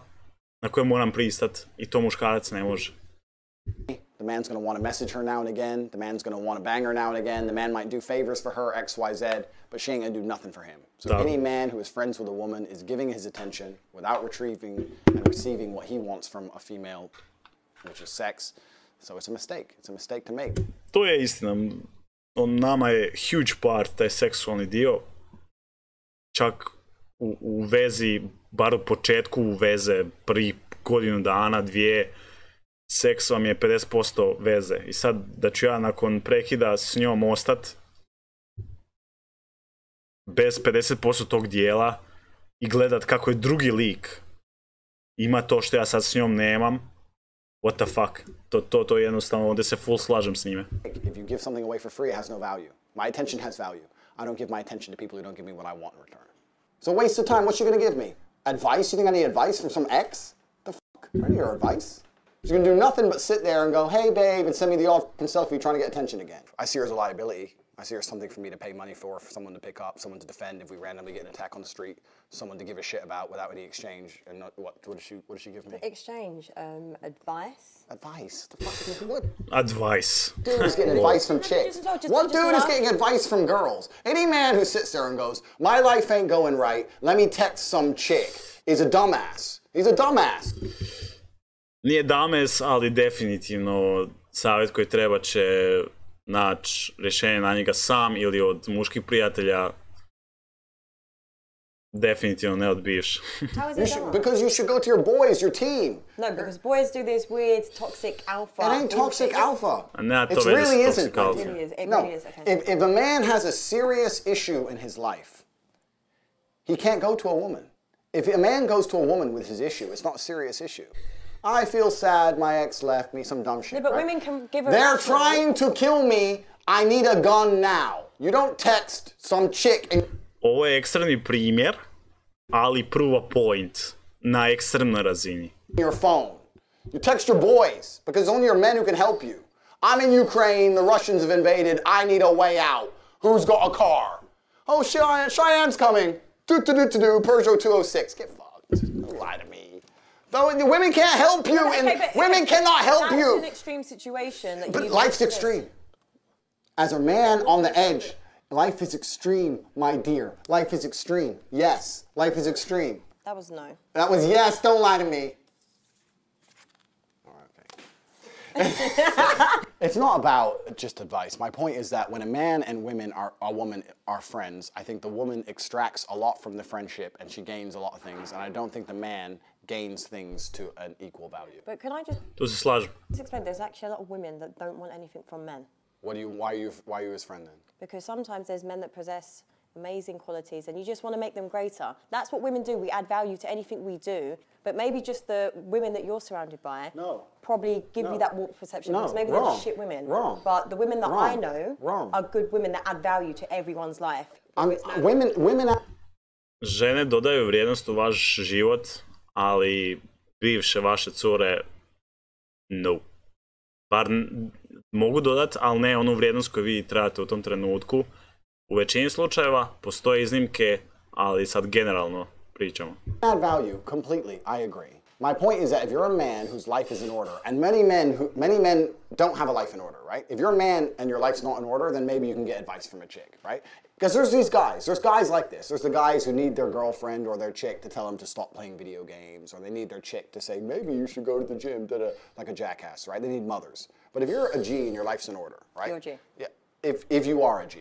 na koje moram pristati, i to muškarac ne može. The man's going to want to message her now and again. The man's going to want to bang her now and again. The man might do favors for her, X, Y, Z, but she ain't going to do nothing for him. So any man who is friends with a woman is giving his attention without retrieving and receiving what he wants from a female, which is sex. So it's a mistake. It's a mistake to make. To je istina. Nama je huge part taj seksualni dio. Čak u vezi, bar u početku veze, prvi godinu dana, dvije, seks vam je 50% veze. I sad da ću ja nakon prekida s njom ostat, bez 50% tog dijela i gledat kako je drugi lik ima to što ja sad s njom nemam. What the fuck? To je jednostavno, ovdje se full slažem s njime. If you give something away for free, it has no value. My attention has value. I don't give my attention to people who don't give me what I want in return. It's a waste of time. What's she gonna give me? Advice? You think I need advice from some ex? The fuck? I need your advice. She's gonna do nothing but sit there and go, hey babe, and send me the off selfie trying to get attention again. I see her as a liability. I see her as something for me to pay money for someone to pick up, someone to defend if we randomly get an attack on the street, someone to give a shit about without any exchange. And what does she give me? Exchange, advice. Advice? The fuck? What? Advice. Dude is getting advice from chicks. What dude is getting advice from girls? Any man who sits there and goes, my life ain't going right, let me text some chick, is a dumbass. He's a dumbass. Nije dumbass, ali definitivno savjet koji treba će naći rješenje na njega sam ili od muških prijatelja. Definitivno ne od bivš. Because you should go to your boys, your team. No, because boys do this weird toxic alpha. It ain't toxic alpha. It really isn't. It really is. It no, really is. Okay. If a man has a serious issue in his life, he can't go to a woman. If a man goes to a woman with his issue, it's not a serious issue. I feel sad, my ex left me, some dumb shit. No, but right? women can give a They're trying to kill me, I need a gun now. You don't text some chick and... Ovo je ekstremni primjer, ali prva point na ekstremnoj razini. Your phone. You text your boys, because only your men who can help you. I'm in Ukraine, the Russians have invaded, I need a way out. Who's got a car? Oh, Cheyenne's coming. Do-do-do-do-do, Peugeot 206. Get fucked. Don't lie to me. The women can't help you, and women cannot help you. That's an extreme situation. But life's extreme. As a man on the edge, life is extreme, my dear. Life is extreme. Yes, life is extreme. That was no. That was yes, don't lie to me. It's not about just advice. My point is that when a man and a woman are friends, I think the woman extracts a lot from the friendship and she gains a lot of things, and I don't think the man gains things to an equal value. But can I just... Tu se slažem. Let's explain, there's actually a lot of women that don't want anything from men. Why are you his friend then? Because sometimes there's men that possess amazing qualities and you just want to make them greater. That's what women do. We add value to anything we do. But maybe just the women that you're surrounded by probably give you that warped perception. Because maybe they're just shit women. Wrong. But the women that I know are good women that add value to everyone's life. Women... Žene dodaju vrijednost u vaš život, ali bivše vaše cure, no. Bar mogu dodat, ali ne onu vrijednost koju vi trebate u tom trenutku. U većini slučajeva postoje iznimke, ali sad generalno pričamo. Add value completely. I agree. My point is that if you're a man whose life is in order, and many men don't have a life in order, right? If you're a man and your life's not in order, then maybe you can get advice from a chick, right? Because there's guys like this. There's the guys who need their girlfriend or their chick to tell them to stop playing video games, or they need their chick to say, maybe you should go to the gym, like a jackass, right? They need mothers. But if you're a G and your life's in order, right? You're a G. Yeah. If you are a G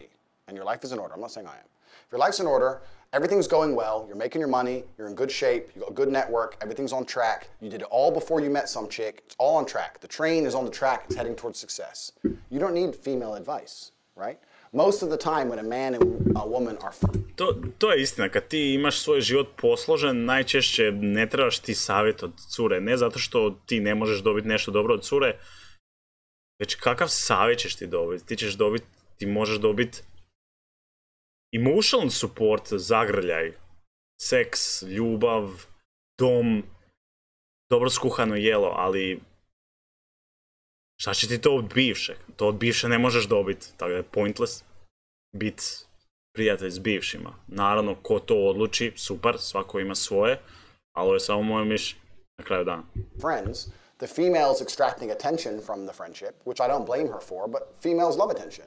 and your life is in order, I'm not saying I am. If your life's in order, everything's going well, you're making your money, you're in good shape, you got a good network, everything's on track, you did it all before you met some chick, it's all on track. The train is on the track, it's heading towards success. You don't need female advice, right? Most of the time when a man and a woman are... To je istina, kad ti imaš svoj život posložen, najčešće ne trebaš ti savjet od cure, ne zato što ti ne možeš dobiti nešto dobro od cure, već kakav savjet ćeš ti dobiti? Ti možeš dobiti emotional support, zagrljaj, seks, ljubav, dom, dobro skuhano jelo, ali šta će ti to od bivšeg? To od bivše ne možeš dobiti, tako da je pointless biti prijatelj s bivšima. Naravno, ko to odluči, super, svako ima svoje, ali ovo je samo moje mišljenje na kraju dana. Friends, the female's extracting attention from the friendship, which I don't blame her for, but females love attention.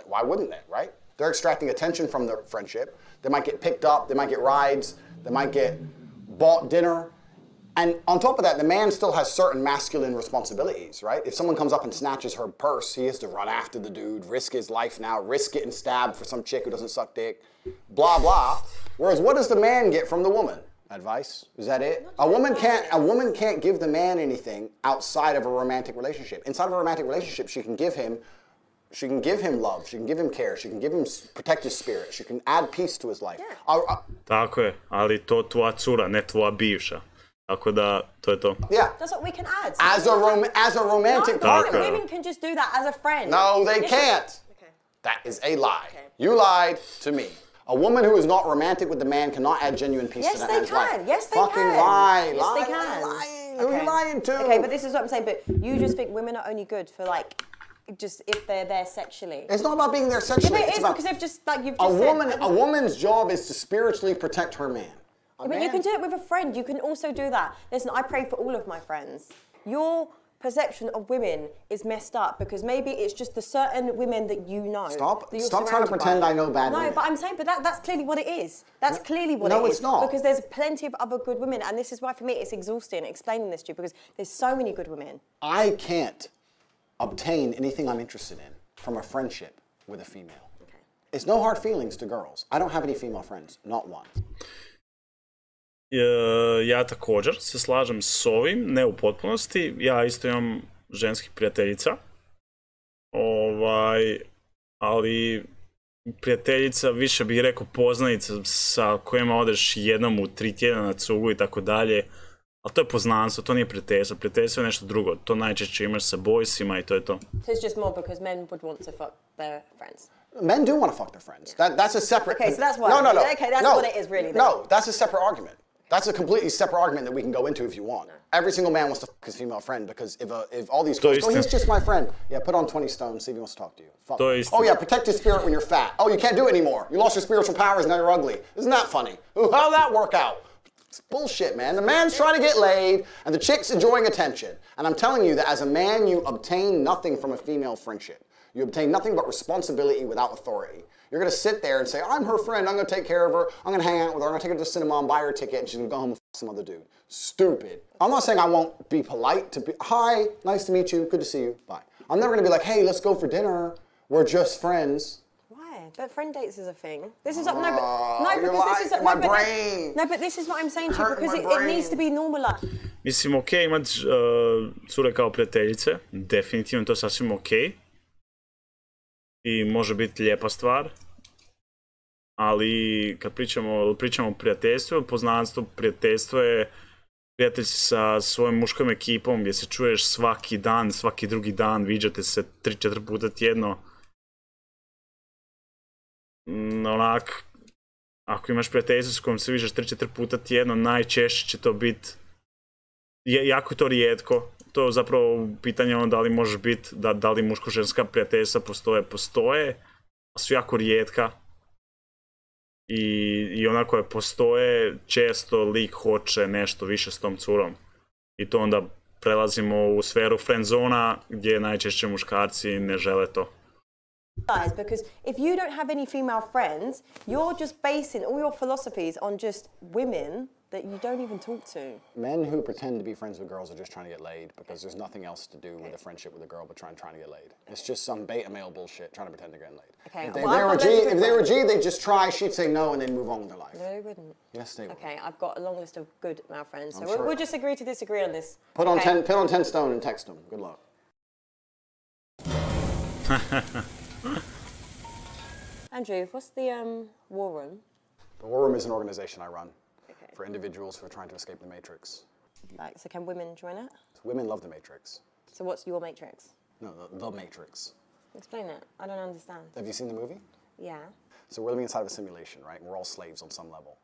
Why wouldn't they, right? They're extracting attention from the friendship. They might get picked up, they might get rides, they might get bought dinner. And on top of that, the man still has certain masculine responsibilities, right? If someone comes up and snatches her purse, he has to run after the dude, risk his life now, risk getting stabbed for some chick who doesn't suck dick, blah, blah. Whereas what does the man get from the woman? Advice? Is that it? A woman can't give the man anything outside of a romantic relationship. Inside of a romantic relationship, she can give him She can give him love. She can give him care. She can give him protect his spirit. She can add peace to his life. Yeah. Tako je, ali to tvoja cura, ne tvoja bivša. Tako da, to je to. Yeah. That's what we can add. As a romantic partner. Women can just do that as a friend. No, they can't. Okay. That is a lie. Okay. You lied to me. A woman who is not romantic with the man cannot add genuine peace to that man's life. Yes, they Fucking can. lie. Yes, lie, they can. Lying. Who are you lying to? Okay, but this is what I'm saying. But you just think women are only good for like, just if they're there sexually. It's not about being there sexually. Yeah, but it is because they've just like you've just said. A woman's job is to spiritually protect her man. But you can do it with a friend. You can also do that. Listen, I pray for all of my friends. Your perception of women is messed up because maybe it's just the certain women that you know. Stop trying to pretend I know bad women. No, but I'm saying, that's clearly what it is. That's clearly what it is. No, it's not. Because there's plenty of other good women, and this is why for me it's exhausting explaining this to you because there's so many good women. I can't obtain anything I'm interested in from a friendship with a female. Okay. It's no hard feelings to girls. I don't have any female friends, not one. Ja također se slažem s ovim, ne u potpunosti. Ja isto imam ženskih prijateljica. Ali prijateljica, više bih rekao poznanica sa kojima odeš jednom u 3 tjedna na cugu i tako dalje. Ali to je poznanstvo, to nije prijateljstvo. Prijateljstvo je nešto drugo. To najčešće imaš sa boysima i to je to. So it's just more because men would want to fuck their friends. Men do want to fuck their friends. That's a separate... Okay, so that's why. No. Okay, that's what it is really. Then. No, that's a separate argument. That's a completely separate argument that we can go into if you want. Every single man wants to fuck his female friend because if all these girls go, he's just my friend. Yeah, put on 20 stone, see if he wants to talk to you. Fuck. Oh yeah, protect his spirit when you're fat. Oh, you can't do it anymore. You lost your spiritual powers, now you're ugly. Isn't that funny? Ooh, how'd that work out? It's bullshit, man. The man's trying to get laid, and the chick's enjoying attention. And I'm telling you that as a man, you obtain nothing from a female friendship. You obtain nothing but responsibility without authority. You're going to sit there and say, I'm her friend, I'm going to take care of her, I'm going to hang out with her, I'm going to take her to the cinema and buy her a ticket, and she's going to go home and f some other dude. Stupid. I'm not saying I won't be polite to be, hi, nice to meet you, good to see you, bye. I'm never going to be like, hey, let's go for dinner, we're just friends. Why? But friend dates is a thing. This is but this is what I'm saying to you because it needs to be normalized. Mislim, okej, imat cure kao prijateljice, definitivno to sasvim okej. I može biti lijepa stvar, ali kad pričamo o prijateljstvu, poznanstvu, prijateljstvo je prijatelj sa svojom muškom ekipom gdje se čuješ svaki dan, svaki drugi dan, viđate se 3-4 puta tjedno. Onak, ako imaš prijateljstvo s kojom se viđaš 3-4 puta tjedno, najčešće će to biti, jako je to rijetko. To je zapravo pitanje ono da li može biti, da li muško-ženska prijateljstva postoje, a su jako rijetka. I ona koje postoje, često lik hoće nešto više s tom curom. I to onda prelazimo u sferu friendzona gdje najčešće muškarci ne žele to. Because if you don't have any female friends, you're just basing all your philosophies on just women that you don't even talk to. Men who pretend to be friends with girls are just trying to get laid because there's nothing else to do with a friendship with a girl but trying to get laid. It's just some beta male bullshit trying to pretend they're getting laid. Okay, if they were a G, they'd just try, she'd say no, and then move on with their life. No, they wouldn't. Yes, they would. Okay, I've got a long list of good male friends, so we'll just agree to disagree on this. Put on 10 stone and text them. Good luck. Andrew, what's the War Room? The War Room is an organization I run for individuals who are trying to escape the Matrix. Like, so can women join it? Women love the Matrix. So what's your Matrix? No, the Matrix. Explain it. I don't understand. Have you seen the movie? Yeah. So we're living inside of a simulation, right? We're all slaves on some level.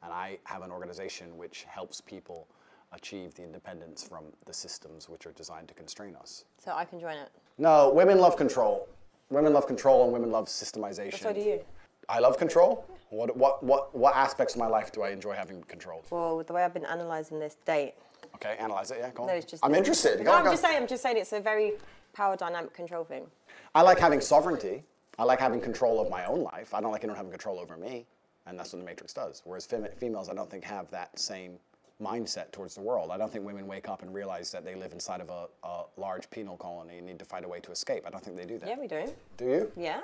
And I have an organization which helps people achieve the independence from the systems which are designed to constrain us. So I can join it? No, women love control. Women love control and women love systemization. But so do you. I love control? What aspects of my life do I enjoy having control? Well, the way I've been analysing this date. Okay, analyze it, yeah, go on. No, it's just I'm interested. No, I'm just saying it's a very power dynamic control thing. I like having sovereignty. I like having control of my own life. I don't like anyone having control over me. And that's what the Matrix does. Whereas females, I don't think, have that same mindset towards the world. I don't think women wake up and realize that they live inside of a large penal colony and need to find a way to escape. I don't think they do that. Yeah, we do. Do you? Yeah.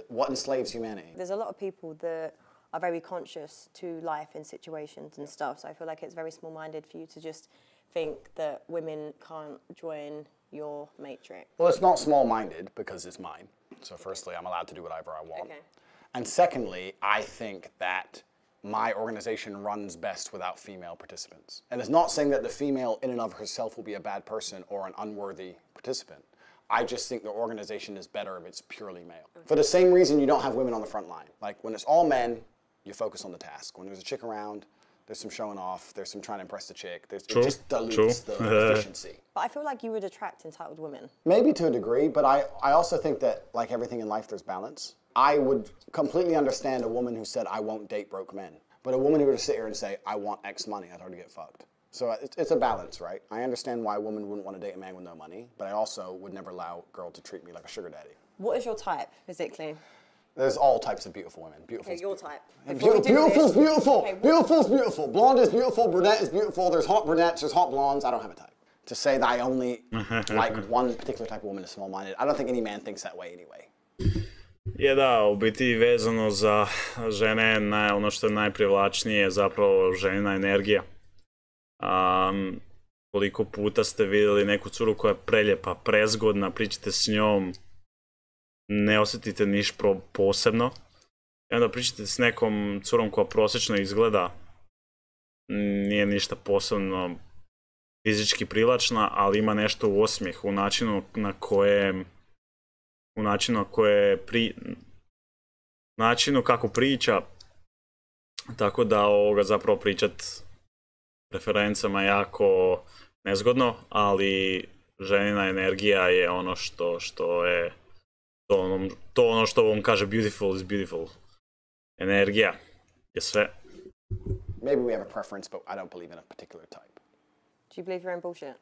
What enslaves humanity? There's a lot of people that are very conscious to life and situations and stuff. So I feel like it's very small-minded for you to just think that women can't join your matrix. Well, it's not small-minded because it's mine. So firstly, I'm allowed to do whatever I want. Okay. And secondly, I think that my organization runs best without female participants. And it's not saying that the female in and of herself will be a bad person or an unworthy participant. I just think the organization is better if it's purely male. For the same reason you don't have women on the front line. Like when it's all men, you focus on the task. When there's a chick around, there's some showing off, there's some trying to impress the chick. It just dilutes the efficiency. But I feel like you would attract entitled women. Maybe to a degree, but I also think that like everything in life, there's balance. I would completely understand a woman who said, I won't date broke men. But a woman who would sit here and say, I want X money, I'd already get fucked. So it's a balance, right? I understand why a woman wouldn't want to date a man with no money, but I also would never allow a girl to treat me like a sugar daddy. What is your type, physically? There's all types of beautiful women. Beautiful. Okay, your type. Beautiful's beautiful. Okay, beautiful's beautiful. Blonde is beautiful. Brunette is beautiful. There's hot brunettes. There's hot blondes. I don't have a type. To say that I only like one particular type of woman is small-minded. I don't think any man thinks that way anyway. Je da, u biti vezano za žene, ono što je najprivlačnije je zapravo ženina energija. Koliko puta ste vidjeli neku curu koja je preljepa, prezgodna, pričate s njom, ne osjetite niš posebno. I onda pričate s nekom curom koja prosječno izgleda, nije ništa posebno fizički privlačna, ali ima nešto u osmijehu, u načinu na koje načinu kako priča, tako da zapravo pričat preferencama jako nezgodno, ali ženina energija je ono što je to ono što on kaže beautiful is beautiful. Energija je sve. Maybe we have a preference, but I don't believe in a particular type. Do you believe you're in bullshit?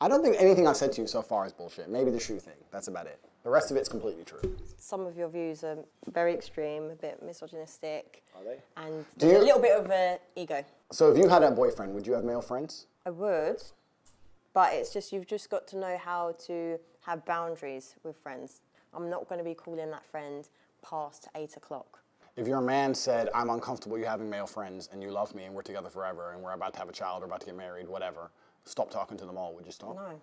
I don't think anything I've said to you so far is bullshit. Maybe the shoe thing. That's about it. The rest of it's completely true. Some of your views are very extreme, a bit misogynistic. Are they? And there's a little bit of an ego. So if you had a boyfriend, would you have male friends? I would, but it's just you've just got to know how to have boundaries with friends. I'm not going to be calling that friend past 8 o'clock. If your man said, I'm uncomfortable you having male friends and you love me and we're together forever and we're about to have a child or about to get married, whatever, stop talking to them all, would you stop? No.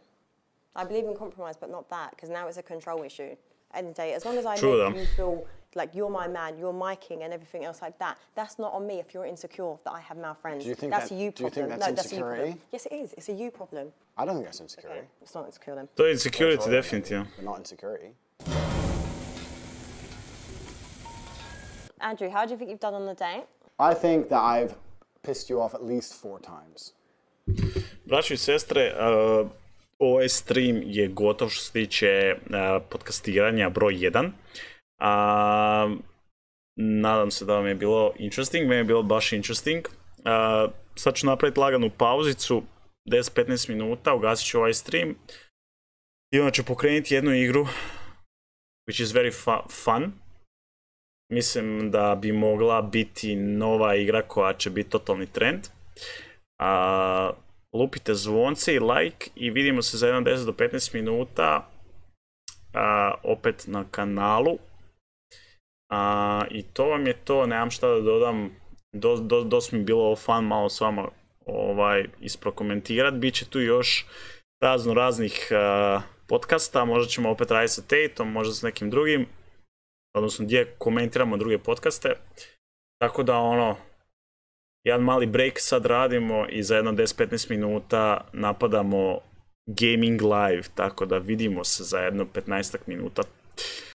I believe in compromise, but not that, because now it's a control issue. End of the day, as long as I make you feel like you're my man, you're my king and everything else like that, that's not on me if you're insecure that I have male friends. Do you think that's a you problem. Do you think that's insecurity? Yes, it is. It's a you problem. I don't think that's insecurity. Okay. It's not insecure then. To je insecurity, definitivno. But not insecurity. Andrew, how do you think you've done on the date? I think that I've pissed you off at least 4 times. Braćo i sestre, ovaj stream je gotov što se tiče podcastiranja broj 1. Nadam se da vam je bilo interesting, meni je bilo baš interesting. Sad ću napraviti laganu pauzicu, 10-15 minuta, ugasit ću ovaj stream i onda ću pokrenuti jednu igru, which is very fun. Mislim da bi mogla biti nova igra koja će biti totalni trend. Lupite zvonce i like i vidimo se za 10 do 15 minuta opet na kanalu. I to vam je to, nemam šta da dodam. Dosta mi je bilo fun malo s vama isprokomentirati. Biće tu još raznih podcasta, možda ćemo opet raditi sa Tateom, možda s nekim drugim. Odnosno gdje komentiramo druge podcaste. Tako da jedan mali break sad radimo i za jedno 10-15 minuta napadamo Gaming Live, tako da vidimo se za jedno 15 minuta.